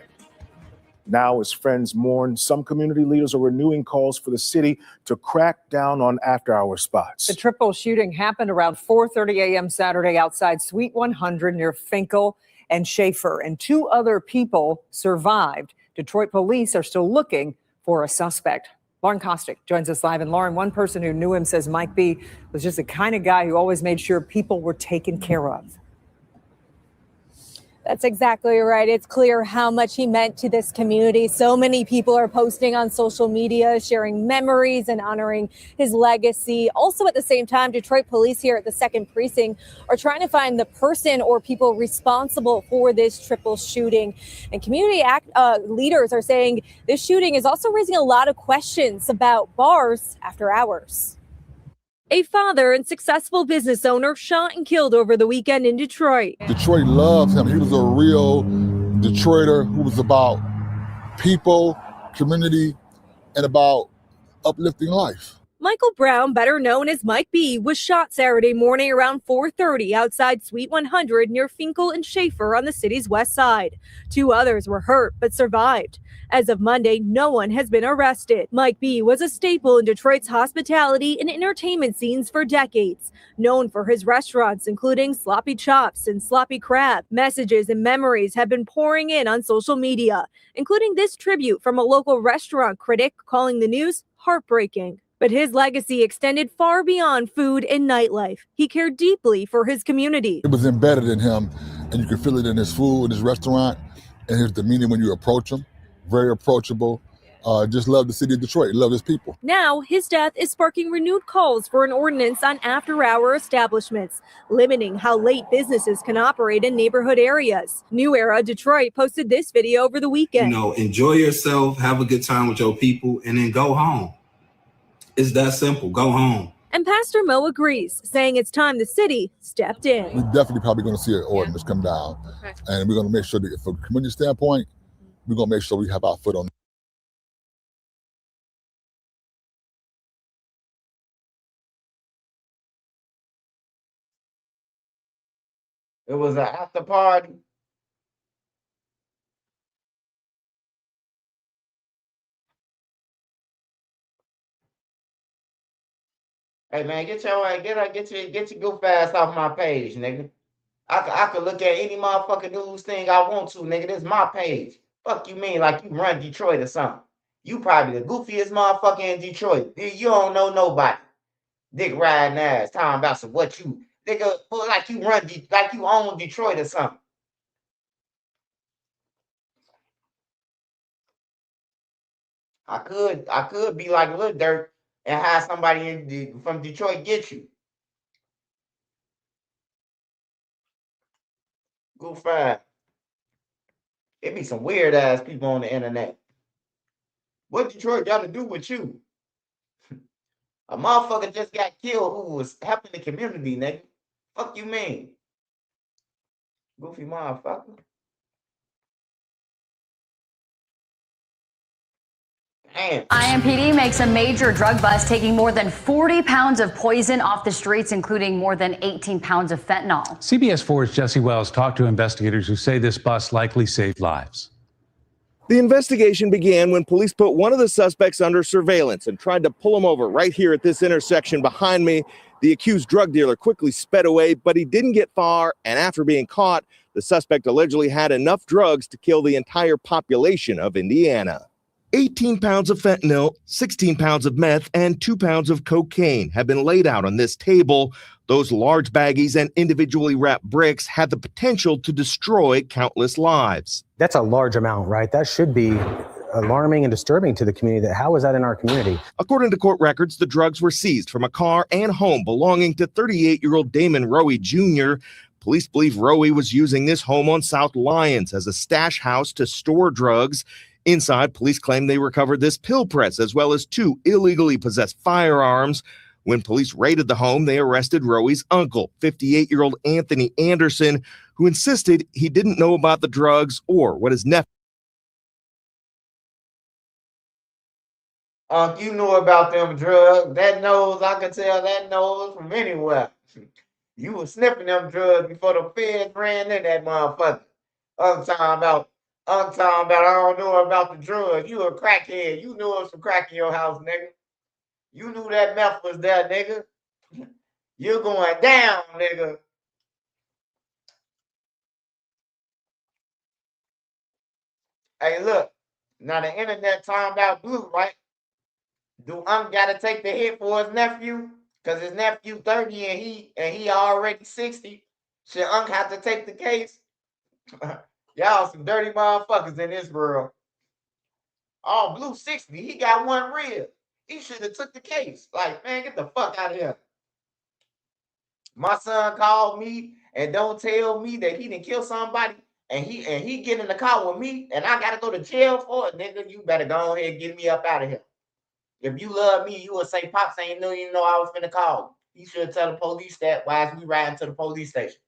Now, as friends mourn, some community leaders are renewing calls for the city to crack down on after-hour spots. The triple shooting happened around 4:30 a.m. Saturday outside Suite 100 near Finkel and Schaefer, and 2 other people survived. Detroit police are still looking for a suspect. Lauren Kostick joins us live. And Lauren, one person who knew him says Mike B was just the kind of guy who always made sure people were taken care of. That's exactly right. It's clear how much he meant to this community. So many people are posting on social media, sharing memories and honoring his legacy. Also, at the same time, Detroit police here at the 2nd Precinct are trying to find the person or people responsible for this triple shooting. And community leaders are saying this shooting is also raising a lot of questions about bars after hours. A father and successful business owner shot and killed over the weekend in Detroit. Detroit loves him. He was a real Detroiter who was about people, community, and about uplifting life. Michael Brown, better known as Mike B, was shot Saturday morning around 4:30 outside Suite 100 near Finkel and Schaefer on the city's west side. 2 others were hurt but survived. As of Monday, no one has been arrested. Mike B was a staple in Detroit's hospitality and entertainment scenes for decades, known for his restaurants, including Sloppy Chops and Sloppy Crab. Messages and memories have been pouring in on social media, including this tribute from a local restaurant critic calling the news heartbreaking. But his legacy extended far beyond food and nightlife. He cared deeply for his community. It was embedded in him, and you could feel it in his food, his restaurant. and his demeanor when you approach him, very approachable. Just love the city of Detroit, love his people. Now, his death is sparking renewed calls for an ordinance on after-hour establishments, limiting how late businesses can operate in neighborhood areas. New Era Detroit posted this video over the weekend. Enjoy yourself, have a good time with your people, and then go home. It's that simple. Go home. And Pastor Mo agrees, saying it's time the city stepped in. We're definitely probably going to see an ordinance come down. Okay. And we're going to make sure that from a community standpoint, we're going to make sure we have our foot on. It was an after party. Hey man, get your goof ass off my page, nigga. I could look at any motherfucking news thing I want to, nigga. This is my page. Fuck you mean like you run Detroit or something? You probably the goofiest motherfucker in Detroit. You don't know nobody. Dick riding ass, talking about some what you nigga like you run like you own Detroit or something. I could be like Lil Durk and have somebody from Detroit get you. Go fine. It be some weird ass people on the internet. What Detroit got to do with you? A motherfucker just got killed who was helping the community, nigga. Fuck you mean? Goofy motherfucker. Damn. IMPD makes a major drug bust, taking more than 40 pounds of poison off the streets, including more than 18 pounds of fentanyl. CBS 4's Jesse Wells talked to investigators who say this bust likely saved lives. The investigation began when police put one of the suspects under surveillance and tried to pull him over right here at this intersection behind me. The accused drug dealer quickly sped away, but he didn't get far, and after being caught, the suspect allegedly had enough drugs to kill the entire population of Indiana. 18 pounds of fentanyl, 16 pounds of meth, and 2 pounds of cocaine have been laid out on this table. Those large baggies and individually wrapped bricks had the potential to destroy countless lives. That's a large amount, right? That should be alarming and disturbing to the community. How is that in our community? According to court records, the drugs were seized from a car and home belonging to 38-year-old Damon Rowe Jr. Police believe Rowe was using this home on South Lyons as a stash house to store drugs. Inside, police claim they recovered this pill press as well as 2 illegally possessed firearms. When police raided the home, they arrested Rowe's uncle, 58-year-old Anthony Anderson, who insisted he didn't know about the drugs or what his nephew. You knew about them drugs. That nose, I could tell that nose from anywhere. You was sniffing them drugs before the feds ran in that motherfucker. I'm talking about I don't know about the drugs. You a crackhead. You knew there was some crack in your house, nigga. You knew that meth was there, nigga. You're going down, nigga. Hey, look. Now the internet talking about Blue, right? Do gotta take the hit for his nephew? Because his nephew 30 and he already 60. Should have to take the case? Y'all some dirty motherfuckers in this world. Oh, Blue 60. He got one rib. He should have took the case. Like, man, get the fuck out of here. My son called me and don't tell me that he didn't kill somebody and he get in the car with me and I gotta go to jail for it. Nigga, you better go ahead and get me up out of here. If you love me, you would say, Pops ain't know you know I was finna call. You should tell the police that while we riding to the police station.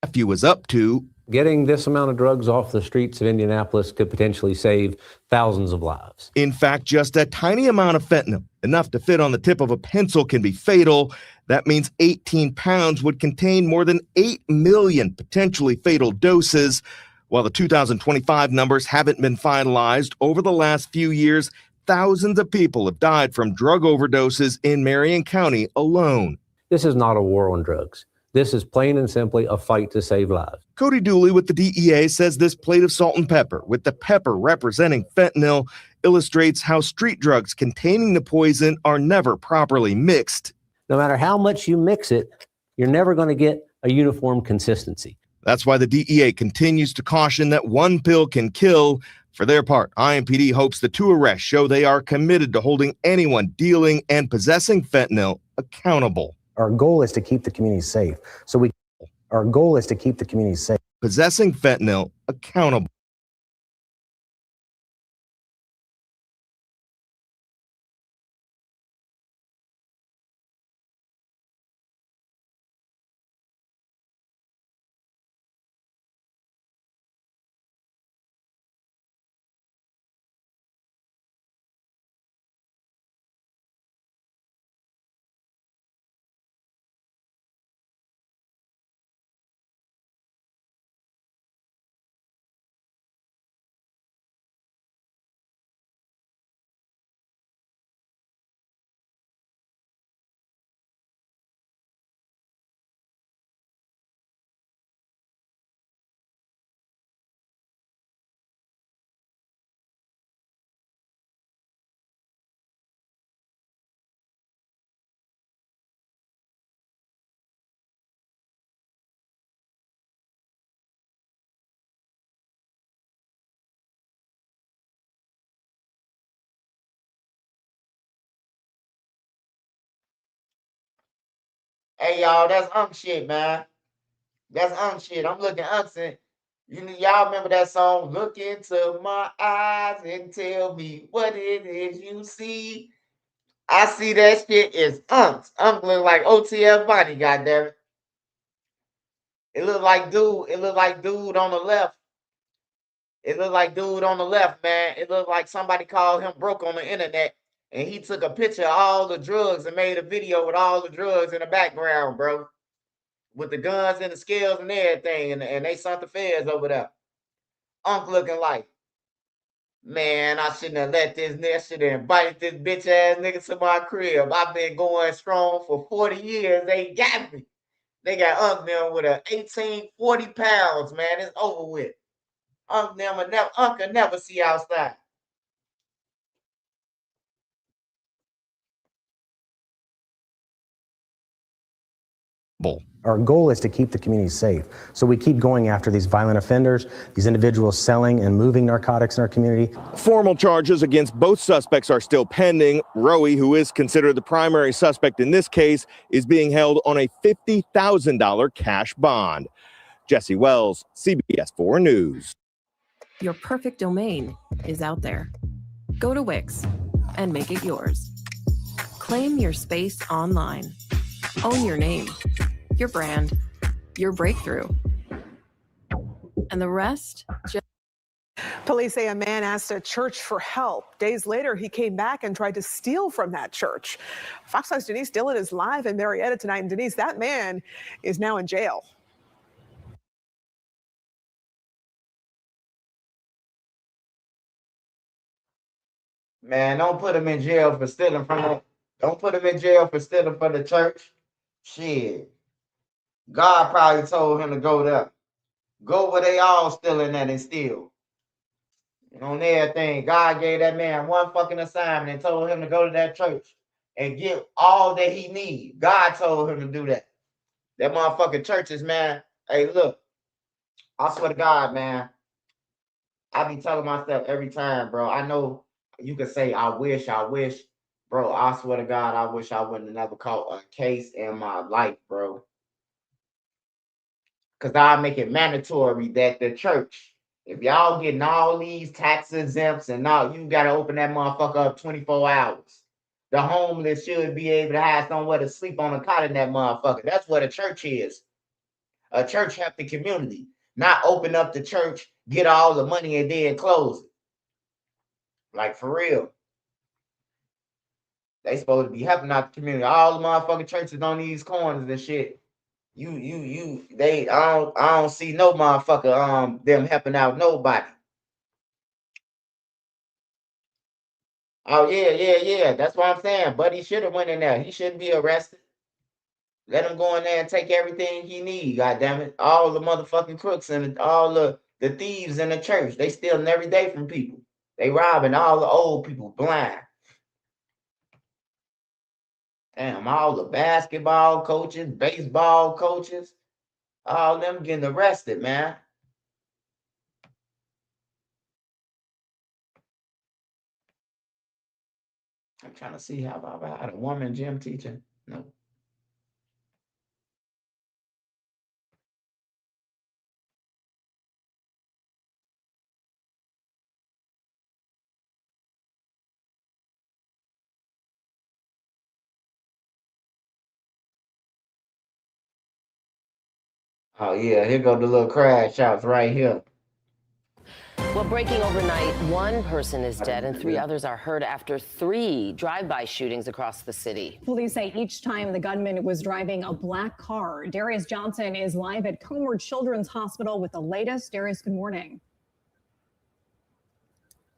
Nephew was up to. Getting this amount of drugs off the streets of Indianapolis could potentially save thousands of lives. In fact, just a tiny amount of fentanyl, enough to fit on the tip of a pencil, can be fatal. That means 18 pounds would contain more than 8 million potentially fatal doses. While the 2025 numbers haven't been finalized, over the last few years, thousands of people have died from drug overdoses in Marion County alone. This is not a war on drugs. This is plain and simply a fight to save lives. Cody Dooley with the DEA says this plate of salt and pepper, with the pepper representing fentanyl, illustrates how street drugs containing the poison are never properly mixed. No matter how much you mix it, You're never going to get a uniform consistency. That's why the DEA continues to caution that one pill can kill. For their part, IMPD hopes the two arrests show they are committed to holding anyone dealing and possessing fentanyl accountable. Our goal is to keep the community safe. Our goal is to keep the community safe. Possessing fentanyl accountable. Hey, y'all, that's shit, man. That's shit. I'm looking and y'all remember that song? Look into my eyes and tell me what it is you see. I see that shit is look like OTF Bonnie, goddammit. It look like dude on the left. It looked like dude on the left, man. It looked like somebody called him broke on the internet and he took a picture of all the drugs and made a video with all the drugs in the background, bro. With the guns and the scales and everything, and they sent the feds over there. Looking like, man, I shouldn't have let this shit invited this bitch ass nigga to my crib. I've been going strong for 40 years. They got me. They got them with a 40 pounds, man. It's over with. Can never see outside. Our goal is to keep the community safe. So we keep going after these violent offenders, these individuals selling and moving narcotics in our community. Formal charges against both suspects are still pending. Rowie, who is considered the primary suspect in this case, is being held on a $50,000 cash bond. Jesse Wells, CBS 4 News. Your perfect domain is out there. Go to Wix and make it yours. Claim your space online. Own your name, your brand, your breakthrough. And the rest just... Police say a man asked a church for help. Days later, he came back and tried to steal from that church. Fox 5's Denise Dillon is live in Marietta tonight. And Denise, that man is now in jail. Man, don't put him in jail for stealing from the. Don't put him in jail for stealing from the church. Shit. God probably told him to go there. Go where they all stealing at and steal. And on everything, God gave that man one fucking assignment and told him to go to that church and get all that he need. God told him to do that. That motherfucking churches, man. Hey, look. I swear to God, man. I be telling myself every time, bro. I know you can say, I wish. Bro, I swear to God, I wish I wouldn't have never caught a case in my life, bro. Because I make it mandatory that the church, if y'all getting all these tax exempts and all, you got to open that motherfucker up 24 hours. The homeless should be able to have somewhere to sleep on a cot in that motherfucker. That's what a church is. A church help the community. Not open up the church, get all the money, and then close it. Like, for real. They supposed to be helping out the community. All the motherfucking churches on these corners and shit. I don't see no motherfucker them helping out nobody. Oh yeah. That's what I'm saying. Buddy should have went in there. He shouldn't be arrested. Let him go in there and take everything he need. God damn it! All the motherfucking crooks and all the thieves in the church. They stealing every day from people. They robbing all the old people blind. Damn, all the basketball coaches, baseball coaches, all them getting arrested, man. I'm trying to see how about I had a woman gym teacher. No. Oh yeah, here go the little crash outs right here. Well, breaking overnight, one person is dead and 3 others are hurt after 3 drive-by shootings across the city. Police say each time the gunman was driving a black car. Darius Johnson is live at Comer Children's Hospital with the latest. Darius, good morning.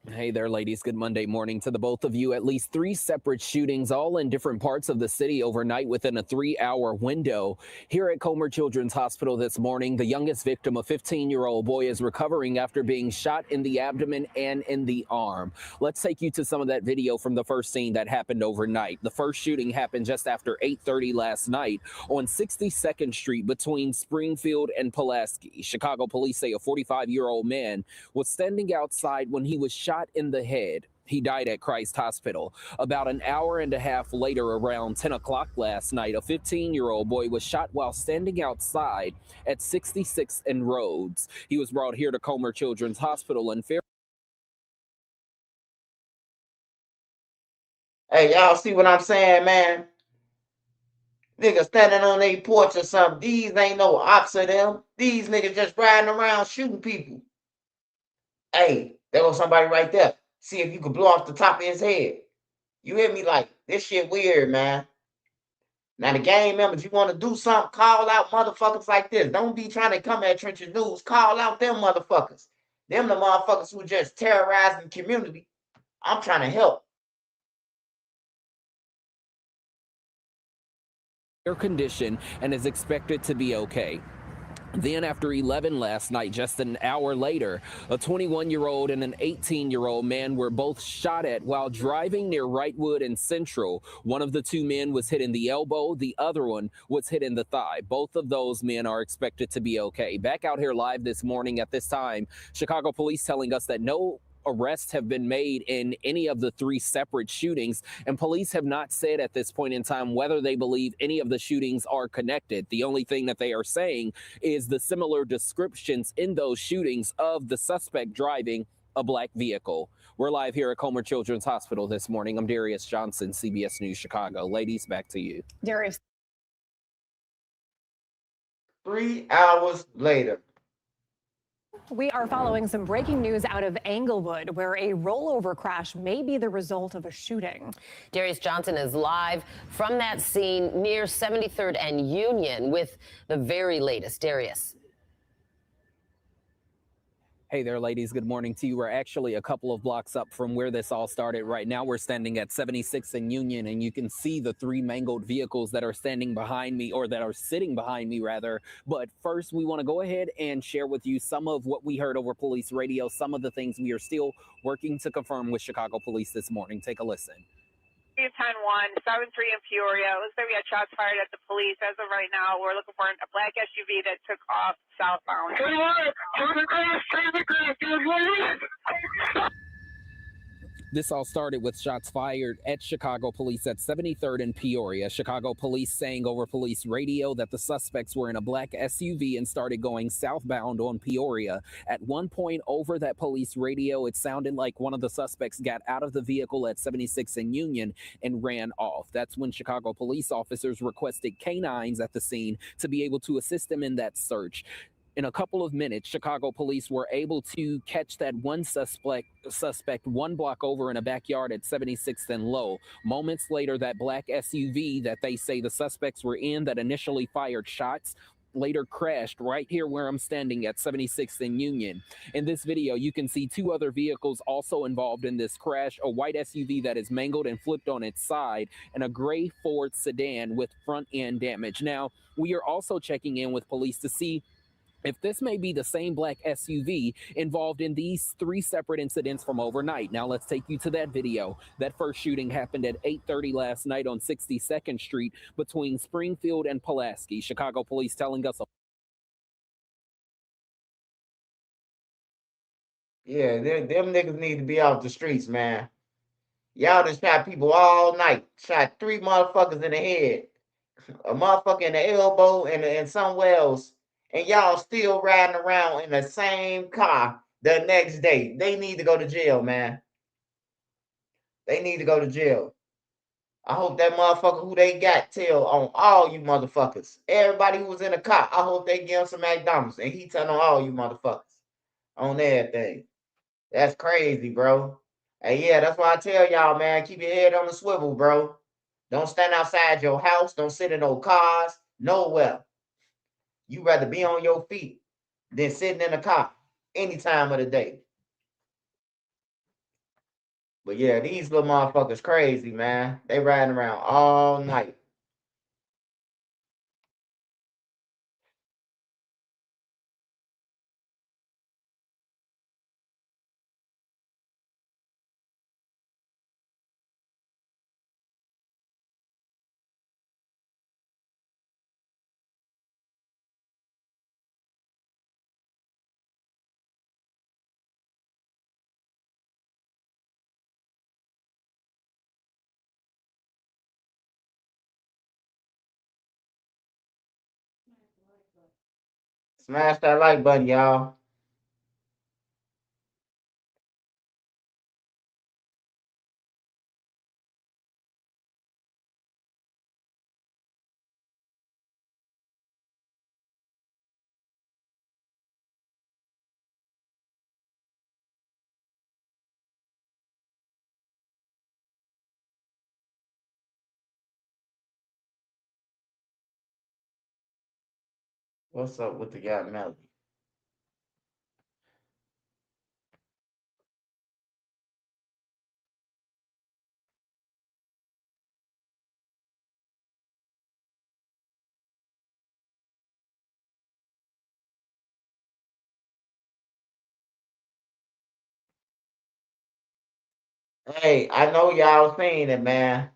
Hey there, ladies. Good Monday morning to the both of you. At least 3 separate shootings, all in different parts of the city overnight within a 3-hour window. Here at Comer Children's Hospital this morning, the youngest victim, a 15-year-old boy, is recovering after being shot in the abdomen and in the arm. Let's take you to some of that video from the first scene that happened overnight. The first shooting happened just after 8:30 last night on 62nd Street between Springfield and Pulaski. Chicago police say a 45-year-old man was standing outside when he was shot in the head. He died at Christ Hospital. About an hour and a half later, around 10 o'clock last night, a 15-year-old boy was shot while standing outside at 66th and Rhodes. He was brought here to Comer Children's Hospital in Fair. Hey, y'all see what I'm saying, man? Niggas standing on their porch or something. These ain't no ops of them. These niggas just riding around shooting people. Hey, there goes somebody right there. See if you could blow off the top of his head. You hear me? Like, this shit weird, man. Now, the gang members, you want to do something, call out motherfuckers like this. Don't be trying to come at Trenches News. Call out them motherfuckers. Them the motherfuckers who just terrorizing the community. I'm trying to help. Air condition and is expected to be okay. Then after 11 last night, just an hour later, a 21-year-old and an 18-year-old man were both shot at while driving near Wrightwood and Central. One of the 2 men was hit in the elbow. The other one was hit in the thigh. Both of those men are expected to be okay. Back out here live this morning at this time, Chicago police telling us that no arrests have been made in any of the 3 separate shootings, and police have not said at this point in time whether they believe any of the shootings are connected. The only thing that they are saying is the similar descriptions in those shootings of the suspect driving a black vehicle. We're live here at Comer Children's Hospital this morning. I'm Darius Johnson, CBS News Chicago. Ladies, back to you. Darius. 3 hours later. We are following some breaking news out of Englewood, where a rollover crash may be the result of a shooting. Darius Johnson is live from that scene near 73rd and Union with the very latest. Darius. Hey there, ladies. Good morning to you. We're actually a couple of blocks up from where this all started. Right now, we're standing at 76th and Union, and you can see the 3 mangled vehicles that are standing behind me, or that are sitting behind me, rather. But first, we want to go ahead and share with you some of what we heard over police radio, some of the things we are still working to confirm with Chicago police this morning. Take a listen. 10-1, 7-3 in Peoria. It looks like we had shots fired at the police. As of right now, we're looking for a black SUV that took off southbound. This all started with shots fired at Chicago police at 73rd and Peoria. Chicago police saying over police radio that the suspects were in a black SUV and started going southbound on Peoria. At one point over that police radio, it sounded like one of the suspects got out of the vehicle at 76th and Union and ran off. That's when Chicago police officers requested canines at the scene to be able to assist them in that search. In a couple of minutes, Chicago police were able to catch that one suspect 1 block over in a backyard at 76th and Low. Moments later, that black SUV that they say the suspects were in that initially fired shots later crashed right here where I'm standing at 76th and Union. In this video, you can see 2 other vehicles also involved in this crash, a white SUV that is mangled and flipped on its side, and a gray Ford sedan with front end damage. Now, we are also checking in with police to see if this may be the same black SUV involved in these 3 separate incidents from overnight. Now let's take you to that video. That first shooting happened at 8:30 last night on 62nd Street between Springfield and Pulaski. Chicago police telling us. Yeah, them niggas need to be off the streets, man. Y'all done shot people all night. Shot 3 motherfuckers in the head, a motherfucker in the elbow, and somewhere else. And y'all still riding around in the same car the next day. They need to go to jail, man. They need to go to jail. I hope that motherfucker who they got tell on all you motherfuckers. Everybody who was in the car, I hope they give him some McDonald's. And he tell on all you motherfuckers on everything. That's crazy, bro. Hey, yeah, that's why I tell y'all, man, keep your head on the swivel, bro. Don't stand outside your house. Don't sit in no cars. Nowhere. You rather be on your feet than sitting in a car any time of the day. But yeah, these little motherfuckers crazy, man. They riding around all night. Smash that like button, y'all. What's up with the guy Melody? Hey, I know y'all seen it, man.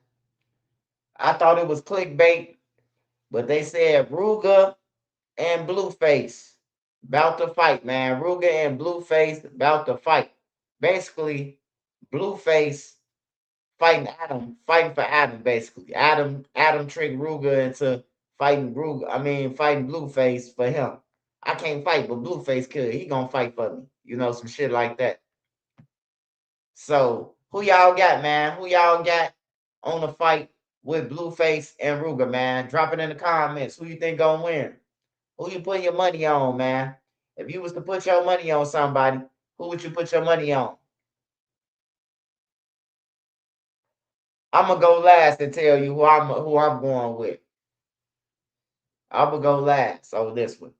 I thought it was clickbait, but they said Ruger and Blueface about to fight, man. Ruger and Blueface about to fight. Basically, Blueface fighting for Adam, basically. Adam tricked Ruger into fighting Blueface for him. I can't fight, but Blueface could. He gonna fight for me. You know, some shit like that. So who y'all got, man? Who y'all got on the fight with Blueface and Ruger, man? Drop it in the comments. Who you think gonna win? Who you put your money on, man? If you was to put your money on somebody, who would you put your money on? I'm gonna go last and tell you who I'm going with. I'm gonna go last on this one.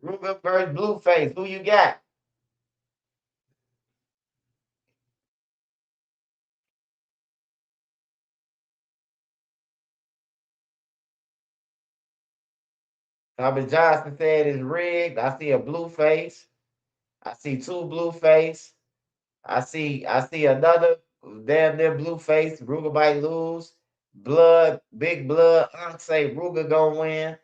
Ruger versus Blueface. Who you got? Thomas Johnson said it's rigged. I see a Blueface. I see 2 Blueface. I see another damn near Blueface. Ruger might lose. Blood, big blood. I say Ruger gonna win.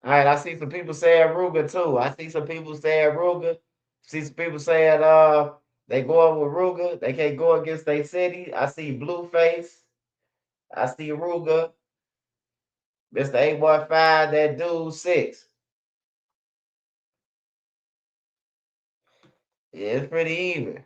All right, I see some people saying Ruger too. I see some people saying Ruger. See some people saying they going with Ruger. They can't go against their city. I see Blueface. I see Ruger. Mr. 815, that dude 6. Yeah, it's pretty even.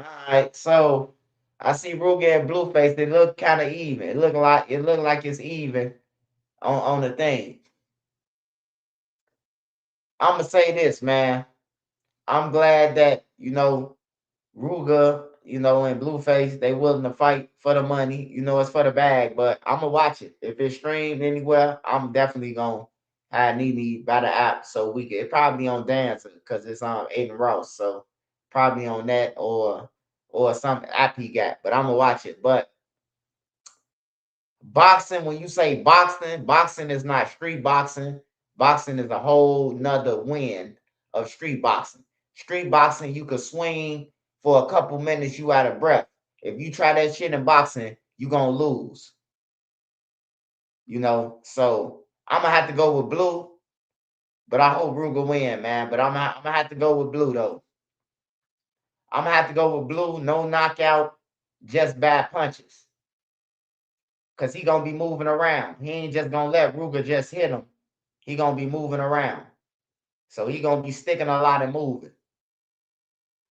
All right, so I see Ruger and Blueface. They look kind of even. It look like it's even on the thing. I'm gonna say this, man. I'm glad that Ruger, and Blueface, they willing to fight for the money. It's for the bag, but I'm gonna watch it. If it's streamed anywhere, I'm definitely gonna have Nene by the app so we can. It probably on Dancer because it's on Aiden Ross, so probably on that or some app he got. But I'm gonna watch it. But boxing, when you say boxing, boxing is not street boxing. Boxing is a whole nother wind of street boxing. Street boxing, you could swing for a couple minutes, you out of breath. If you try that shit in boxing, you gonna lose. So I'm gonna have to go with Blue, but I hope Ruger win, man. But I'm gonna have to go with Blue though. I'm gonna have to go with Blue, no knockout, just bad punches. Cause he gonna be moving around. He ain't just gonna let Ruger just hit him. He gonna be moving around. So he gonna be sticking a lot and moving.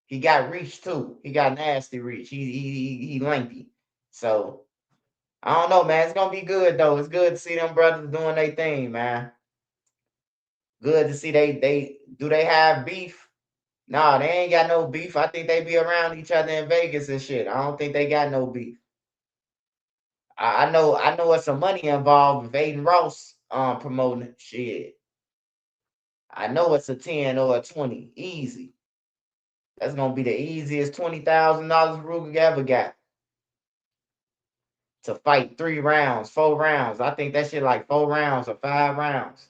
He got reach too. He got nasty reach. He lengthy. So I don't know, man. It's gonna be good though. It's good to see them brothers doing their thing, man. Good to see they have beef? Nah, they ain't got no beef. I think they be around each other in Vegas and shit. I don't think they got no beef. I know it's some money involved with Aiden Ross promoting it. Shit. I know it's a 10 or a 20. Easy. That's gonna be the easiest $20,000 Ruger ever got. To fight 3 rounds, 4 rounds. I think that shit like 4 rounds or 5 rounds.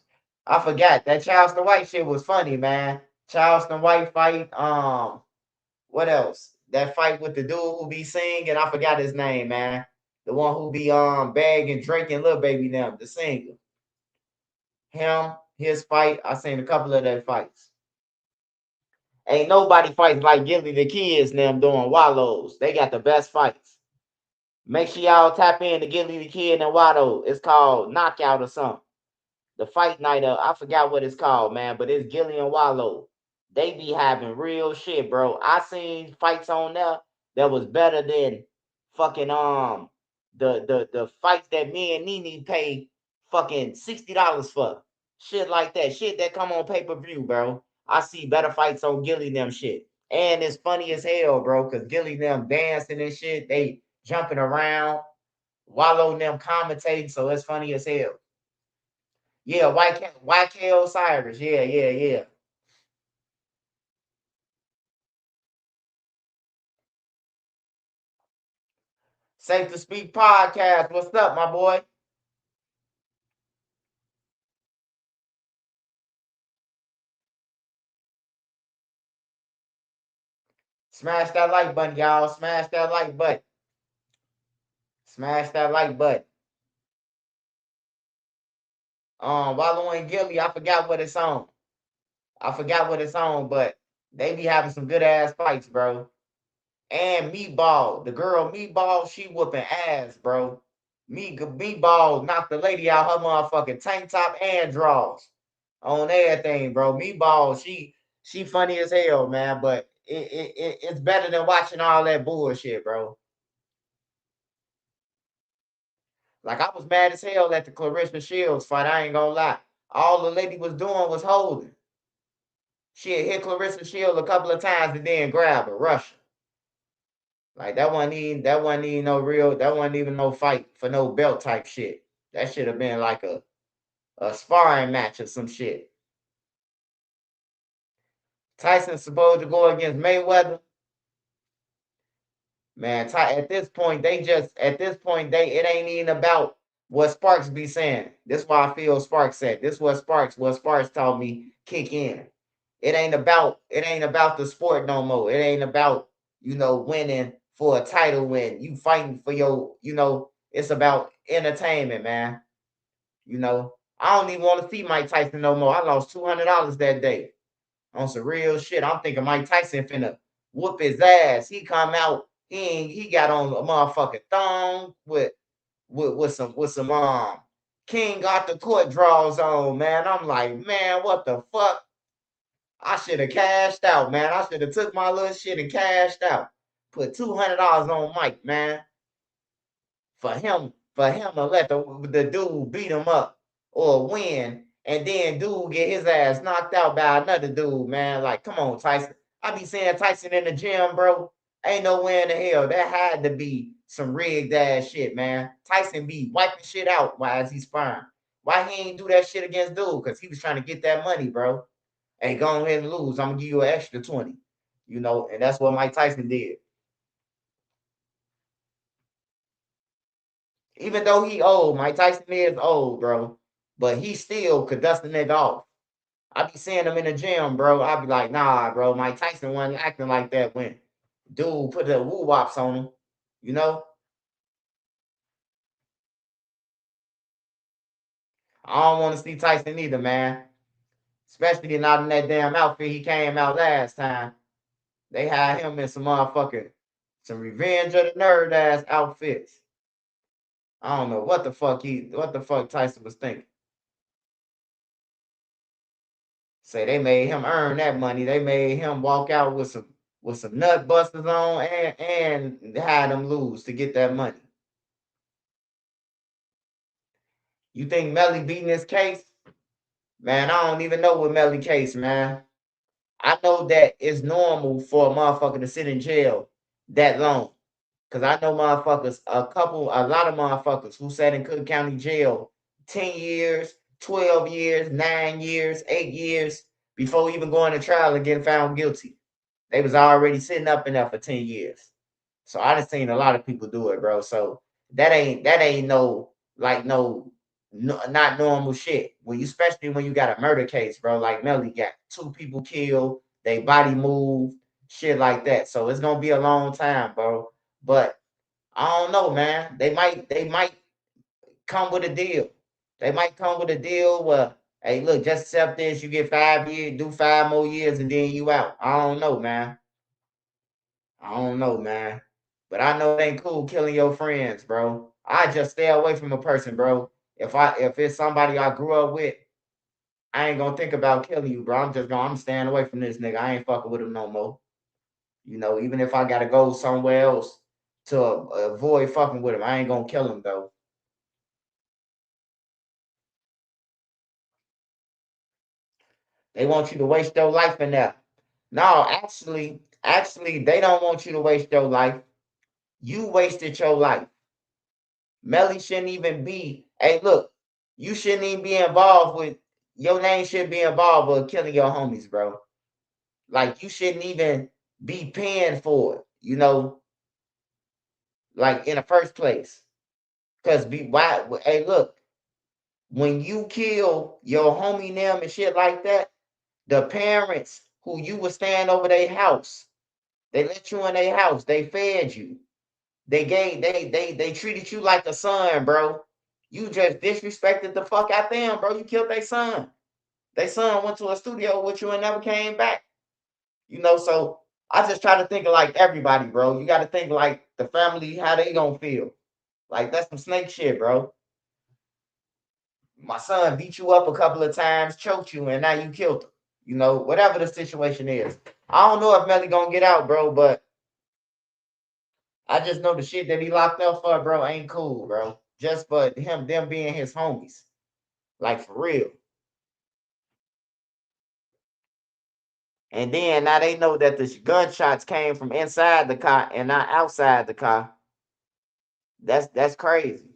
I forgot. That Charleston White shit was funny, man. Charleston White fight. What else? That fight with the dude who be singing. I forgot his name, man. The one who be begging, drinking, Lil Baby them, the singer. Him, his fight. I seen a couple of their fights. Ain't nobody fights like Gilly the Kids and them doing Wallows. They got the best fights. Make sure y'all tap in to Gilly the Kid and Wallow. It's called Knockout or something. The fight night I forgot what it's called, man, but it's Gilly and Wallow. They be having real shit, bro. I seen fights on there that was better than fucking the fights that me and Nene pay fucking $60 for. Shit like that. Shit that come on pay-per-view, bro. I see better fights on Gilly them shit. And it's funny as hell, bro, because Gilly them dancing and shit, they jumping around, Wallow them commentating, so it's funny as hell. Yeah, YK Osiris. Yeah. Safe to Speak podcast. What's up, my boy? Smash that like button, y'all. Smash that like button. Smash that like button. Wallow and Gilly, I forgot what it's on. But they be having some good ass fights, bro. And Meatball, the girl Meatball, she whooping ass, bro. Meatball knocked the lady out her motherfucking tank top and drawers on everything, bro. Meatball, she funny as hell, man. But it's better than watching all that bullshit, bro. Like I was mad as hell at the Clarissa Shields fight. I ain't gonna lie. All the lady was doing was holding. She had hit Clarissa Shields a couple of times and then grab her, rush her. Like that wasn't even no fight for no belt type shit. That should have been like a sparring match or some shit. Tyson's supposed to go against Mayweather. Man, at this point, it ain't even about what Sparks be saying. This is why I feel Sparks said. This is what Sparks taught me kick in. It ain't about the sport no more. It ain't about, winning for a title win. You fighting for your, it's about entertainment, man. I don't even want to see Mike Tyson no more. I lost $200 that day on some real shit. I'm thinking Mike Tyson finna whoop his ass. He come out, he got on a motherfucking thong with some King Arthur court draws on, man. I'm like, man, what the fuck? I should have cashed out, man. I should have took my little shit and cashed out. put $200 on Mike, man, for him to let the dude beat him up or win, and then dude get his ass knocked out by another dude, man. Like, come on, Tyson. I be seeing Tyson in the gym, bro. Ain't nowhere in the hell. That had to be some rigged ass shit, man. Tyson be wiping shit out while he's sparring. Why he ain't do that shit against dude? Because he was trying to get that money, bro. Hey, go ahead and lose. I'm gonna give you an extra 20. You know, and that's what Mike Tyson did. Even though he old, Mike Tyson is old, bro. But he still could dust the nigga off. I be seeing him in the gym, bro. I be like, nah, bro. Mike Tyson wasn't acting like that when dude put the woo wops on him. You know? I don't want to see Tyson either, man. Especially not in that damn outfit he came out last time. They had him in some Revenge of the Nerd ass outfits. I don't know what the fuck Tyson was thinking. Say they made him earn that money. They made him walk out with some nut busters on and had him lose to get that money. You think Melly beating this case? Man, I don't even know what Melly case, man. I know that it's normal for a motherfucker to sit in jail that long. Cause I know motherfuckers, a lot of motherfuckers who sat in Cook County Jail 10 years, 12 years, 9 years, 8 years before even going to trial and getting found guilty. They was already sitting up in there for 10 years. So I done seen a lot of people do it, bro. So that ain't not normal shit. Especially when you got a murder case, bro. Like Melly got 2 people killed, they body moved, shit like that. So it's gonna be a long time, bro. But I don't know, man. They might come with a deal. They might come with a deal where, hey, look, just accept this. You get 5 years, do 5 more years, and then you out. I don't know, man. But I know it ain't cool killing your friends, bro. I just stay away from a person, bro. If it's somebody I grew up with, I ain't gonna think about killing you, bro. I'm staying away from this nigga. I ain't fucking with him no more. You know, even if I gotta go somewhere else to avoid fucking with him, I ain't gonna kill him though. They want you to waste your life in there. No, actually, they don't want you to waste your life. You wasted your life. Melly shouldn't even be. Hey, look, you shouldn't even be involved with. Your name shouldn't be involved with killing your homies, bro. Like you shouldn't even be paying for it. You know, like in the first place. Cause why? Hey, look, when you kill your homie them and shit like that, the parents who you were staying over their house, they let you in their house, they fed you, they treated you like a son, bro. You just disrespected the fuck out them, bro. You killed their son. Their son went to a studio with you and never came back. You know, so I just try to think of like everybody, bro. You got to think like the family, how they gonna feel. Like that's some snake shit, bro. My son beat you up a couple of times, choked you, and now you killed him. You know, whatever the situation is. I don't know if Melly gonna get out, bro, but I just know the shit that he locked up for, bro, ain't cool, bro. Just for them being his homies. Like for real. And then now they know that the gunshots came from inside the car and not outside the car. That's crazy.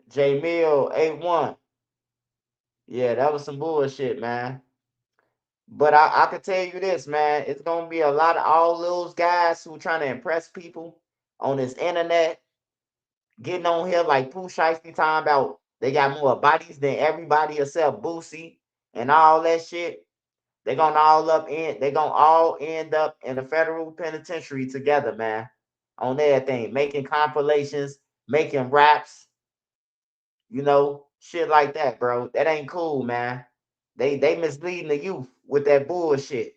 J Mill 8-1. Yeah, that was some bullshit, man. But I can tell you this, man. It's gonna be a lot of all those guys who trying to impress people on this internet, getting on here like Pooh Shiesty talking about they got more bodies than everybody except Boosie and all that shit. They're gonna all end up in the federal penitentiary together, man. On everything, making compilations, making raps, you know, shit like that, bro. That ain't cool, man. They misleading the youth with that bullshit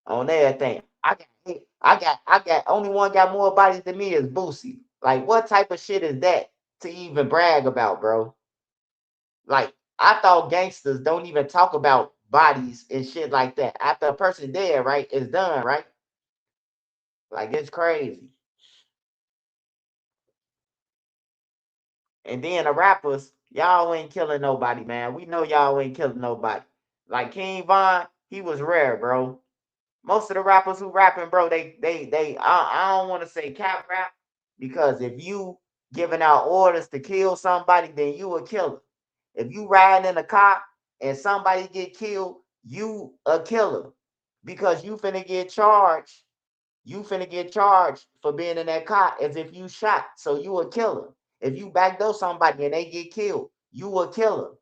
on everything. I got only one got more bodies than me is Boosie. Like, what type of shit is that to even brag about, bro? Like, I thought gangsters don't even talk about bodies and shit like that. After a person dead, right? It's done, right? Like it's crazy. And then the rappers, y'all ain't killing nobody, man. We know y'all ain't killing nobody. Like King Von, he was rare, bro. Most of the rappers who rapping, bro, I don't want to say cap rap because if you giving out orders to kill somebody, then you a killer. If you riding in a car and somebody get killed, you a killer because you finna get charged. You finna get charged for being in that car as if you shot. So you a killer. If you backdoor somebody and they get killed, you a killer.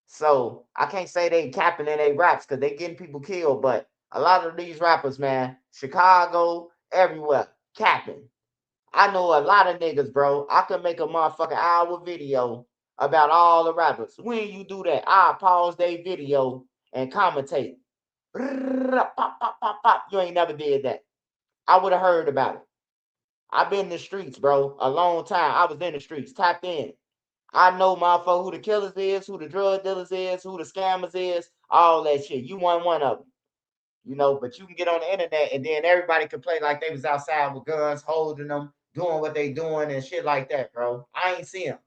So I can't say they capping in their raps because they getting people killed, but a lot of these rappers, man, Chicago, everywhere, capping. I know a lot of niggas, bro. I could make a motherfucking hour video about all the rappers. When you do that, I pause their video and commentate. Pop, pop, pop, pop. You ain't never did that. I would have heard about it. I've been in the streets, bro, a long time. I was in the streets, tapped in. I know, motherfucker, who the killers is, who the drug dealers is, who the scammers is, all that shit. You want one of them, but you can get on the internet and then everybody can play like they was outside with guns, holding them, doing what they doing and shit like that, bro. I ain't see them.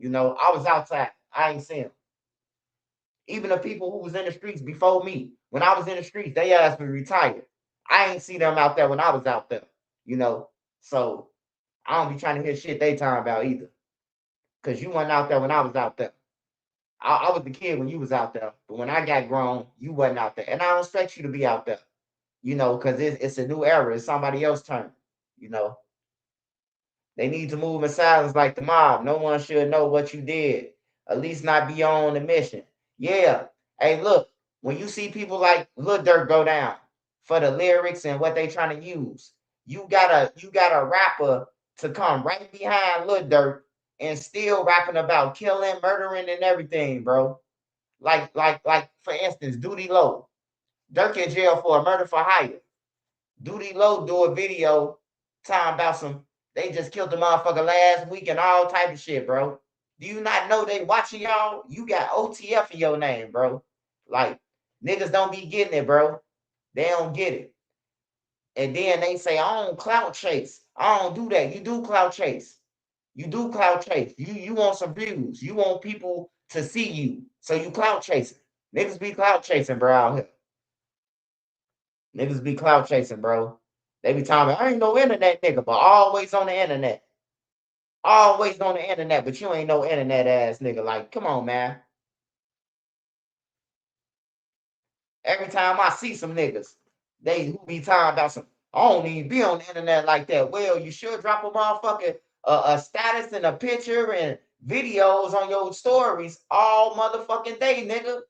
I was outside. I ain't see them. Even the people who was in the streets before me, when I was in the streets, they asked me retired. I ain't see them out there when I was out there, So I don't be trying to hear shit they talking about either. Cause you wasn't out there when I was out there. I was the kid when you was out there, but when I got grown, you wasn't out there. And I don't expect you to be out there, because it's a new era. It's somebody else's turn, you know. They need to move in silence like the mob. No one should know what you did. At least not be on the mission. Yeah. Hey, look, when you see people like Lil Durk go down for the lyrics and what they trying to use, you got a rapper to come right behind Lil Durk and still rapping about killing, murdering, and everything, bro. Like for instance, Duty Low. Durk in jail for a murder for hire. Duty Low do a video talking about they just killed the motherfucker last week and all type of shit, bro. Do you not know they watching y'all? You got OTF in your name, bro. Like, niggas don't be getting it, bro. They don't get it. And then they say, I don't clout chase. I don't do that. You do clout chase. You do clout chase. You want some views. You want people to see you. So you clout chasing. Niggas be clout chasing, bro, out here. Niggas be clout chasing, bro. They be talking about, I ain't no internet nigga, but always on the internet. Always on the internet, but you ain't no internet ass nigga. Like, come on, man. Every time I see some niggas, they who be talking about I don't even be on the internet like that. Well, you should drop a motherfucking a status and a picture and videos on your stories all motherfucking day, nigga.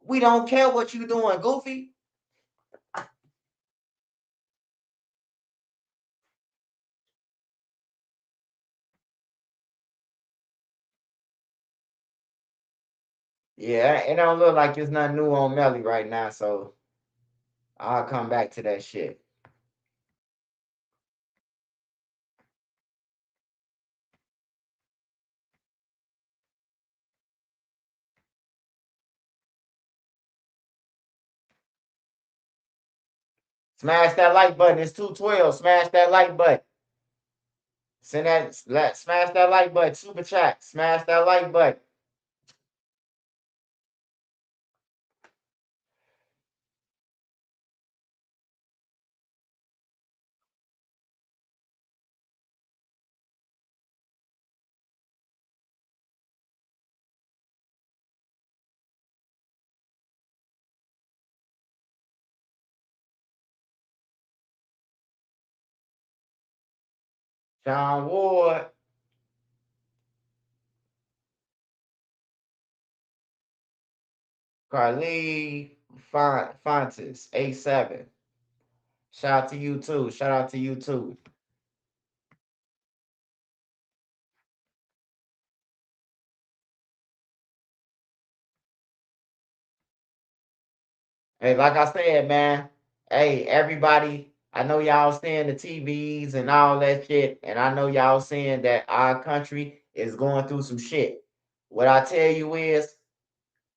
We don't care what you doing, goofy. Yeah, it don't look like there's nothing new on Melly right now, so I'll come back to that shit. Smash that like button. It's 212. Smash that like button. Smash that like button. Super chat. Smash that like button. John Ward. Carly Fontes, 87. Shout out to you too. Shout out to you too. Hey, like I said, man. Hey, everybody. I know y'all seeing the TVs and all that shit, and I know y'all seeing that our country is going through some shit. what I tell you is,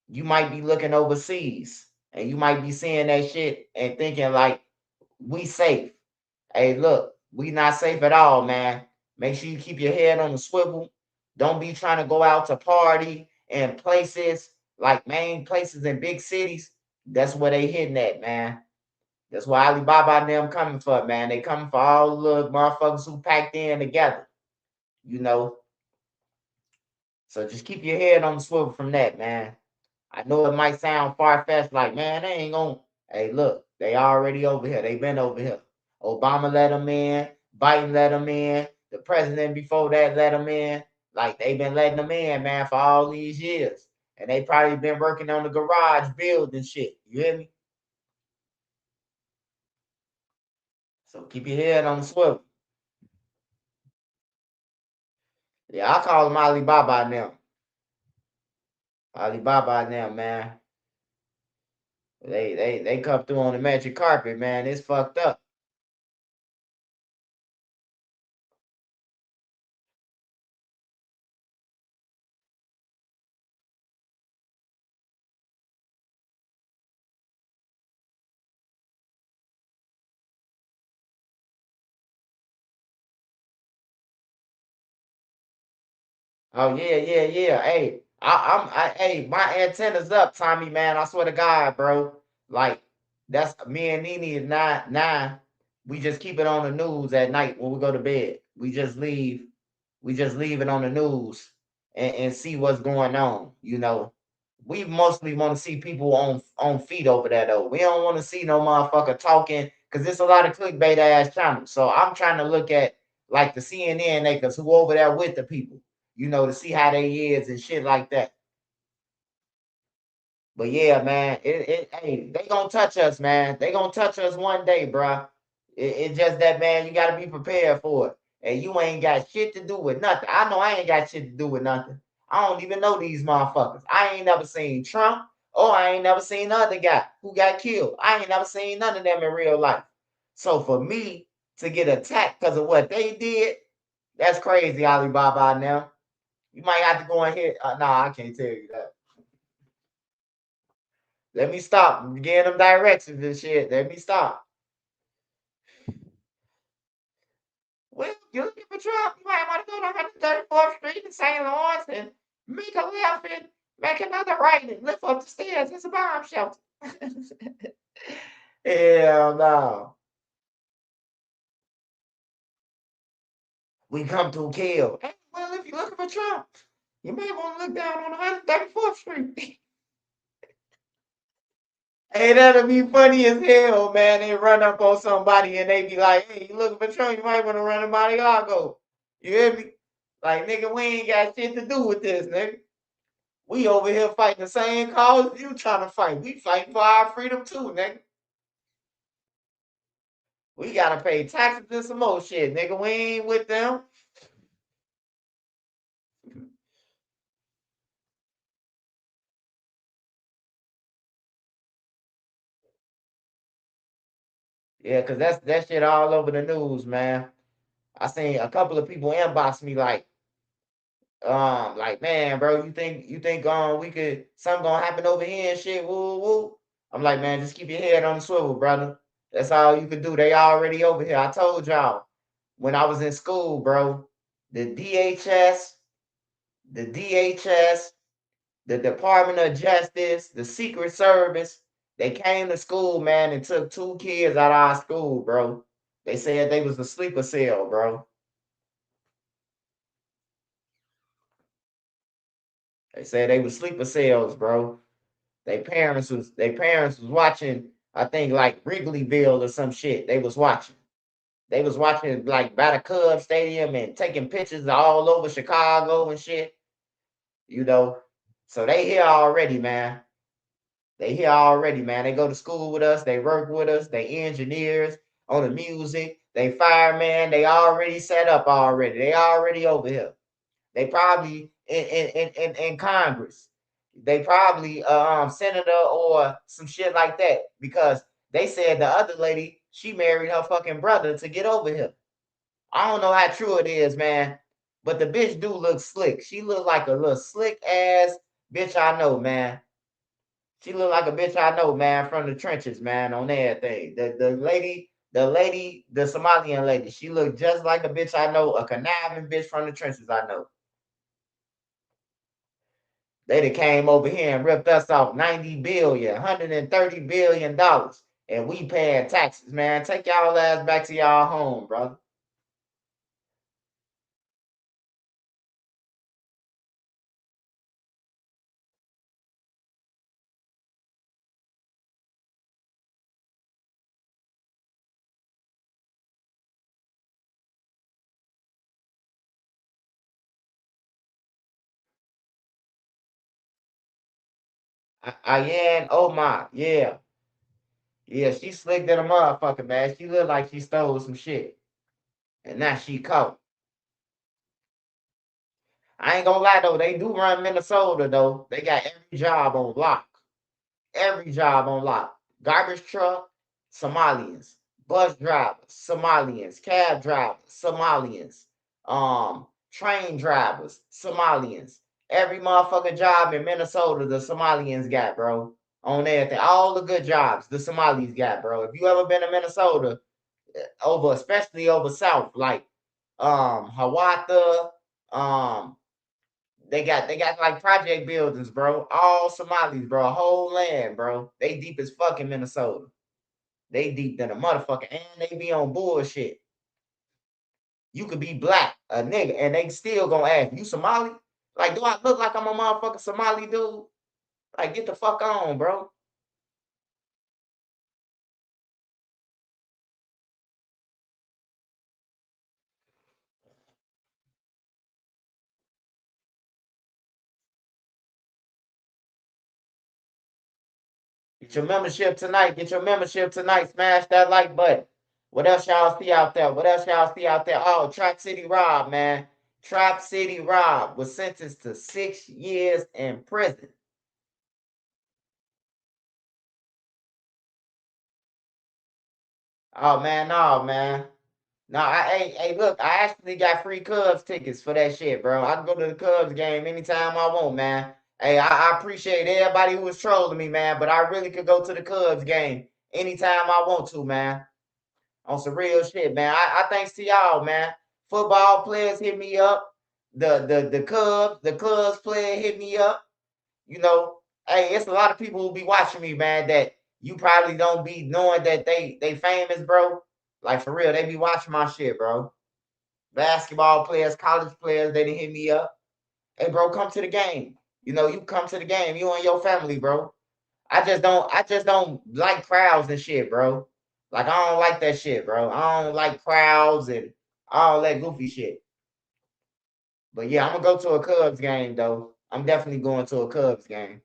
you might be looking overseas and you might be seeing that shit and thinking like, we safe. Hey, look, we not safe at all, man. Make sure you keep your head on the swivel. Don't be trying to go out to party in places like main places in big cities. That's where they hitting at, man. That's why Alibaba and them coming for, man. They coming for all the little motherfuckers who packed in together, you know. So just keep your head on the swivel from that, man. I know it might sound far-fetched, like, man, they ain't gonna. Hey, look, they already over here. They been over here. Obama let them in. Biden let them in. The president before that let them in. Like, they been letting them in, man, for all these years. And they probably been working on the garage building shit. You hear me? So keep your head on the swivel. Yeah, I call them Alibaba now. Alibaba now, man. They come through on the magic carpet, man. It's fucked up. Oh yeah. Hey, hey, my antenna's up, Tommy, man. I swear to God, bro. Like, that's me and Nene is nine. We just keep it on the news at night when we go to bed. We just leave it on the news and see what's going on. You know, we mostly want to see people on feet over there though. We don't want to see no motherfucker talking because there's a lot of clickbait ass channels. So I'm trying to look at like the CNN niggas who over there with the people, you know, to see how they is and shit like that. But yeah, man, hey, they gonna touch us, man. They gonna touch us one day, bruh. It's just that, man, you gotta be prepared for it. And you ain't got shit to do with nothing. I know I ain't got shit to do with nothing. I don't even know these motherfuckers. I ain't never seen Trump, or I ain't never seen the other guy who got killed. I ain't never seen none of them in real life. So for me to get attacked because of what they did, that's crazy, Alibaba. Now you might have to go and hit. Nah, I can't tell you that. Let me stop. I'm getting them directions and shit. Let me stop. Well, you're looking for Trump. You might want to go to 134th Street in St. Lawrence and make a left and make another right and lift up the stairs. It's a bomb shelter. Hell no. We come to kill. Hey, well, if you're looking for Trump, you may want to look down on 134th Street. Hey, that'll be funny as hell, man. They run up on somebody and they be like, hey, you looking for Trump? You might want to run him out of Chicago. You hear me? Like, nigga, we ain't got shit to do with this, nigga. We over here fighting the same cause you trying to fight. We fighting for our freedom too, nigga. We gotta pay taxes and some more shit, nigga. We ain't with them. Yeah, cause that's that shit all over the news, man. I seen a couple of people inbox me like, man, bro, you think we could something gonna happen over here and shit, woo woo. I'm like, man, just keep your head on the swivel, brother. That's all you could do. They already over here. I told y'all when I was in school, bro, the DHS, the Department of Justice, the Secret Service, they came to school, man, and took 2 kids out of our school, bro. They said they was a sleeper cell, bro. They said they was sleeper cells, bro. Their parents was watching, I think like Wrigleyville or some shit. They was watching. They was watching like by the Cubs Stadium and taking pictures all over Chicago and shit. You know. So they here already, man. They here already, man. They go to school with us. They work with us. They engineers on the music. They firemen. They already set up already. They already over here. They probably in Congress. They probably senator or some shit like that because they said the other lady, she married her fucking brother to get over here. I don't know how true it is, man, But the bitch do look slick. She look like a little slick ass bitch I know, man. She look like a bitch I know, man, from the trenches, man, on everything. The lady, the Somalian lady, she look just like a bitch I know, a conniving bitch from the trenches I know. They done came over here and ripped us off $90 billion, $130 billion, and we paying taxes, man. Take y'all ass back to y'all home, brother. Ayan Omar, yeah. Yeah, she slick than a motherfucker, man. She look like she stole some shit. And now she caught. I ain't gonna lie, though. They do run Minnesota, though. They got every job on lock. Every job on lock. Garbage truck, Somalians. Bus drivers, Somalians. Cab drivers, Somalians. Train drivers, Somalians. Every motherfucking job in Minnesota, the Somalians got, bro. On everything. All the good jobs, the Somalis got, bro. If you ever been to Minnesota, especially over south, like Hiawatha, they got like project buildings, bro. All Somalis, bro. A whole land, bro. They deep as fuck in Minnesota. They deep than a motherfucker, and they be on bullshit. You could be black, a nigga, and they still gonna ask you Somali. Like, do I look like I'm a motherfucking Somali dude? Like, get the fuck on, bro. Get your membership tonight. Get your membership tonight. Smash that like button. What else y'all see out there? What else y'all see out there? Oh, Trap City Rob, man. Trap City Rob was sentenced to 6 years in prison. Oh man, no, man. No, hey, look, I actually got free Cubs tickets for that shit, bro. I can go to the Cubs game anytime I want, man. Hey, I appreciate everybody who was trolling me, man, but I really could go to the Cubs game anytime I want to, man. On some real shit, man. I thanks to y'all, man. Football players hit me up. The Cubs player hit me up. You know, hey, it's a lot of people who be watching me, man, that you probably don't be knowing that they famous, bro. Like for real, they be watching my shit, bro. Basketball players, college players, they didn't hit me up. Hey, bro, come to the game. You know, you come to the game, you and your family, bro. I just don't like crowds and shit, bro. Like I don't like that shit, bro. I don't like crowds and all that goofy shit. But yeah, I'm gonna go to a Cubs game though. I'm definitely going to a Cubs game.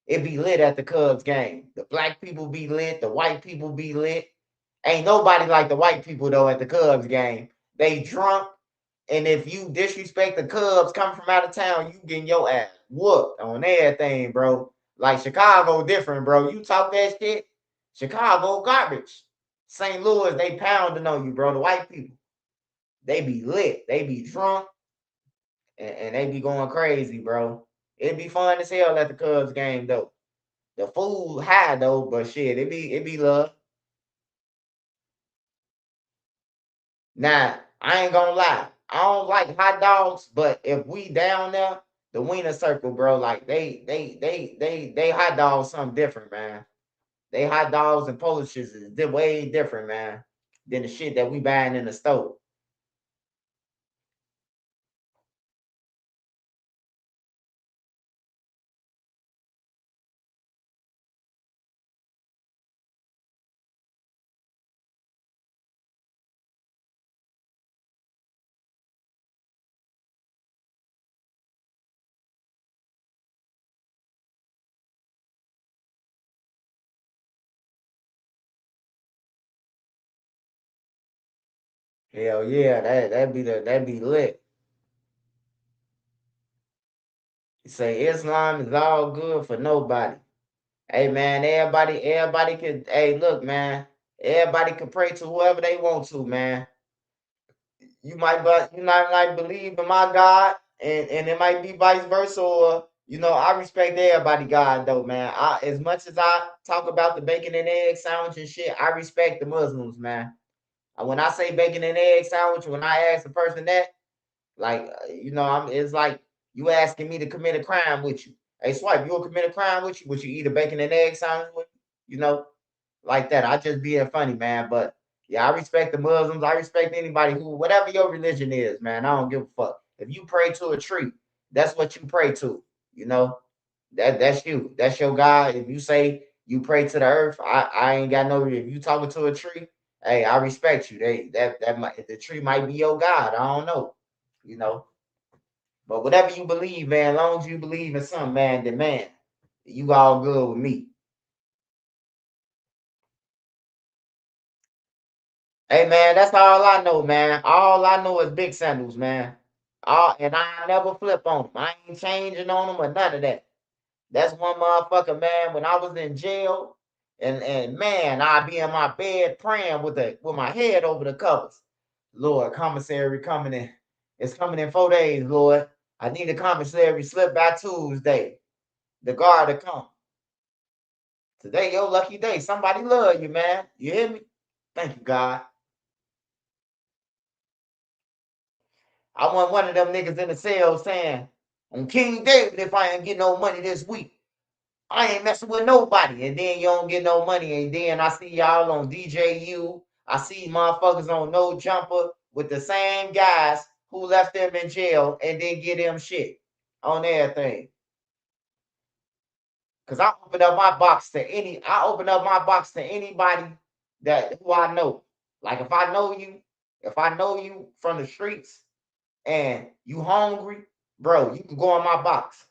It be lit at the Cubs game. The black people be lit, the white people be lit. Ain't nobody like the white people though at the Cubs game. They drunk, and if you disrespect the Cubs coming from out of town, you getting your ass whooped on everything, bro. Like Chicago different, bro. You talk that shit, Chicago garbage. St. Louis, they pounding on you, bro. The white people, they be lit. They be drunk, and they be going crazy, bro. It'd be fun as hell at the Cubs game, though. The food high, though, but shit, it be love. Now, I ain't gonna lie. I don't like hot dogs, but if we down there, the Wiener Circle, bro, like they hot dogs something different, man. They hot dogs and Polishes is way different, man, than the shit that we buying in the store. Hell yeah, that'd be lit. You say Islam is all good for nobody. Hey man, everybody hey look, man. Everybody can pray to whoever they want to, man. you might like believe in my God, and it might be vice versa, or I respect everybody God though, man. As much as I talk about the bacon and egg sandwich and shit, I respect the Muslims, man. When I say bacon and egg sandwich, when I ask the person that, like, it's like you asking me to commit a crime with you. Hey, Swipe, you'll commit a crime with you? Would you eat a bacon and egg sandwich with you? Like that. I just being funny, man. But yeah, I respect the Muslims. I respect anybody who, whatever your religion is, man. I don't give a fuck. If you pray to a tree, that's what you pray to. That's you. That's your God. If you say you pray to the earth, I ain't got no. If you talking to a tree, hey, I respect you. The tree might be your God. I don't know. But whatever you believe, man, as long as you believe in something, man, then man, you all good with me. Hey man, that's all I know, man. All I know is big sandals, man. And I never flip on them. I ain't changing on them or none of that. That's one motherfucker, man. When I was in jail, and man, I'd be in my bed praying with my head over the covers. Lord, commissary coming in. It's coming in 4 days, Lord. I need a commissary slip by Tuesday. The guard to come. Today, your lucky day. Somebody love you, man. You hear me? Thank you, God. I want one of them niggas in the cell saying, on King David, if I ain't get no money this week, I ain't messing with nobody. And then you don't get no money. And then I see y'all on DJU. I see motherfuckers on No Jumper with the same guys who left them in jail and didn't get them shit on everything. Cause I open up my box to anybody who I know. Like if I know you from the streets and you hungry, bro, you can go in my box.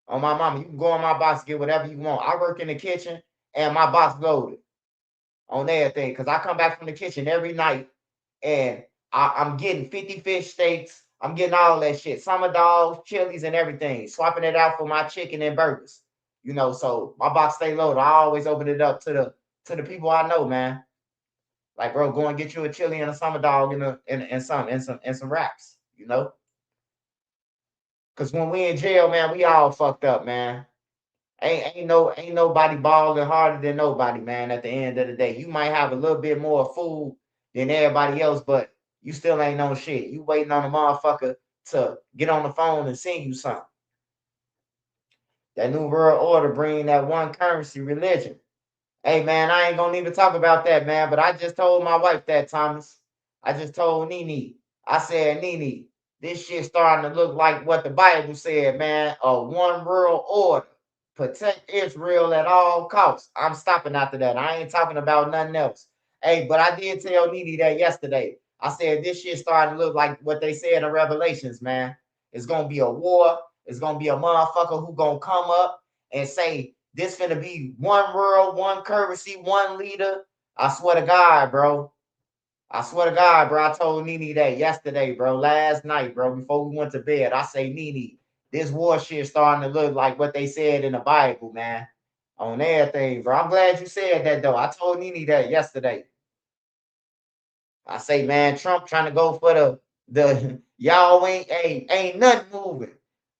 On my mama, you can go in my box, get whatever you want. I work in the kitchen and my box loaded on everything. Cause I come back from the kitchen every night and I'm getting 50 fish steaks. I'm getting all that shit. Summer dogs, chilies, and everything. Swapping it out for my chicken and burgers. So my box stay loaded. I always open it up to the people I know, man. Like, bro, go and get you a chili and a summer dog and some wraps, Cause when we in jail, man, we all fucked up, man. Ain't nobody balling harder than nobody, man. At the end of the day, you might have a little bit more food than everybody else, but you still ain't no shit. You waiting on a motherfucker to get on the phone and send you something. That new world order bringing that one currency religion. Hey, man, I ain't gonna even talk about that, man. But I just told my wife that, Thomas. I just told Nene. I said, Nene, this shit starting to look like what the Bible said, man. A one world order. Protect Israel at all costs. I'm stopping after that. I ain't talking about nothing else. Hey, but I did tell Nene that yesterday. I said this shit starting to look like what they said in Revelations, man. It's gonna be a war. It's gonna be a motherfucker who gonna come up and say this finna be one world, one currency, one leader. I swear to God, bro. I swear to God, bro. I told Nene that yesterday, bro. Last night, bro. Before we went to bed, I say, Nene, this war shit starting to look like what they said in the Bible, man. On everything, bro. I'm glad you said that, though. I told Nene that yesterday. I say, man, Trump trying to go for the y'all ain't nothing moving.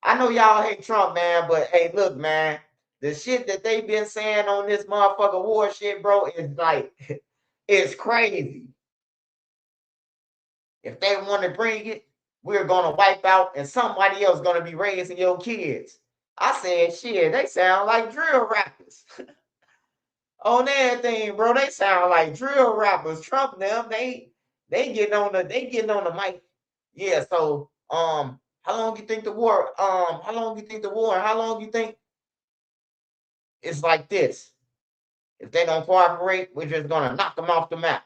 I know y'all hate Trump, man, but hey, look, man, the shit that they been saying on this motherfucker war shit, bro, is like, it's crazy. If they want to bring it, we're gonna wipe out, and somebody else gonna be raising your kids. I said, shit, they sound like drill rappers. On everything, bro, they sound like drill rappers. Trump them, they getting on the mic. Yeah, so how long you think the war, and how long you think it's like this? If they don't cooperate, we're just gonna knock them off the map.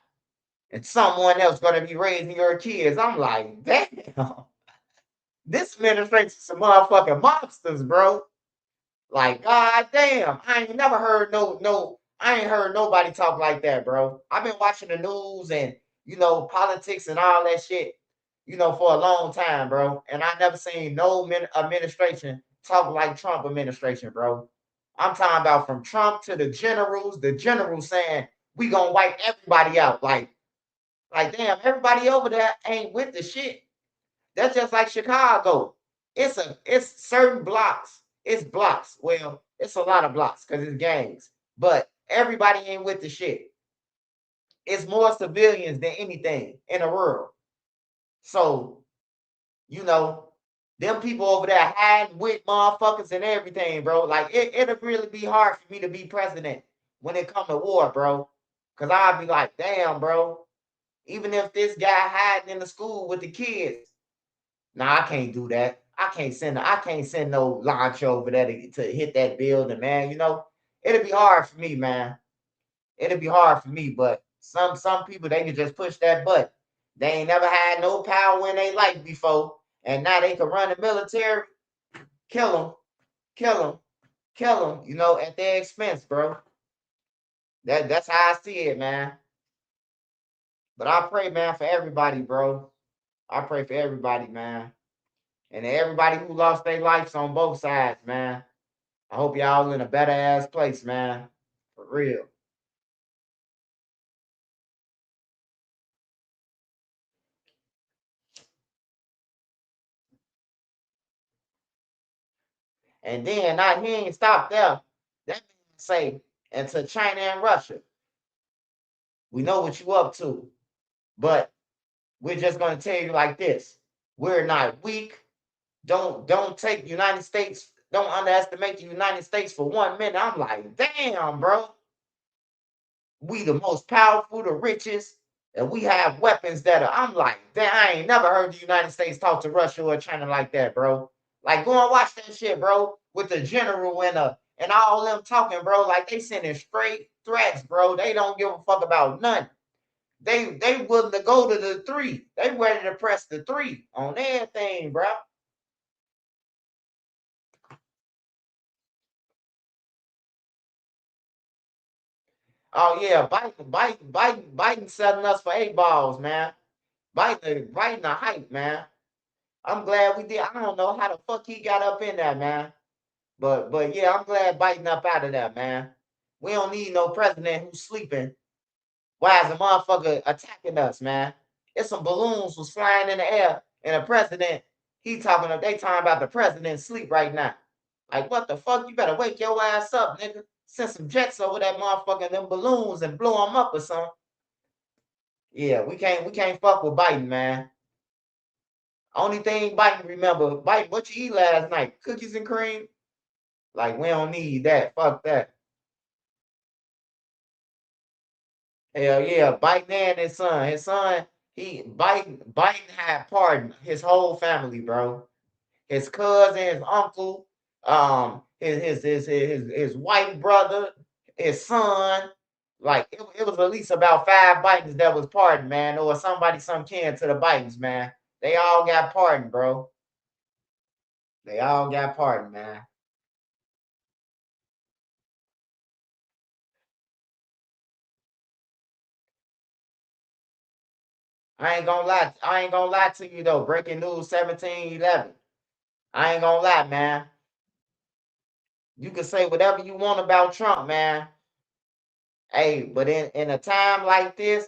And someone else gonna be raising your kids. I'm like, damn. This administration's some motherfucking monsters, bro. Like, god damn. I ain't never heard I ain't heard nobody talk like that, bro. I've been watching the news and politics and all that shit, for a long time, bro. And I never seen no administration talk like Trump administration, bro. I'm talking about from Trump to the generals saying we gonna wipe everybody out. Like Like, damn, everybody over there ain't with the shit. That's just like Chicago. It's certain blocks. It's blocks. Well, it's a lot of blocks because it's gangs. But everybody ain't with the shit. It's more civilians than anything in the world. So, you know, them people over there hiding with motherfuckers and everything, bro. Like it'll really be hard for me to be president when it come to war, bro. Cause I'll be like, damn, bro. Even if this guy hiding in the school with the kids, nah, I can't do that. I can't send no launch over there to hit that building, man. You know, it'll be hard for me, man. It'll be hard for me, but some people they can just push that button. They ain't never had no power in their life before, and now they can run the military, kill them, kill them, kill them. You know, at their expense, bro. That's how I see it, man. But I pray, man, for everybody, bro. I pray for everybody, man. And everybody who lost their lives on both sides, man. I hope y'all in a better ass place, man. For real. And then he ain't stopped there. That man say, and to China and Russia, we know what you up to, but we're just gonna tell you like this: we're not weak. Don't take United States. Don't underestimate the United States for 1 minute. I'm like, damn, bro. We the most powerful, the richest, and we have weapons that are. I'm like, damn, I ain't never heard the United States talk to Russia or China like that, bro. Like, go and watch that shit, bro, with the general and all them talking, bro. Like they sending straight threats, bro. They don't give a fuck about nothing. They willing to go to the 3. They ready to press the 3 on everything, bro. Oh yeah, Biden setting us for 8 balls, man. Biden the hype, man. I'm glad we did. I don't know how the fuck he got up in there, man. But yeah, I'm glad Biden up out of there, man. We don't need no president who's sleeping. Why is a motherfucker attacking us, man? It's some balloons was flying in the air, and the president, they talking about the president sleep right now. Like, what the fuck? You better wake your ass up, nigga. Send some jets over that motherfucker and them balloons and blow them up or something. Yeah, we can't fuck with Biden, man. Only thing Biden remember, Biden, what you eat last night? Cookies and cream? Like, we don't need that. Fuck that. Hell yeah, Biden and his son. Biden had pardoned his whole family, bro. His cousin, his uncle, his white brother, his son. Like it was at least about 5 Bidens that was pardoned, man, or somebody some kin to the Bidens, man. They all got pardoned, bro. They all got pardoned, man. I ain't gonna lie to you though. Breaking news 1711. I ain't gonna lie, man. You can say whatever you want about Trump, man. Hey, but in a time like this,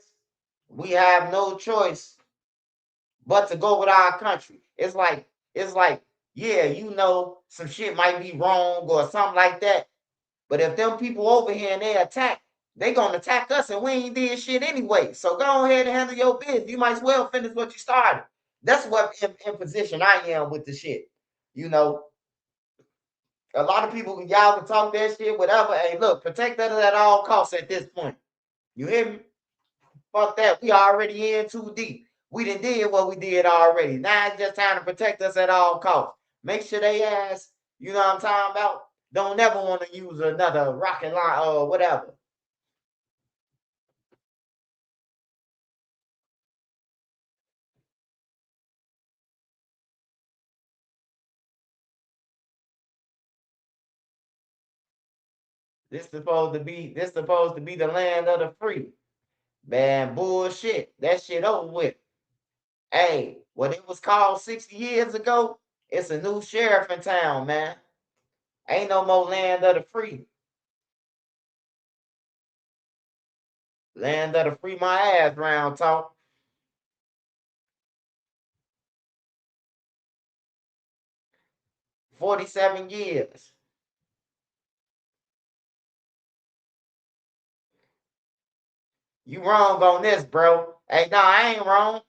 we have no choice but to go with our country. It's like, yeah, you know, some shit might be wrong or something like that. But if them people over here and they gonna attack us and we ain't did shit anyway. So go ahead and handle your business. You might as well finish what you started. That's what in position I am with the shit. You know, a lot of people, y'all can talk that shit, whatever. Hey, look, protect us at all costs at this point. You hear me? Fuck that. We already in too deep. We did what we did already. Now it's just time to protect us at all costs. Make sure they ass, you know what I'm talking about? Don't never want to use another rocket line or whatever. This supposed to be the land of the free. Man, bullshit. That shit over with. Hey, what it was called 60 years ago, it's a new sheriff in town, man. Ain't no more land of the free. Land of the free my ass round talk. 47 years. You wrong on this, bro. Hey, no, I ain't wrong.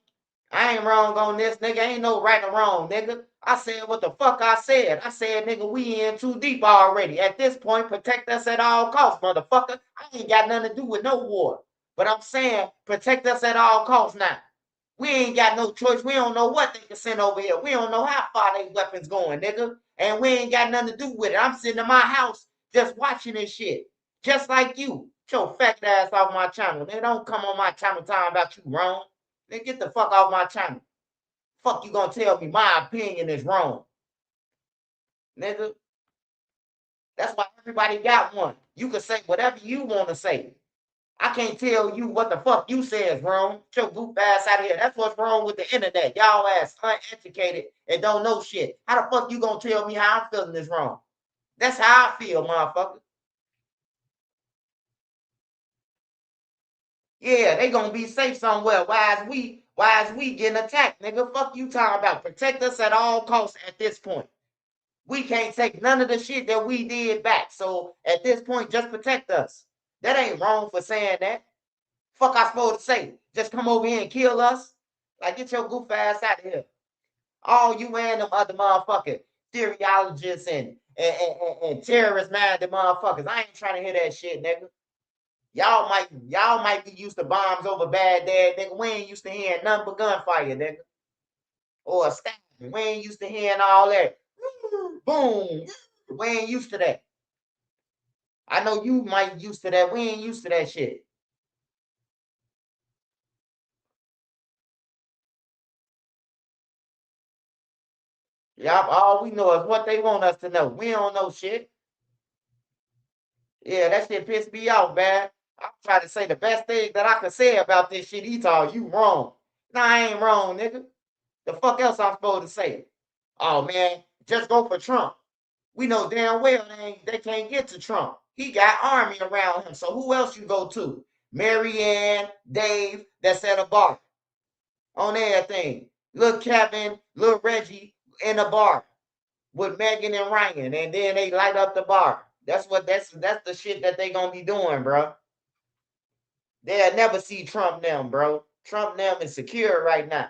I ain't wrong on this, nigga. Ain't no right or wrong, nigga. I said what the fuck I said. I said, nigga, we in too deep already. At this point, protect us at all costs, motherfucker. I ain't got nothing to do with no war. But I'm saying, protect us at all costs now. We ain't got no choice. We don't know what they can send over here. We don't know how far they weapons going, nigga. And we ain't got nothing to do with it. I'm sitting in my house just watching this shit. Just like you. Get your fat ass off my channel. They don't come on my channel talking about you wrong. Then get the fuck off my channel. Fuck you gonna tell me my opinion is wrong. Nigga. That's why everybody got one. You can say whatever you want to say. I can't tell you what the fuck you say is wrong. Get your goof ass out of here. That's what's wrong with the internet. Y'all ass uneducated and don't know shit. How the fuck you gonna tell me how I'm feeling is wrong? That's how I feel, motherfucker. Yeah, they gonna be safe somewhere. Why is we getting attacked, nigga? Fuck you talking about. Protect us at all costs at this point. We can't take none of the shit that we did back. So at this point, just protect us. That ain't wrong for saying that. Fuck I supposed to say? Just come over here and kill us? Like, get your goof ass out of here. All you and them other motherfucking theoriologists and terrorist-minded motherfuckers. I ain't trying to hear that shit, nigga. Y'all might be used to bombs over Baghdad, nigga. We ain't used to hearing nothing but gunfire, nigga. Or a stabbing. We ain't used to hearing all that. Boom. We ain't used to that. I know you might used to that. We ain't used to that shit. Y'all, all we know is what they want us to know. We don't know shit. Yeah, that shit pissed me off, man. I'm trying to say the best thing that I could say about this shit. He told you wrong. Nah, I ain't wrong, nigga. The fuck else I'm supposed to say? Oh, man, just go for Trump. We know damn well they can't get to Trump. He got army around him. So who else you go to? Marianne, Dave, that's at a bar. On everything. Little Kevin, little Reggie in a bar with Megan and Ryan. And then they light up the bar. That's the shit that they gonna be doing, bro. They'll never see Trump now, bro. Trump now is secure right now.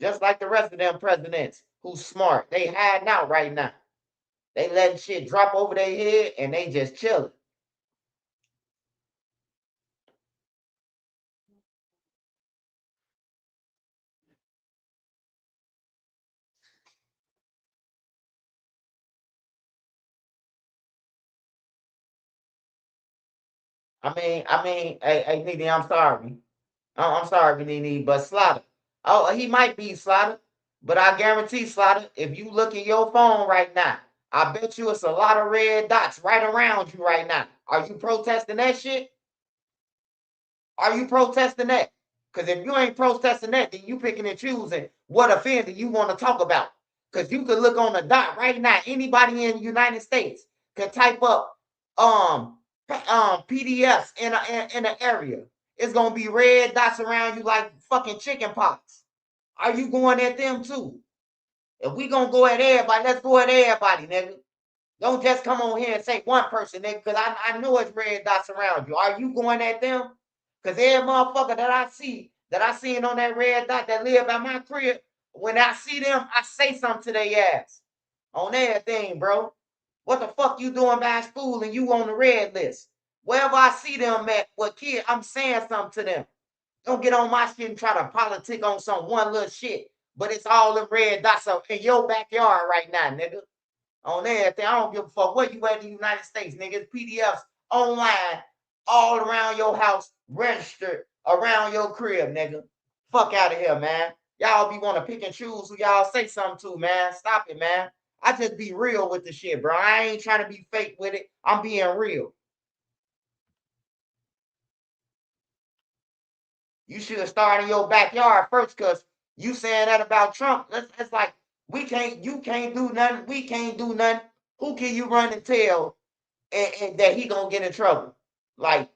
Just like the rest of them presidents who's smart. They hiding out right now. They letting shit drop over their head and they just chilling. Hey, Nene, I'm sorry. I'm sorry, Nene, but Slaughter. Oh, he might be Slaughter, but I guarantee, Slaughter, if you look at your phone right now, I bet you it's a lot of red dots right around you right now. Are you protesting that shit? Are you protesting that? Because if you ain't protesting that, then you picking and choosing what offender you want to talk about. Because you could look on the dot right now. Anybody in the United States can type up PDFs in an area. It's gonna be red dots around you like fucking chicken pox. Are you going at them too? If we gonna go at everybody, let's go at everybody, nigga. Don't just come on here and say one person, nigga, because I know it's red dots around you. Are you going at them? Because every motherfucker that I seen on that red dot that live at my crib, when I see them, I say something to their ass. On everything, bro. What the fuck you doing by school and you on the red list? Wherever I see them at, what kid, I'm saying something to them. Don't get on my shit and try to politic on some one little shit. But it's all the red dots up in your backyard right now, nigga. On everything. I don't give a fuck where you at in the United States, nigga. It's PDFs online, all around your house, registered around your crib, nigga. Fuck out of here, man. Y'all be want to pick and choose who y'all say something to, man. Stop it, man. I just be real with the shit, bro. I ain't trying to be fake with it. I'm being real. You should have started in your backyard first, because you saying that about Trump. It's like, you can't do nothing. We can't do nothing. Who can you run and tell and that he gonna get in trouble? Like,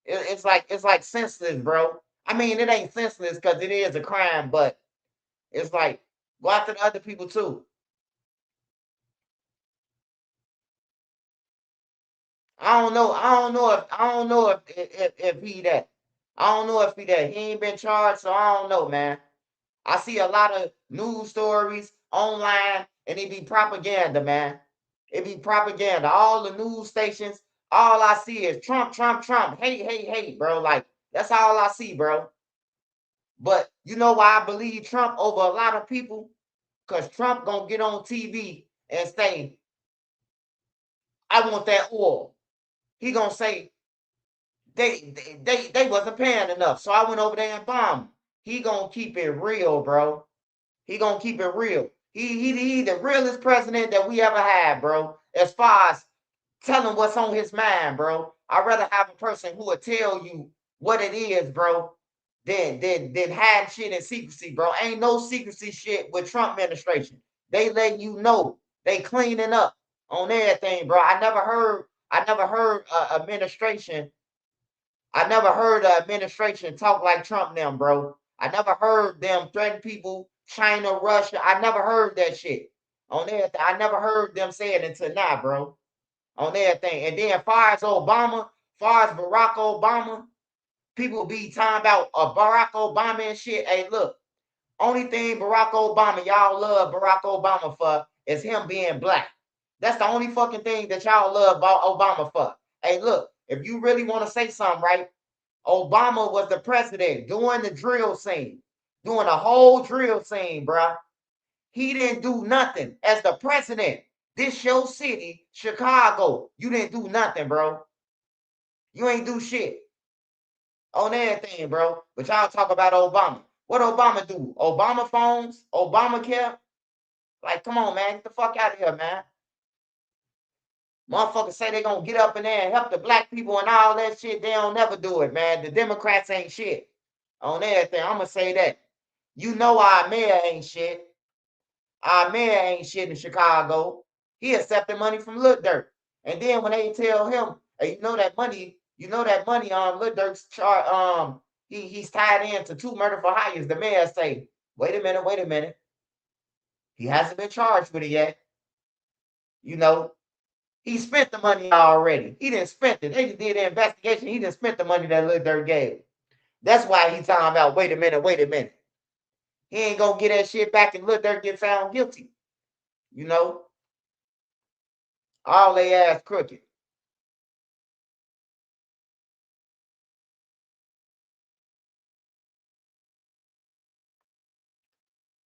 it's like senseless, bro. I mean, it ain't senseless because it is a crime, but it's like, go after the other people too. I don't know if he that. I don't know if he that. He ain't been charged, so I don't know, man. I see a lot of news stories online, and it be propaganda, man. It be propaganda. All the news stations, all I see is Trump, Trump, Trump. Hey, bro. Like, that's all I see, bro. But you know why I believe Trump over a lot of people? Because Trump gonna get on TV and say, I want that oil. He gonna say, they wasn't paying enough, so I went over there and bombed. He gonna keep it real, bro. He gonna keep it real. He the realest president that we ever had, bro. As far as telling what's on his mind, bro. I'd rather have a person who will tell you what it is, bro, than hide shit in secrecy, bro. Ain't no secrecy shit with Trump administration. They letting you know. They cleaning up on everything, bro. I never heard administration. I never heard administration talk like Trump them, bro. I never heard them threaten people, China, Russia. I never heard that shit on everything. I never heard them say it until now, bro. On everything. And then far as Barack Obama, people be talking about Barack Obama and shit. Hey, look, only thing Barack Obama, y'all love Barack Obama for is him being black. That's the only fucking thing that y'all love about Obama for. Hey, look, if you really want to say something, right? Obama was the president doing the drill scene, doing a whole drill scene, bruh. He didn't do nothing as the president. This your city, Chicago. You didn't do nothing, bro. You ain't do shit on everything, bro. But y'all talk about Obama. What Obama do? Obama phones? Obamacare? Like, come on, man. Get the fuck out of here, man. Motherfuckers say they gonna get up in there and help the black people and all that shit. They don't never do it, man. The Democrats ain't shit on everything. I'm gonna say that. You know our mayor ain't shit. Our mayor ain't shit in Chicago. He accepted money from Lil Durk. And then when they tell him, hey, you know that money, Lil Durk's he's tied into 2 murder for hires. The mayor say, wait a minute. He hasn't been charged with it yet. You know, he spent the money already. He didn't spend it. They did the investigation. He didn't spend the money that Lil Durk gave. That's why he's talking about, wait a minute. He ain't gonna get that shit back and Lil Durk get found guilty. You know? All they ass crooked.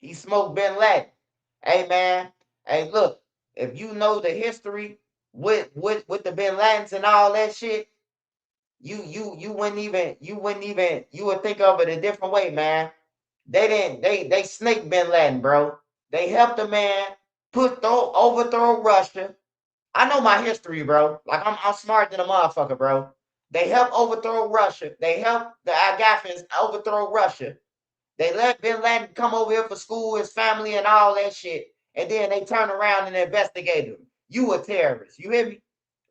He smoked Bin Laden. Hey, man. Hey, look. If you know the history with the Bin Ladens and all that shit, you would think of it a different way, man. They snaked Bin Laden, bro. They helped the man overthrow Russia. I know my history, bro. Like I'm smarter than a motherfucker, bro. They helped overthrow Russia. They helped the Afghans overthrow Russia. They let Bin Laden come over here for school, his family, and all that shit. And then they turn around and investigate him. You a terrorist. You hear me?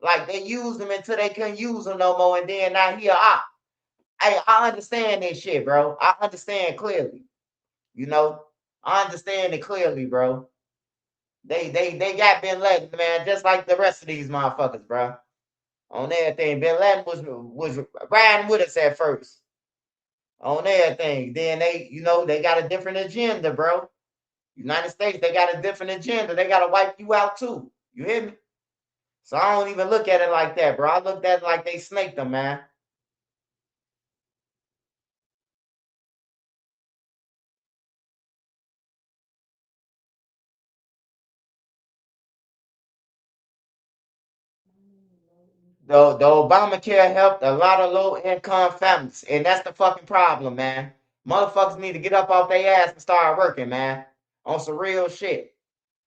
Like they used him until they couldn't use him no more. And then now he a op. Hey, I understand this shit, bro. I understand clearly. You know, I understand it clearly, bro. They got Bin Laden, man, just like the rest of these motherfuckers, bro. On everything. Bin Laden was riding with us at first. On everything. Then they got a different agenda, bro. United States, they got a different agenda. They got to wipe you out too. You hear me? So I don't even look at it like that, bro. I look at it like they snaked them, man. The Obamacare helped a lot of low-income families, and that's the fucking problem, man. Motherfuckers need to get up off their ass and start working, man, on some real shit.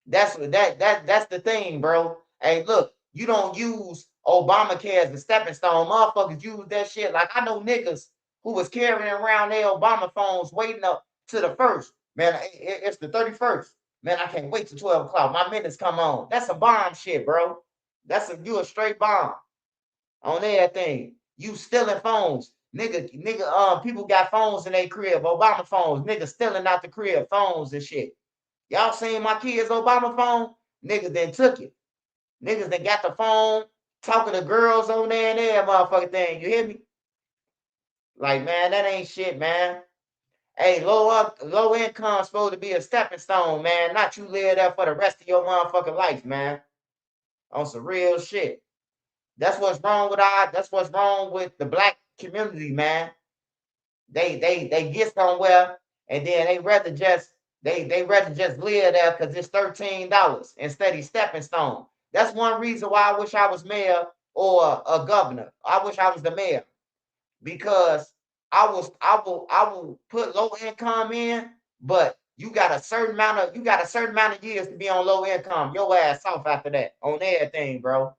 That's the thing, bro. Hey, look, you don't use Obamacare as a stepping stone. Motherfuckers use that shit. Like I know niggas who was carrying around their Obama phones waiting up to the first. Man, it's the 31st. Man, I can't wait till 12 o'clock. My minutes come on. That's a bomb shit, bro. You a straight bomb on everything. You stealing phones. Nigga, people got phones in their crib, Obama phones. Niggas stealing out the crib, phones and shit. Y'all seen my kids' Obama phone? Niggas then took it. Niggas then got the phone, talking to girls on there and there, motherfucking thing. You hear me? Like, man, that ain't shit, man. Hey, low income supposed to be a stepping stone, man. Not you live there for the rest of your motherfucking life, man. On some real shit. That's what's wrong with the black community, man. They get somewhere and then they rather just live there because it's $13 instead of stepping stone. That's one reason why I wish I was mayor or a governor. I wish I was the mayor because I will put low income in, but you got a certain amount of years to be on low income. Your ass off after that on everything, bro.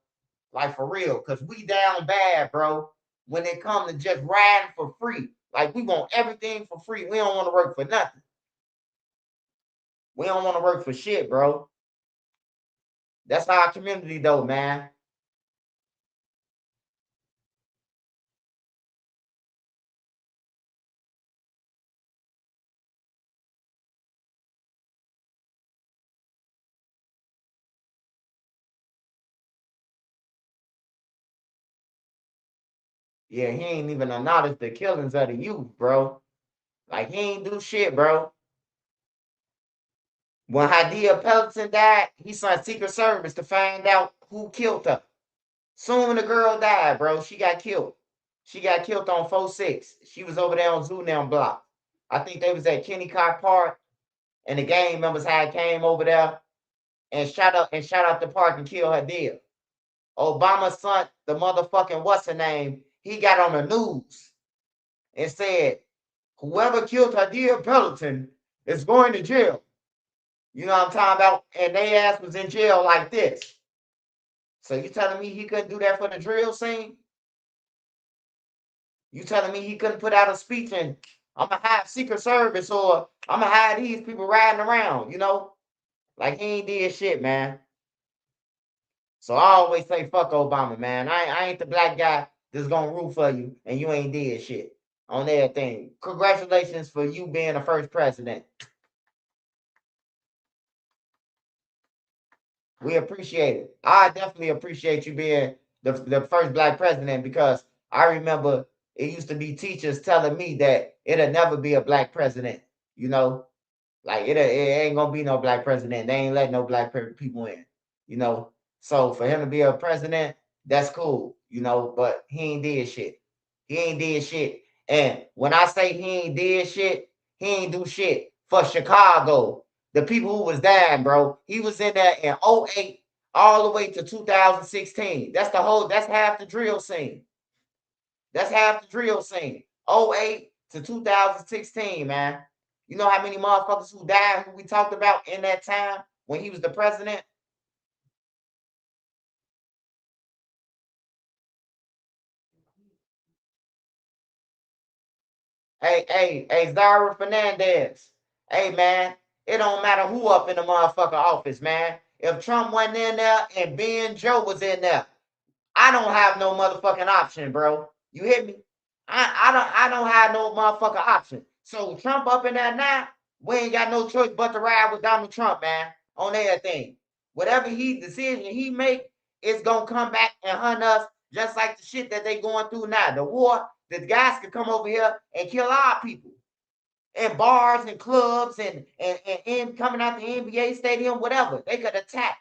Like for real, cause we down bad, bro. When it comes to just riding for free, like we want everything for free. We don't want to work for nothing. We don't want to work for shit, bro. That's our community, though, man. Yeah, he ain't even acknowledged the killings of the youth, bro. Like, he ain't do shit, bro. When Hadia Pelton died, he sent Secret Service to find out who killed her. Soon the girl died, bro. She got killed. She got killed on 4-6. She was over there on Zoonown Block. I think they was at Kennecott Park, and the gang members had came over there and shot out the park and killed her dead. Obama's son, the motherfucking what's her name, he got on the news and said, whoever killed Hadia Pelton is going to jail. You know what I'm talking about? And they ass was in jail like this. So you telling me he couldn't do that for the drill scene? You telling me he couldn't put out a speech and I'm going to have Secret Service or I'm going to have these people riding around, you know? Like he ain't did shit, man. So I always say fuck Obama, man. I ain't the black guy that's going to root for you and you ain't did shit on everything. Congratulations for you being the first president. We appreciate it. I definitely appreciate you being the first black president because I remember it used to be teachers telling me that it'll never be a black president, you know? Like it ain't gonna be no black president. They ain't letting no black people in, you know? So for him to be a president, that's cool, you know, but he ain't did shit. He ain't did shit. And when I say he ain't did shit, he ain't do shit for Chicago. The people who was dying, bro. He was in there in 2008 all the way to 2016. That's half the drill scene. That's half the drill scene. 2008 to 2016, man. You know how many motherfuckers who died who we talked about in that time when he was the president? Hey, Zara Fernandez. Hey, man, it don't matter who up in the motherfucker office, man. If Trump wasn't in there and Ben Joe was in there, I don't have no motherfucking option, bro. You hear me? I don't have no motherfucking option. So Trump up in there now, we ain't got no choice but to ride with Donald Trump, man, on everything. Whatever decision he make, it's gonna come back and hunt us just like the shit that they going through now. The war, the guys could come over here and kill our people. In bars and clubs and coming out the NBA stadium, whatever. They could attack.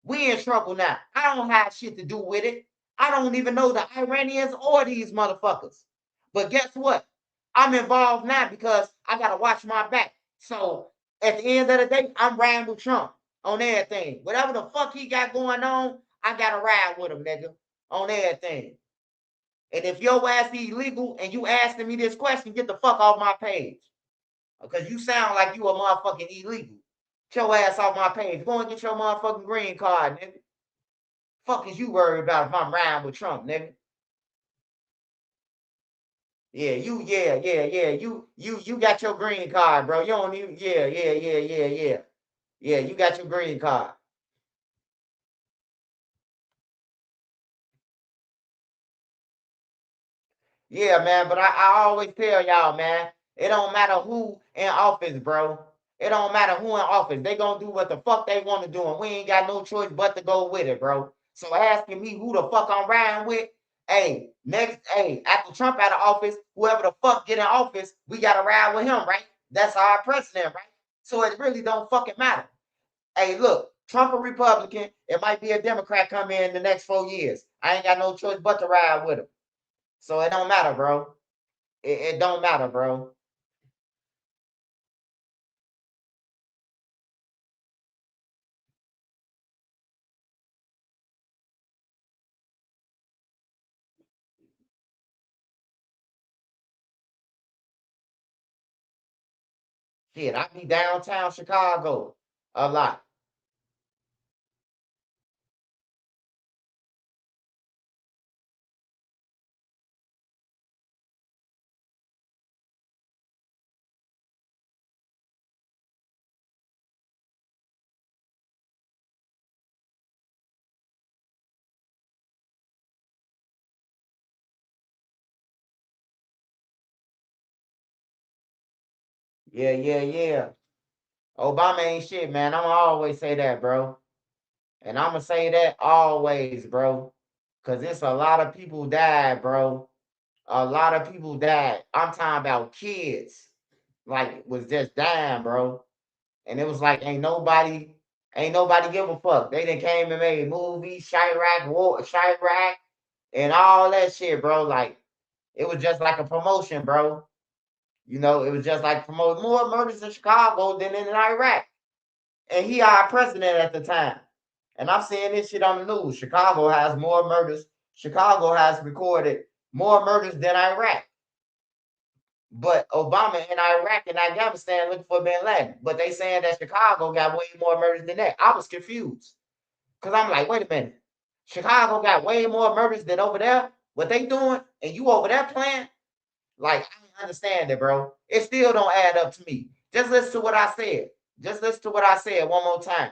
We in trouble now. I don't have shit to do with it. I don't even know the Iranians or these motherfuckers. But guess what? I'm involved now because I gotta watch my back. So at the end of the day, I'm riding with Trump on everything. Whatever the fuck he got going on, I gotta ride with him, nigga, on everything. And if your ass is illegal and you asking me this question, get the fuck off my page. Because you sound like you a motherfucking illegal. Get your ass off my page. Go and get your motherfucking green card, nigga. Fuck is you worried about if I'm riding with Trump, nigga? Yeah, you got your green card, bro. You don't even, yeah. Yeah, you got your green card. Yeah, man, but I always tell y'all, man, it don't matter who in office, bro. It don't matter who in office. They gonna do what the fuck they want to do, and we ain't got no choice but to go with it, bro. So asking me who the fuck I'm riding with, after Trump out of office, whoever the fuck get in office, we gotta ride with him, right? That's our president, right? So it really don't fucking matter. Hey, look, Trump a Republican. It might be a Democrat come in the next 4 years. I ain't got no choice but to ride with him. So it don't matter, bro. It don't matter, bro. Shit, I be downtown Chicago a lot. Yeah. Obama ain't shit, man. I'ma always say that, bro. And I'ma say that always, bro. Cause it's a lot of people died, bro. A lot of people died. I'm talking about kids. Like was just dying, bro. And it was like ain't nobody give a fuck. They done came and made movies, Chirac, and all that shit, bro. Like it was just like a promotion, bro. You know, it was just like promote more murders in Chicago than in Iraq. And he our president at the time. And I'm seeing this shit on the news. Chicago has more murders. Chicago has recorded more murders than Iraq. But Obama in Iraq and Afghanistan looking for Bin Laden. But they saying that Chicago got way more murders than that. I was confused. Because I'm like, wait a minute. Chicago got way more murders than over there. What they doing? And you over there playing? Like, I don't understand it, bro. It still don't add up to me. Just listen to what I said. Just listen to what I said one more time.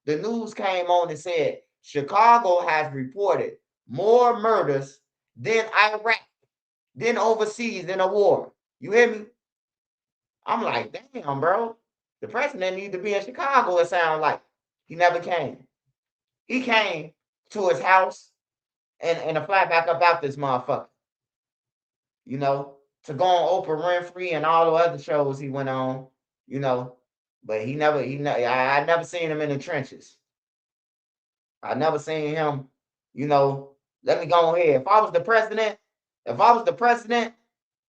The news came on and said Chicago has reported more murders than Iraq, than overseas in a war. You hear me? I'm like, damn, bro. The president need to be in Chicago, it sounds like. He never came. He came to his house and to fly back up out this motherfucker. You know, to go on Oprah Winfrey and all the other shows he went on, you know. But I never seen him in the trenches. I never seen him, you know. Let me go ahead. If I was the president,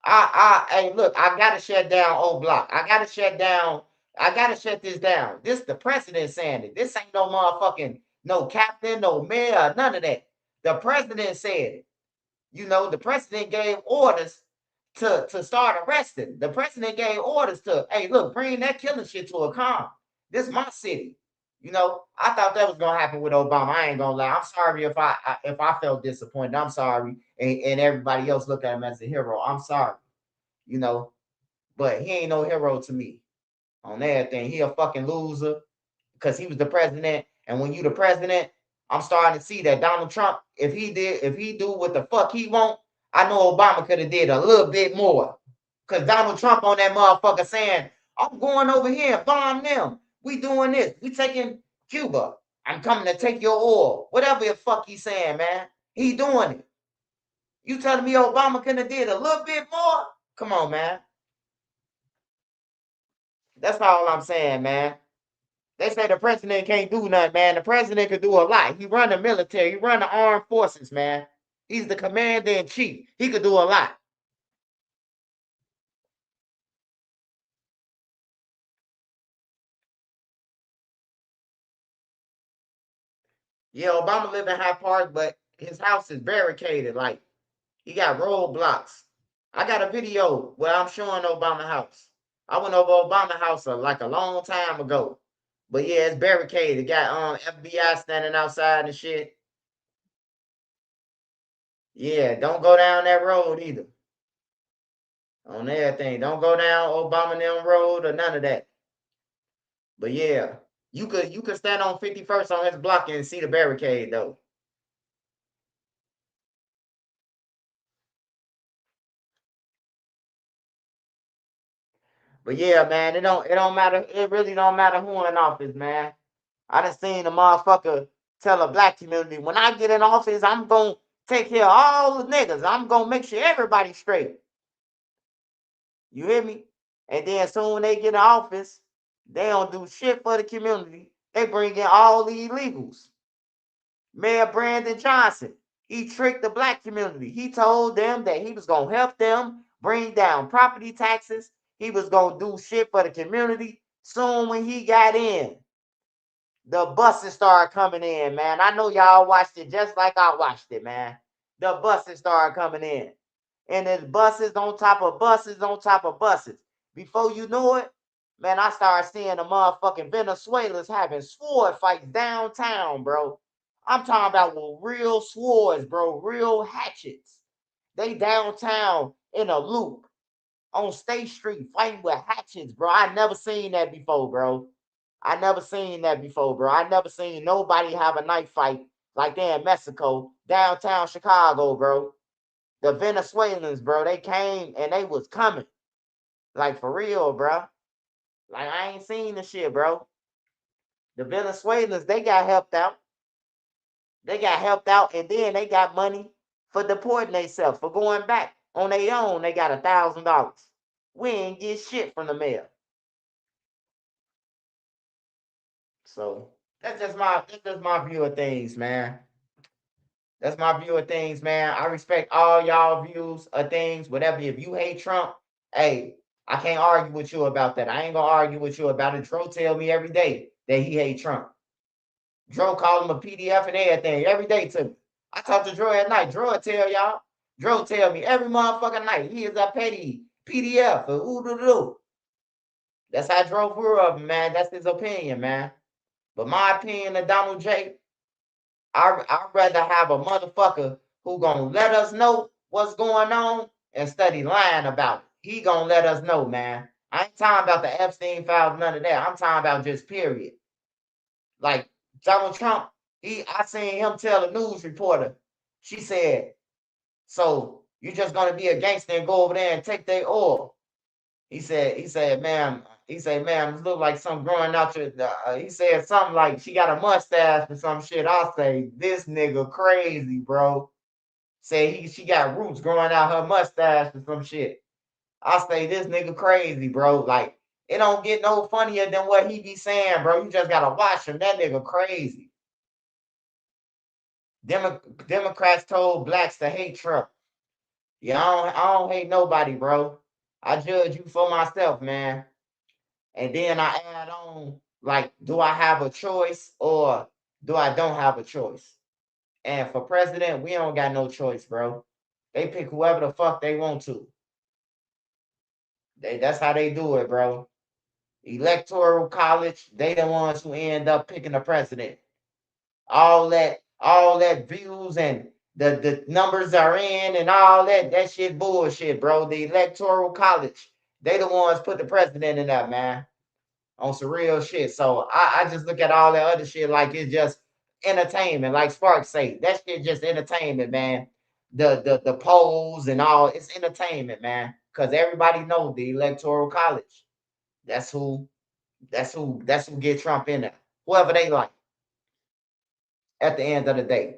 hey, look, I gotta shut down old block. I gotta shut this down. This the president saying it. This ain't no motherfucking no captain, no mayor, none of that. The president said it. You know, the president gave orders to start arresting. The president gave orders to, hey, look, bring that killing shit to a calm. This is my city. You know, I thought that was gonna happen with Obama. I ain't gonna lie. I'm sorry if I felt disappointed. I'm sorry, and everybody else looked at him as a hero. I'm sorry, you know, but he ain't no hero to me on everything. He a fucking loser because he was the president. And when you the president, I'm starting to see that Donald Trump, if he do what the fuck he want, I know Obama could have did a little bit more. Cause Donald Trump on that motherfucker saying, I'm going over here and bomb them. We doing this. We taking Cuba. I'm coming to take your oil. Whatever the fuck he's saying, man. He doing it. You telling me Obama couldn't have did a little bit more? Come on, man. That's all I'm saying, man. They say the president can't do nothing, man. The president could do a lot. He run the military. He run the armed forces, man. He's the commander in chief. He could do a lot. Yeah, Obama live in Hyde Park, but his house is barricaded. Like, he got roadblocks. I got a video where I'm showing Obama house. I went over Obama house like a long time ago. But yeah, it's barricaded. It got FBI standing outside and shit. Yeah, don't go down that road either. On everything. Don't go down Obama them road or none of that. But yeah, you could stand on 51st on his block and see the barricade though. But yeah, man, it don't matter. It really don't matter who in office, man. I done seen the motherfucker tell a black community, when I get in office, I'm going to take care of all the niggas. I'm going to make sure everybody's straight. You hear me? And then soon they get in office, they don't do shit for the community. They bring in all the illegals. Mayor Brandon Johnson, he tricked the black community. He told them that he was going to help them bring down property taxes. He was going to do shit for the community. Soon when he got in, the buses started coming in, man. I know y'all watched it just like I watched it, man. The buses started coming in. And there's buses on top of buses on top of buses. Before you know it, man, I started seeing the motherfucking Venezuelans having sword fights downtown, bro. I'm talking about with real swords, bro, real hatchets. They downtown in a loop on State Street fighting with hatchets, bro. I never seen that before, bro. I never seen that before, bro. I never seen nobody have a knife fight like that in Mexico, downtown Chicago, bro. The Venezuelans, bro, they came and they was coming. Like, for real, bro. Like, I ain't seen the shit, bro. The Venezuelans, they got helped out. They got helped out, and then they got money for deporting themselves, for going back. On their own, they got $1,000. We ain't get shit from the mail. So, that's just my view of things, man. That's my view of things, man. I respect all y'all views of things. Whatever, if you hate Trump, hey, I can't argue with you about that. I ain't gonna argue with you about it. Dro tell me every day that he hate Trump. Dro call him a PDF and everything every day to me. I talk to Dro at night. Dro tell y'all. Dro tell me every motherfucking night he is a petty PDF or ooh-doo-doo. That's how Dro grew up, man. That's his opinion, man. But my opinion of Donald J, I'd rather have a motherfucker who gonna let us know what's going on and study lying about it. He gonna let us know, man. I ain't talking about the Epstein files, none of that. I'm talking about just period. Like Donald Trump, I seen him tell a news reporter, she said, so you just gonna be a gangster and go over there and take their oil. He said, ma'am, this look like something growing out your, he said something like she got a mustache or some shit. I'll say, this nigga crazy, bro. Say she got roots growing out her mustache or some shit. I say, this nigga crazy, bro. Like, it don't get no funnier than what he be saying, bro. You just gotta watch him. That nigga crazy. Democrats told blacks to hate Trump. Yeah, I don't hate nobody, bro. I judge you for myself, man. And then I add on, like, do I have a choice or do I don't have a choice? And for president, we don't got no choice, bro. They pick whoever the fuck they want to. That's how they do it, bro. Electoral college, they the ones who end up picking the president. All that views and the numbers are in and all that shit bullshit, bro. The electoral college, they the ones put the president in that, man. On some real shit. So I just look at all that other shit like it's just entertainment. Like Sparks say, that shit just entertainment, man. The polls and all, it's entertainment, man. Because everybody knows the electoral college. That's who get Trump in there. Whoever they like. At the end of the day.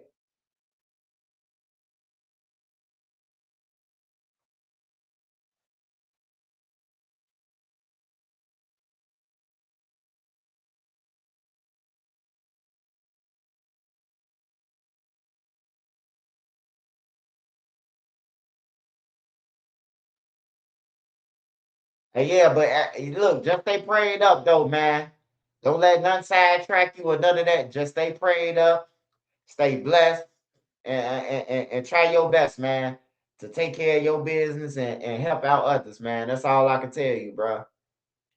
Hey, yeah, but look, just stay prayed up though, man. Don't let none sidetrack you or none of that. Just stay prayed up, stay blessed, and try your best, man, to take care of your business and help out others, man. That's all I can tell you, bro.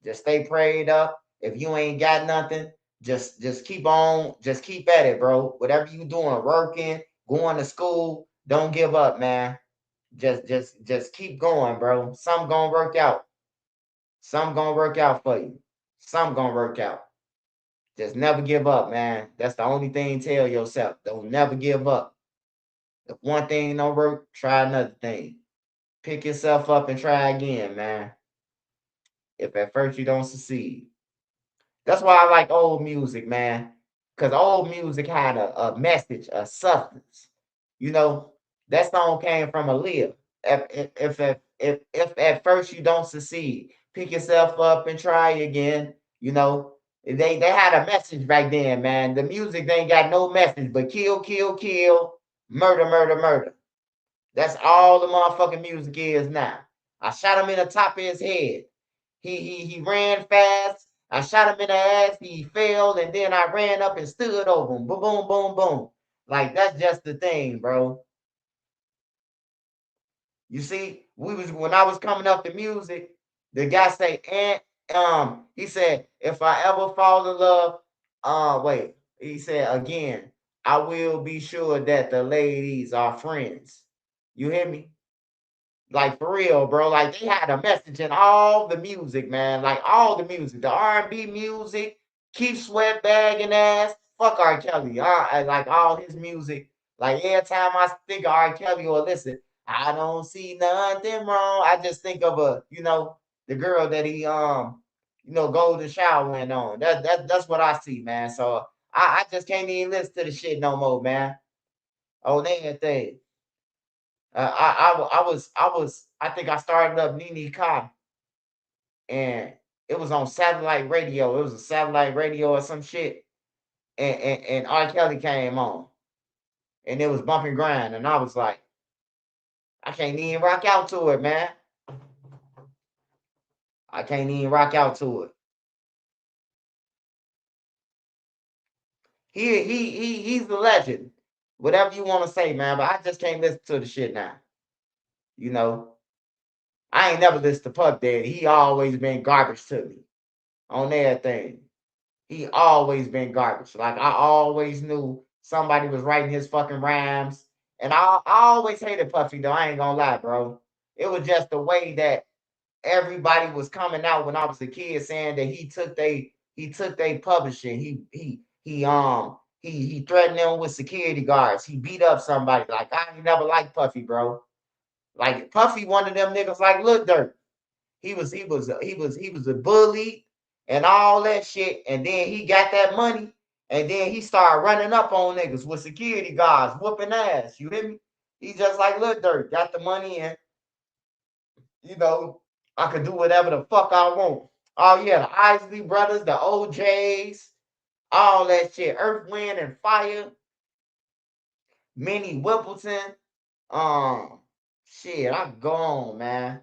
Just stay prayed up. If you ain't got nothing, just keep on, just keep at it, bro. Whatever you doing, working, going to school, don't give up, man. Just keep going, bro. Something gonna work out. Something gonna work out for you. Something gonna work out. Just never give up, man. That's the only thing tell yourself. Don't never give up. If one thing don't work, try another thing. Pick yourself up and try again, man. If at first you don't succeed. That's why I like old music, man. Because old music had a message, a substance. You know, that song came from Aaliyah. If at first you don't succeed, pick yourself up and try again. You know, they had a message back then, man. The music they ain't got no message but kill, kill, kill, murder, murder, murder. That's all the motherfucking music is now. I shot him in the top of his head. He ran fast. I shot him in the ass. He fell, and then I ran up and stood over him. Boom, boom, boom, boom. Like that's just the thing, bro. You see, when I was coming up the music, the guy say, and he said, if I ever fall in love, wait, he said again, I will be sure that the ladies are friends. You hear me? Like for real, bro. Like they had a message in all the music, man. Like all the music, the R&B music, Keith Sweat bagging ass, fuck R. Kelly. I like all his music. Like every time I think of R. Kelly or listen, I don't see nothing wrong. I just think of the girl that he golden shower went on. That's what I see, man. So I just can't even listen to the shit no more, man. On anything. I think I started up Nene Kai, and it was on satellite radio. It was a satellite radio or some shit, and R. Kelly came on, and it was bumping grind, and I was like, I can't even rock out to it, man. I can't even rock out to it. He's the legend. Whatever you want to say, man, but I just can't listen to the shit now. You know, I ain't never listened to Puff Daddy. He always been garbage to me on everything. He always been garbage. Like I always knew somebody was writing his fucking rhymes. And I always hated Puffy though. I ain't gonna lie, bro. It was just the way that everybody was coming out when I was a kid saying that he took they publishing. He threatened them with security guards. He beat up somebody. Like I ain't never liked Puffy, bro. Like Puffy, one of them niggas like Lil Durk. He was a bully and all that shit. And then he got that money, and then he started running up on niggas with security guards, whooping ass. You hear me? He just like Lil Durk, got the money and I could do whatever the fuck I want. Oh yeah, the Isley Brothers, the OJs, all that shit. Earth, Wind, and Fire. Minnie Whippleton. Shit, I go on, man.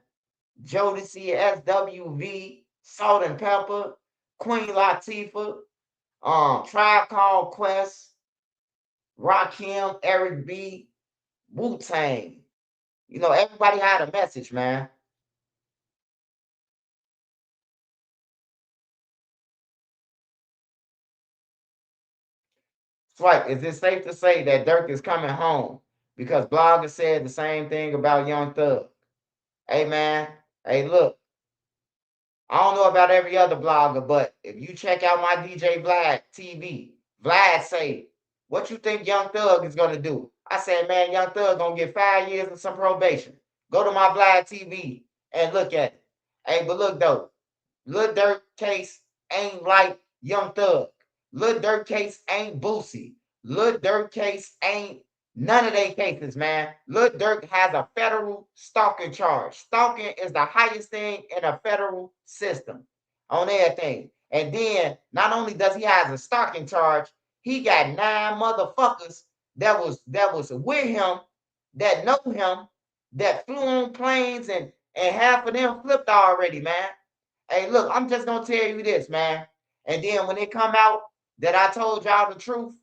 Jodeci, SWV, Salt and Pepper, Queen Latifah, Tribe Called Quest, Rakim, Eric B, Wu-Tang. Everybody had a message, man. Right. Is it safe to say that Durk is coming home? Because bloggers said the same thing about Young Thug. Hey, man. Hey, look. I don't know about every other blogger, but if you check out my DJ Vlad TV, Vlad say, what you think Young Thug is going to do? I said, man, Young Thug going to get 5 years and some probation. Go to my Vlad TV and look at it. Hey, but look, though. Lil Durk case ain't like Young Thug. Lil Durk case ain't Boosie. Lil Durk case ain't none of their cases, man. Lil Durk has a federal stalking charge. Stalking is the highest thing in a federal system on everything. And then not only does he have a stalking charge, he got 9 motherfuckers that was with him, that know him, that flew on planes, and half of them flipped already, man. Hey, look, I'm just gonna tell you this, man. And then when it come out that I told y'all the truth,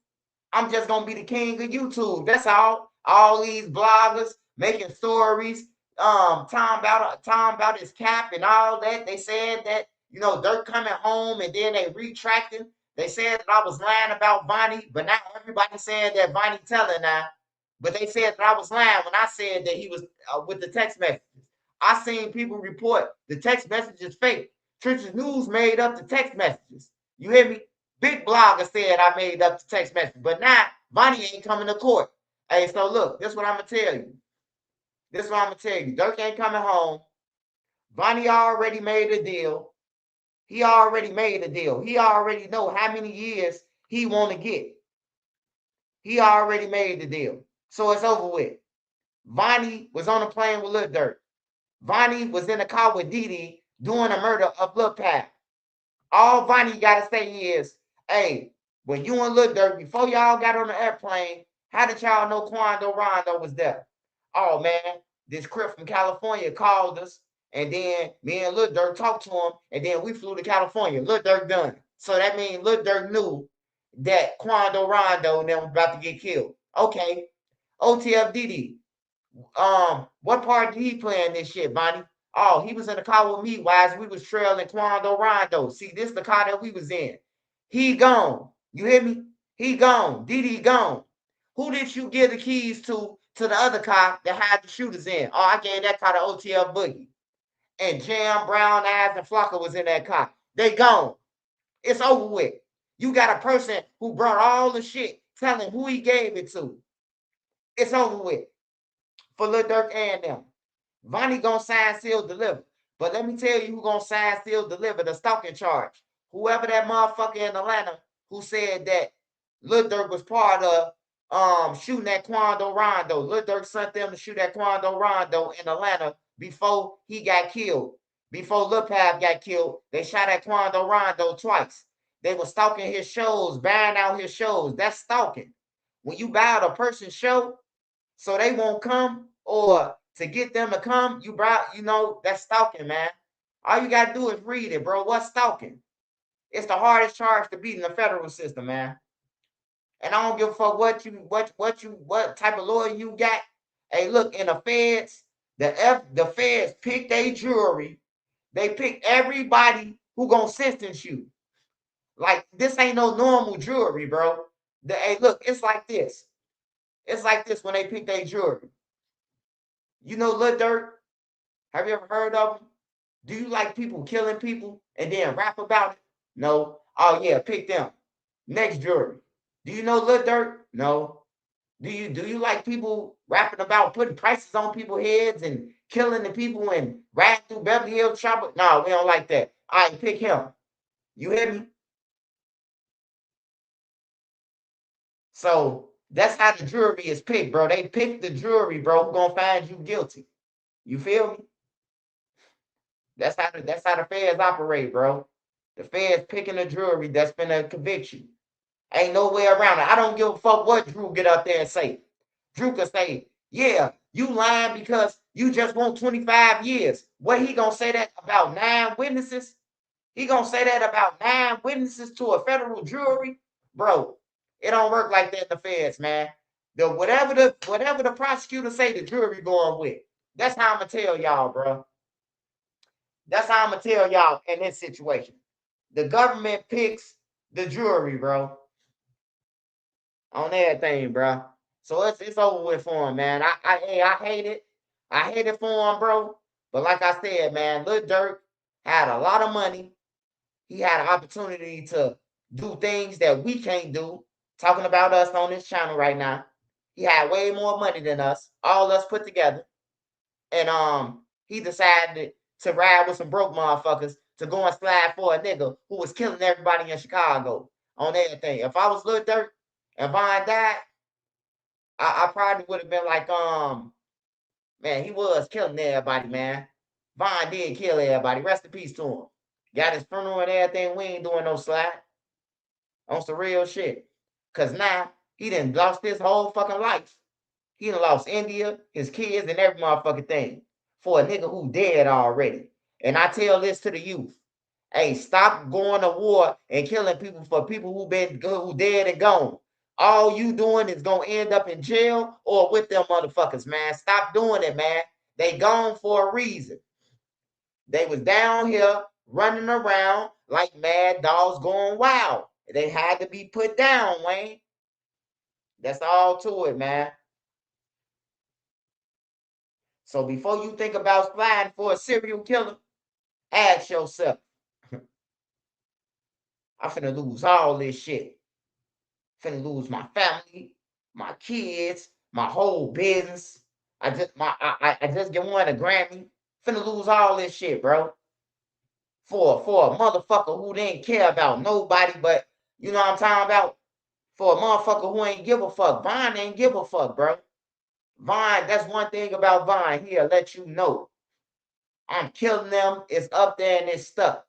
I'm just gonna be the king of YouTube. That's all. All these bloggers making stories, talking about his cap and all that. They said that Durk coming home, and then they retracted. They said that I was lying about Vonnie, but now everybody saying that Vonnie telling now. But they said that I was lying when I said that he was with the text messages. I seen people report the text messages fake. Church's News made up the text messages. You hear me? Big blogger said I made up the text message, but now Vonnie ain't coming to court. Hey, so look, this is what I'm gonna tell you. Durk ain't coming home. Vonnie already made a deal. He already made a deal. He already know how many years he want to get. He already made the deal. So it's over with. Vonnie was on a plane with Lil Durk. Vonnie was in a car with Diddy doing a murder of Lil Pap. All Vonnie got to say is, hey, when you and Lil Durk, before y'all got on the airplane, how did y'all know Quando Rondo was there? Oh, man, this Crip from California called us, and then me and Lil Durk talked to him, and then we flew to California. Lil Durk done it. So that means Lil Durk knew that Quando Rondo and them was about to get killed. Okay. OTF Diddy. What part did he play in this shit, Bonnie? Oh, he was in the car with me while we was trailing Quando Rondo. See, this is the car that we was in. He gone. You hear me? He gone. Diddy gone. Who did you give the keys to the other car that had the shooters in? Oh, I gave that car to OTF Boogie. And Jam, Brown Eyes, and Flocka was in that car. They gone. It's over with. You got a person who brought all the shit, telling who he gave it to. It's over with. For Lil Durk and them. Vonnie gonna sign, seal, deliver. But let me tell you who gonna sign, seal, deliver the stalking charge. Whoever that motherfucker in Atlanta who said that Lil Durk was part of shooting at Quando Rondo. Lil Durk sent them to shoot at Quando Rondo in Atlanta before he got killed. Before Lil Pap got killed, they shot at Quando Rondo twice. They were stalking his shows, buying out his shows. That's stalking. When you buy out a person's show so they won't come, or to get them to come, that's stalking, man. All you gotta do is read it, bro. What's stalking? It's the hardest charge to beat in the federal system, man. And I don't give a fuck what type of lawyer you got. Hey, look, in the feds, the feds pick their jury. They pick everybody who gonna sentence you. Like, this ain't no normal jury, bro. Hey, look, it's like this. It's like this when they pick their jury. You know Lil Durk? Have you ever heard of him? Do you like people killing people and then rap about it? No. Oh yeah, pick them. Next jury. Do you know Lil Durk? No. Do you like people rapping about putting prices on people's heads and killing the people and riding through Beverly Hills Chopper? No, we don't like that. All right, pick him. You hear me? So that's how the jury is picked, bro. They pick the jury, bro, who gonna find you guilty. You feel me? That's how the feds operate, bro. The feds picking a jury that's gonna convict you. Ain't no way around it. I don't give a fuck what Drew get up there and say. Drew can say, yeah, you lying because you just want 25 years. What, he gonna say that about 9 witnesses? He gonna say that about 9 witnesses to a federal jury? Bro, it don't work like that in the feds, man. Whatever the prosecutor say, the jury going with. That's how I'm gonna tell y'all, bro. That's how I'm gonna tell y'all in this situation. The government picks the jury, bro. On everything, bro. So it's over with for him, man. I hate it. I hate it for him, bro. But like I said, man, Lil Durk had a lot of money. He had an opportunity to do things that we can't do. Talking about us on this channel right now. He had way more money than us, all us put together. And he decided to ride with some broke motherfuckers to go and slide for a nigga who was killing everybody in Chicago on everything. If I was Lil Durk and Von died, I probably would have been like, man, he was killing everybody, man. Von did kill everybody. Rest in peace to him. Got his funeral and everything. We ain't doing no slide. On some real shit. Because now, he done lost his whole fucking life. He done lost India, his kids, and every motherfucking thing. For a nigga who dead already. And I tell this to the youth. Hey, stop going to war and killing people for people who dead and gone. All you doing is gonna end up in jail or with them motherfuckers, man. Stop doing it, man. They gone for a reason. They was down here running around like mad dogs going wild. They had to be put down, Wayne. That's all to it, man. So before you think about sliding for a serial killer, ask yourself, I'm finna lose all this shit. Finna lose my family, my kids, my whole business. I just get won a Grammy. Finna lose all this shit, bro. For a motherfucker who didn't care about nobody but, you know what I'm talking about? for a motherfucker who ain't give a fuck. Vine ain't give a fuck, bro. Vine, that's one thing about Vine. He'll let you know. I'm killing them. It's up there and it's stuck.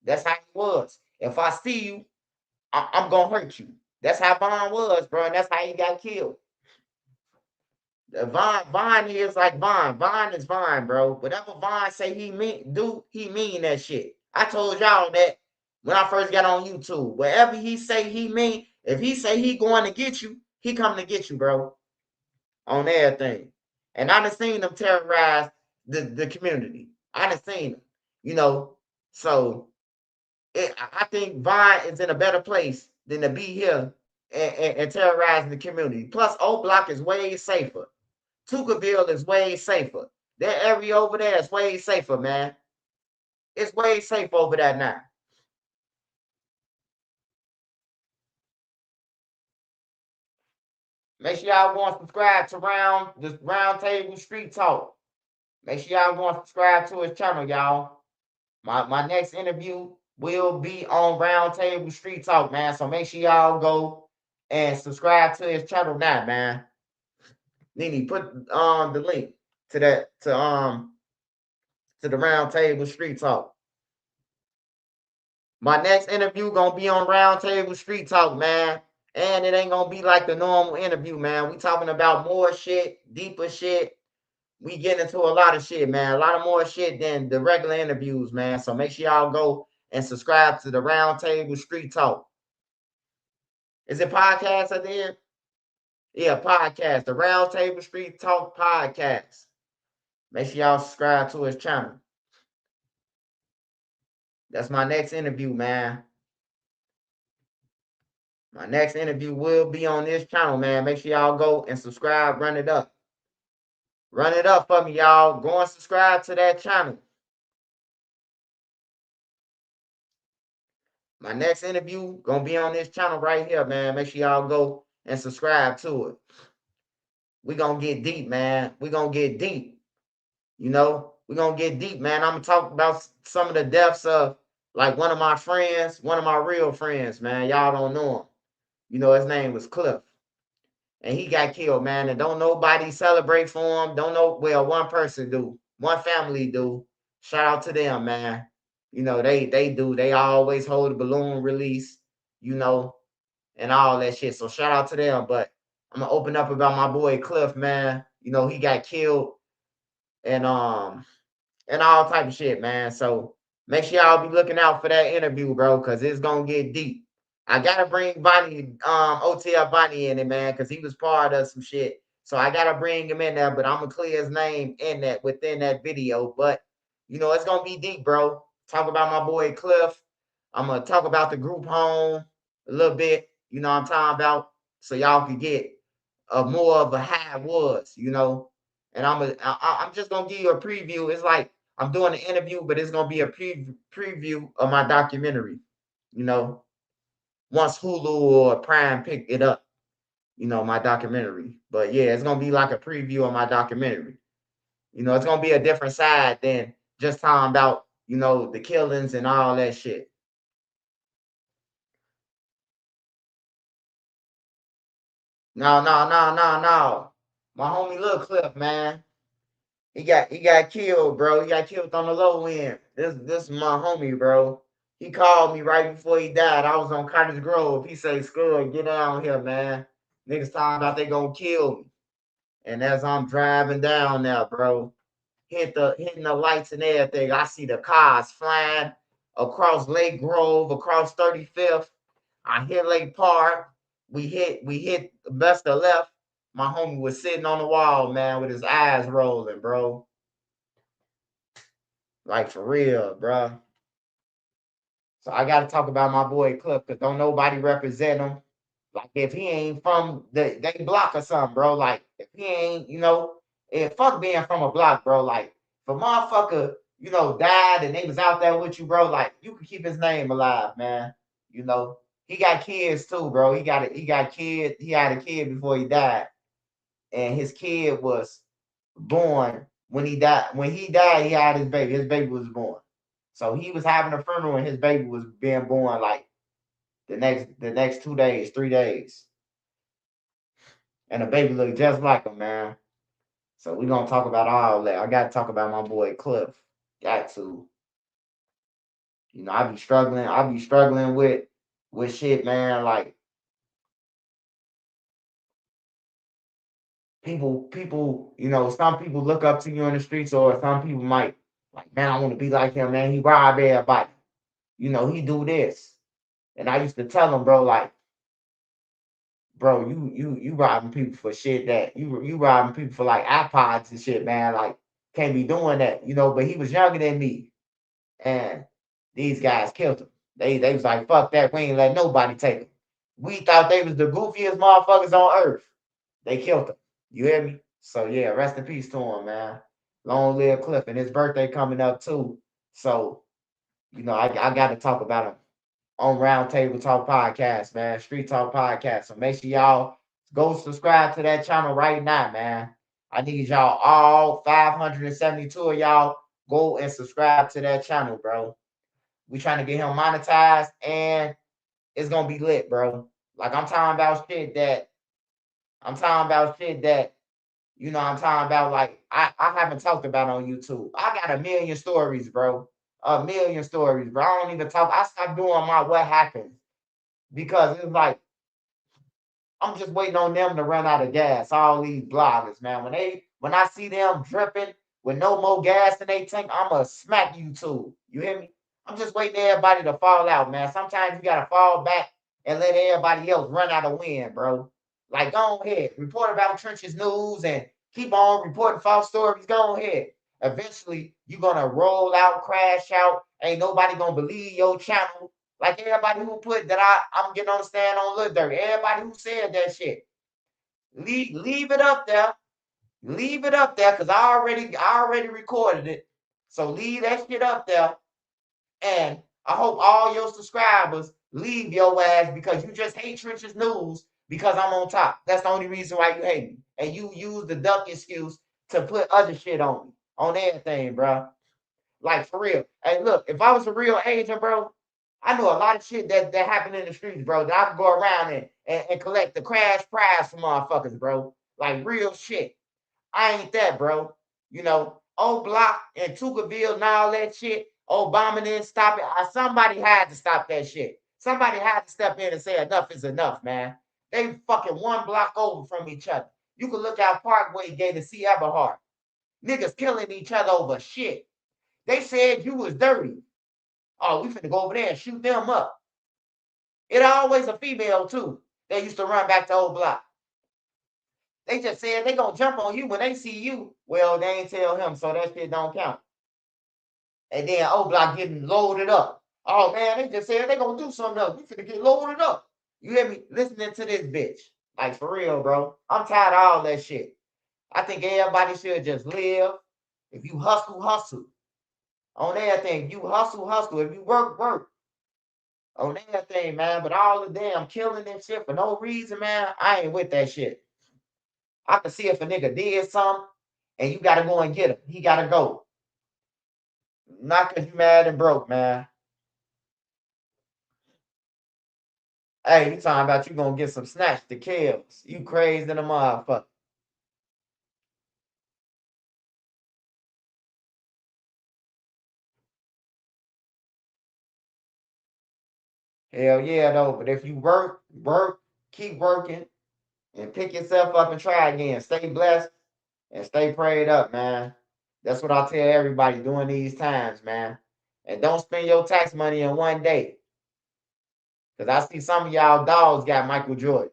That's how he was. If I see you, I'm gonna hurt you. That's how Vine was, bro, and that's how he got killed. Vine is like Vine. Vine is Vine, bro. Whatever Vine say he mean that shit. I told y'all that when I first got on YouTube. Whatever he say he mean, if he say he going to get you, he coming to get you, bro. On everything. And I done seen them terrorize the community. I done seen them, you know. So I think Vine is in a better place than to be here and terrorizing the community. Plus, O Block is way safer. Tuckerville is way safer. That area over there is way safer, man. It's way safe over there now. Make sure y'all go and subscribe to Round Table Street Talk. Make sure y'all go and subscribe to his channel, y'all. My next interview will be on Round Table Street Talk, man. So make sure y'all go and subscribe to his channel now, man. Nene, put the link to that to the Round Table Street Talk. My next interview gonna be on Round Table Street Talk, man. And it ain't gonna be like the normal interview, man. We talking about more shit, deeper shit. We getting into a lot of shit, man. A lot of more shit than the regular interviews, man. So make sure y'all go and subscribe to the Round Table Street Talk. Is it podcast at the end? Yeah, podcast. The Round Table Street Talk podcast. Make sure y'all subscribe to his channel. That's my next interview, man. My next interview will be on this channel, man. Make sure y'all go and subscribe, run it up. Run it up for me, y'all. Go and subscribe to that channel. My next interview gonna be on this channel right here, man. Make sure y'all go and subscribe to it. We gonna get deep, man. We gonna get deep. You know, we gonna get deep, man. I'm gonna talk about some of the deaths of like one of my friends, one of my real friends, man. Y'all don't know him. You know, his name was Cliff. And he got killed, man. And don't nobody celebrate for him. Don't know. Well, one person do. One family do. Shout out to them, man. You know, they do. They always hold a balloon release, you know, and all that shit. So shout out to them. But I'm gonna open up about my boy Cliff, man. You know, he got killed and all type of shit, man. So make sure y'all be looking out for that interview, bro, because it's gonna get deep. I gotta bring Bonnie, OTL Bonnie in it, man, because he was part of some shit. So I gotta bring him in there, but I'm gonna clear his name in that within that video. But you know, it's gonna be deep, bro. Talk about my boy Cliff. I'm gonna talk about the group home a little bit, you know what I'm talking about, so y'all can get more of a how it was, you know. And I'm just gonna give you a preview. It's like I'm doing an interview, but it's gonna be a preview of my documentary, you know. Once Hulu or Prime picked it up, you know, my documentary. But yeah, it's gonna be like a preview of my documentary. You know, it's gonna be a different side than just talking about, you know, the killings and all that shit. No. My homie Lil Cliff, man. He got killed, bro. He got killed on the low end. This is my homie, bro. He called me right before he died. I was on Cottage Grove. He said, Scud, get down here, man. Niggas talking about they gonna kill me. And as I'm driving down there, bro, hitting the lights and everything, I see the cars flying across Lake Grove, across 35th. I hit Lake Park. We hit the best of left. My homie was sitting on the wall, man, with his eyes rolling, bro. Like for real, bro. So I got to talk about my boy Cliff, because don't nobody represent him. Like if he ain't from they block or something, bro. Like if he ain't, you know, fuck being from a block, bro. Like if a motherfucker, you know, died and they was out there with you, bro, like you can keep his name alive, man. You know, he got kids too, bro. He had a kid before he died. And his kid was born when he died. When he died, he had his baby. His baby was born. So he was having a funeral and his baby was being born like the next 2 days, 3 days. And the baby look just like him, man. So we gonna talk about all that. I gotta talk about my boy Cliff. Got to. You know, I be struggling with shit, man. Like people, you know, some people look up to you in the streets, or some people might like, man, I want to be like him, man. He rob everybody. You know, he do this. And I used to tell him, bro, like, bro, you robbing people for shit that you robbing people for like iPods and shit, man. Like, can't be doing that, you know. But he was younger than me, and these guys killed him. They was like, fuck that, we ain't let nobody take him. We thought they was the goofiest motherfuckers on earth. They killed him. You hear me? So yeah, rest in peace to him, man. Long live Cliff, and his birthday coming up too. So, you know, I got to talk about him on Roundtable Talk Podcast, man. Street Talk Podcast. So make sure y'all go subscribe to that channel right now, man. I need y'all all 572 of y'all go and subscribe to that channel, bro. We trying to get him monetized, and it's gonna be lit, bro. Like I'm talking about shit that you know, I'm talking about like I haven't talked about on YouTube. I got a million stories, bro. A million stories, bro. I don't even talk. I stopped doing my what happened because it's like I'm just waiting on them to run out of gas. All these bloggers, man. When I see them dripping with no more gas in their tank, I'ma smack YouTube. You hear me? I'm just waiting for everybody to fall out, man. Sometimes you gotta fall back and let everybody else run out of wind, bro. Like, go ahead, report about Trenches News and keep on reporting false stories. Go ahead. Eventually, you're gonna roll out, crash out. Ain't nobody gonna believe your channel. Like everybody who put that I'm getting on the stand on Lil Durk. Everybody who said that shit. Leave it up there. Leave it up there, because I already recorded it. So leave that shit up there. And I hope all your subscribers leave your ass because you just hate Trenches News because I'm on top. That's the only reason why you hate me. And you use the duck excuse to put other shit on me. On everything, bro. Like, for real. Hey, look, if I was a real agent, bro, I know a lot of shit that happened in the streets, bro, that I could go around and collect the crash prize from motherfuckers, bro. Like, real shit. I ain't that, bro. You know, old Block and Tuckerville and all that shit. Obama didn't stop it. Somebody had to stop that shit. Somebody had to step in and say enough is enough, man. They fucking one block over from each other. You can look out Parkway Gate to see Everhart. Niggas killing each other over shit. They said you was dirty. Oh, we finna go over there and shoot them up. It always a female too. They used to run back to old Block. They just said they gonna jump on you when they see you. Well, they ain't tell him, so that shit don't count. And then old Block getting loaded up. Oh man, they just said they gonna do something else. We finna get loaded up. You hear me? Listening to this bitch. Like, for real, bro. I'm tired of all that shit. I think everybody should just live. If you hustle, hustle. On everything. If you hustle, hustle. If you work, work. On everything, man. But all the damn killing and shit for no reason, man, I ain't with that shit. I can see if a nigga did something and you gotta go and get him. He gotta go. Not because you mad and broke, man. Hey, you talking about you gonna get some snatch to kills. You crazy than a motherfucker. Hell yeah, though. But if you work, keep working, and pick yourself up and try again. Stay blessed and stay prayed up, man. That's what I tell everybody during these times, man. And don't spend your tax money in one day. Because I see some of y'all dogs got Michael Jordans.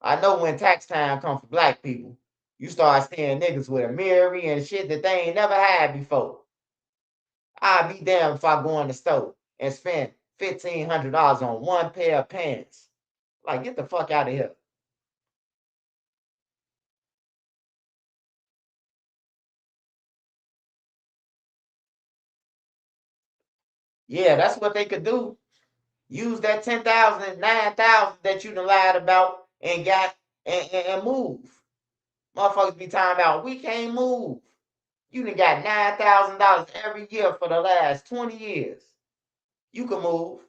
I know when tax time comes for black people, you start seeing niggas with a mirror and shit that they ain't never had before. I'd be damned if I go in the store and spend $1,500 on one pair of pants. Like, get the fuck out of here. Yeah, that's what they could do. Use that 10,000, 9,000 that you done lied about and got and move. Motherfuckers be talking about we can't move. You done got $9,000 every year for the last 20 years. You can move.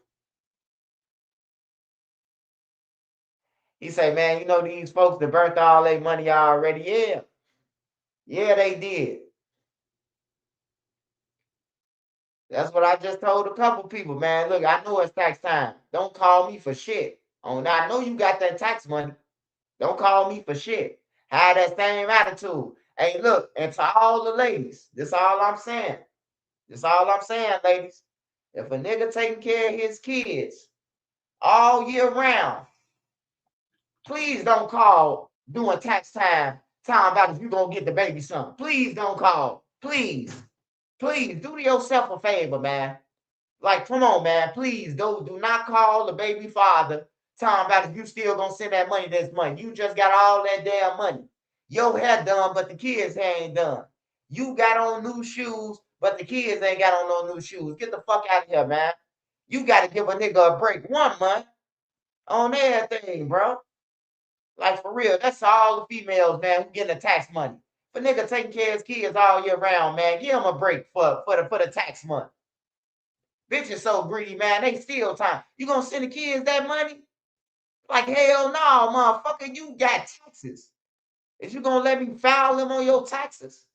He say, man, you know these folks that burnt all their money already. Yeah. Yeah, they did. That's what I just told a couple people, man. Look, I know it's tax time. Don't call me for shit. Oh, now I know you got that tax money. Don't call me for shit. Have that same attitude. Hey, look, and to all the ladies, this all I'm saying. This all I'm saying, ladies. If a nigga taking care of his kids all year round, please don't call doing tax time, talking about if you gonna get the baby son. Please don't call. Please. Please do yourself a favor, man. Like, come on, man. Please do not call the baby father talking about if you still gonna send that money this month. You just got all that damn money. Your hair done, but the kids ain't done. You got on new shoes, but the kids ain't got on no new shoes. Get the fuck out of here, man. You got to give a nigga a break 1 month on everything, bro. Like, for real, that's all the females, man, who getting the tax money. For nigga taking care of his kids all year round, man, give him a break for the tax month. Bitches so greedy, man, they steal time. You gonna send the kids that money? Like, hell no, motherfucker, you got taxes. Is you gonna let me file them on your taxes?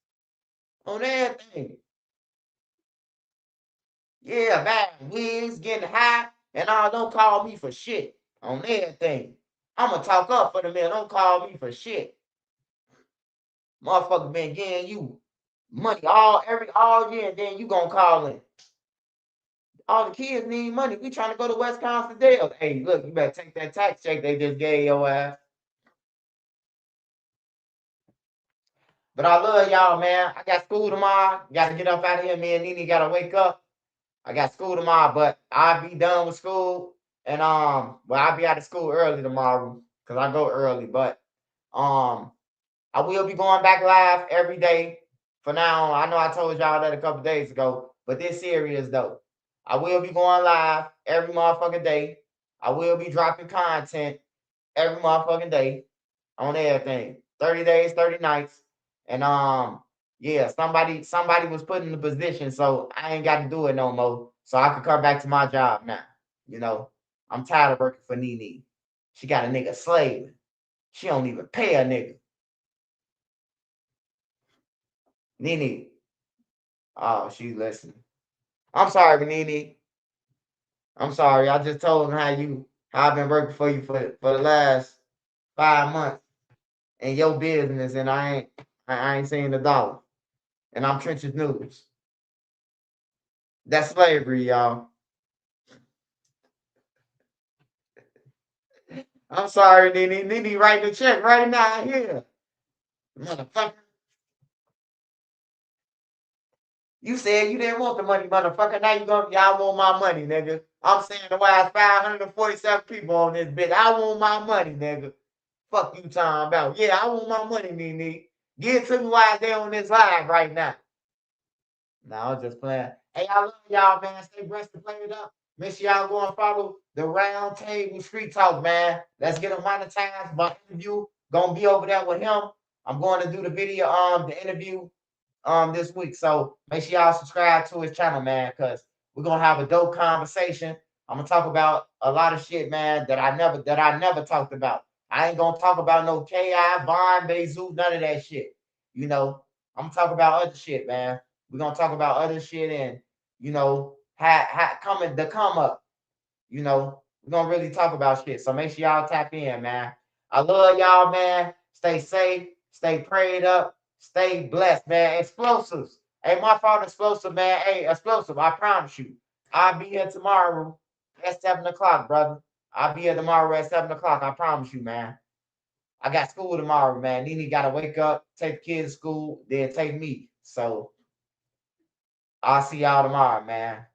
On everything. Yeah, man, wigs getting high, and all, don't call me for shit on everything. I'ma talk up for the men, don't call me for shit. Motherfucker been getting you money all year, and then you gonna call in. All the kids need money. We trying to go to Wisconsin Dells. Hey, look, you better take that tax check they just gave your ass. But I love y'all, man. I got school tomorrow. Got to get up out of here. Me and Nene got to wake up. I got school tomorrow, but I'll be done with school. And, well, I'll be out of school early tomorrow because I go early. But I will be going back live every day for now. I know I told y'all that a couple days ago, but this serious, though. I will be going live every motherfucking day. I will be dropping content every motherfucking day on everything. 30 days, 30 nights. And yeah, somebody was put in the position, so I ain't got to do it no more. So I can come back to my job now. You know, I'm tired of working for Nene. She got a nigga slaving. She don't even pay a nigga. Nene. Oh, she's listening. I'm sorry, Nene. I'm sorry. I just told him how I've been working for you for the last 5 months in your business, and I ain't seen the dollar. And I'm Trenches News. That's slavery, y'all. I'm sorry, Nene. Nene writing the check right now here. Motherfucker. You said you didn't want the money, motherfucker. Now y'all want my money, nigga. I'm saying the wise 547 people on this bitch. I want my money, nigga. Fuck you talking about. Yeah, I want my money, Nene. Give it to me while they on this live right now. No, I'm just playing. Hey, I love y'all, man. Stay blessed to play it up. Make sure y'all go and follow the Round Table Street Talk, man. Let's get him monetized. My interview gonna be over there with him. I'm going to do the video, the interview this week. So make sure y'all subscribe to his channel, man, because we're gonna have a dope conversation. I'm gonna talk about a lot of shit, man, that I never talked about. I ain't gonna talk about no K.I., Bond, Bezu, none of that shit. You know, I'm gonna talk about other shit, man. We're gonna talk about other shit and, you know, how come up. You know, we're gonna really talk about shit. So make sure y'all tap in, man. I love y'all, man. Stay safe, stay prayed up, stay blessed, man. Explosives. Hey, my fault, Explosive, man. Hey, Explosive, I promise you. I'll be here tomorrow at 7 o'clock, brother. I'll be here tomorrow at 7 o'clock. I promise you, man. I got school tomorrow, man. Nene got to wake up, take the kids to school, then take me. So I'll see y'all tomorrow, man.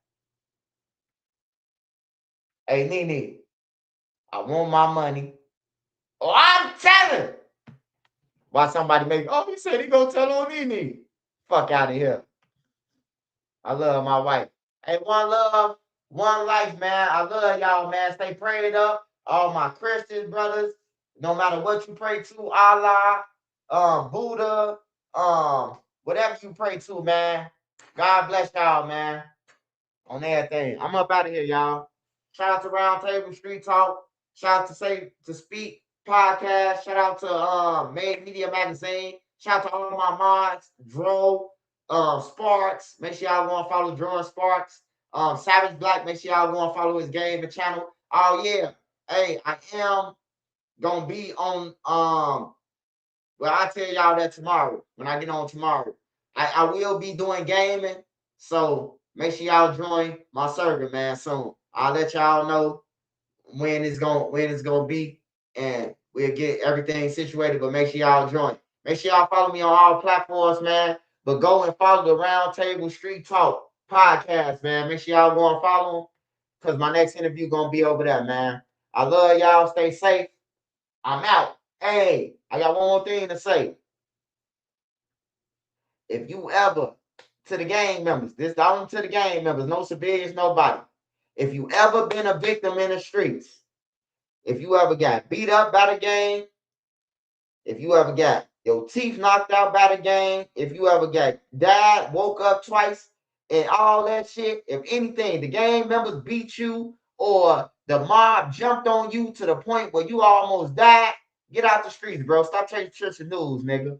Hey, Nene, I want my money. Oh, I'm telling. Why somebody make, oh, he said he gonna tell on Nene. Fuck out of here. I love my wife. Hey, one love, one life, man. I love y'all, man. Stay prayed up. All my Christian brothers, no matter what you pray to, Allah, Buddha, whatever you pray to, man. God bless y'all, man. On everything. I'm up out of here, y'all. Shout out to Round Table Street Talk. Shout out to Speak. podcast. Shout out to Made Media Magazine. Shout out to all my mods, Dro, Sparks. Make sure y'all go and follow Dro and Sparks. Savage Black, make sure y'all go and follow his game and channel. Oh yeah. Hey, I am gonna be on well, I'll tell y'all that tomorrow when I get on tomorrow. I will be doing gaming, so make sure y'all join my server, man, soon. I'll let y'all know when it's gonna be, and we'll get everything situated. But make sure y'all join. Make sure y'all follow me on all platforms, man. But go and follow the Roundtable Street Talk podcast, man. Make sure y'all go and follow them, because my next interview gonna be over there, man. I love y'all. Stay safe. I'm out. Hey, I got one more thing to say. If you ever, to the gang members, this only to the gang members, no civilians, nobody. If you ever been a victim in the streets, if you ever got beat up by the gang, if you ever got your teeth knocked out by the gang, if you ever got died, woke up twice, and all that shit, if anything, the gang members beat you or the mob jumped on you to the point where you almost died, get out the streets, bro. Stop taking trips of news, nigga.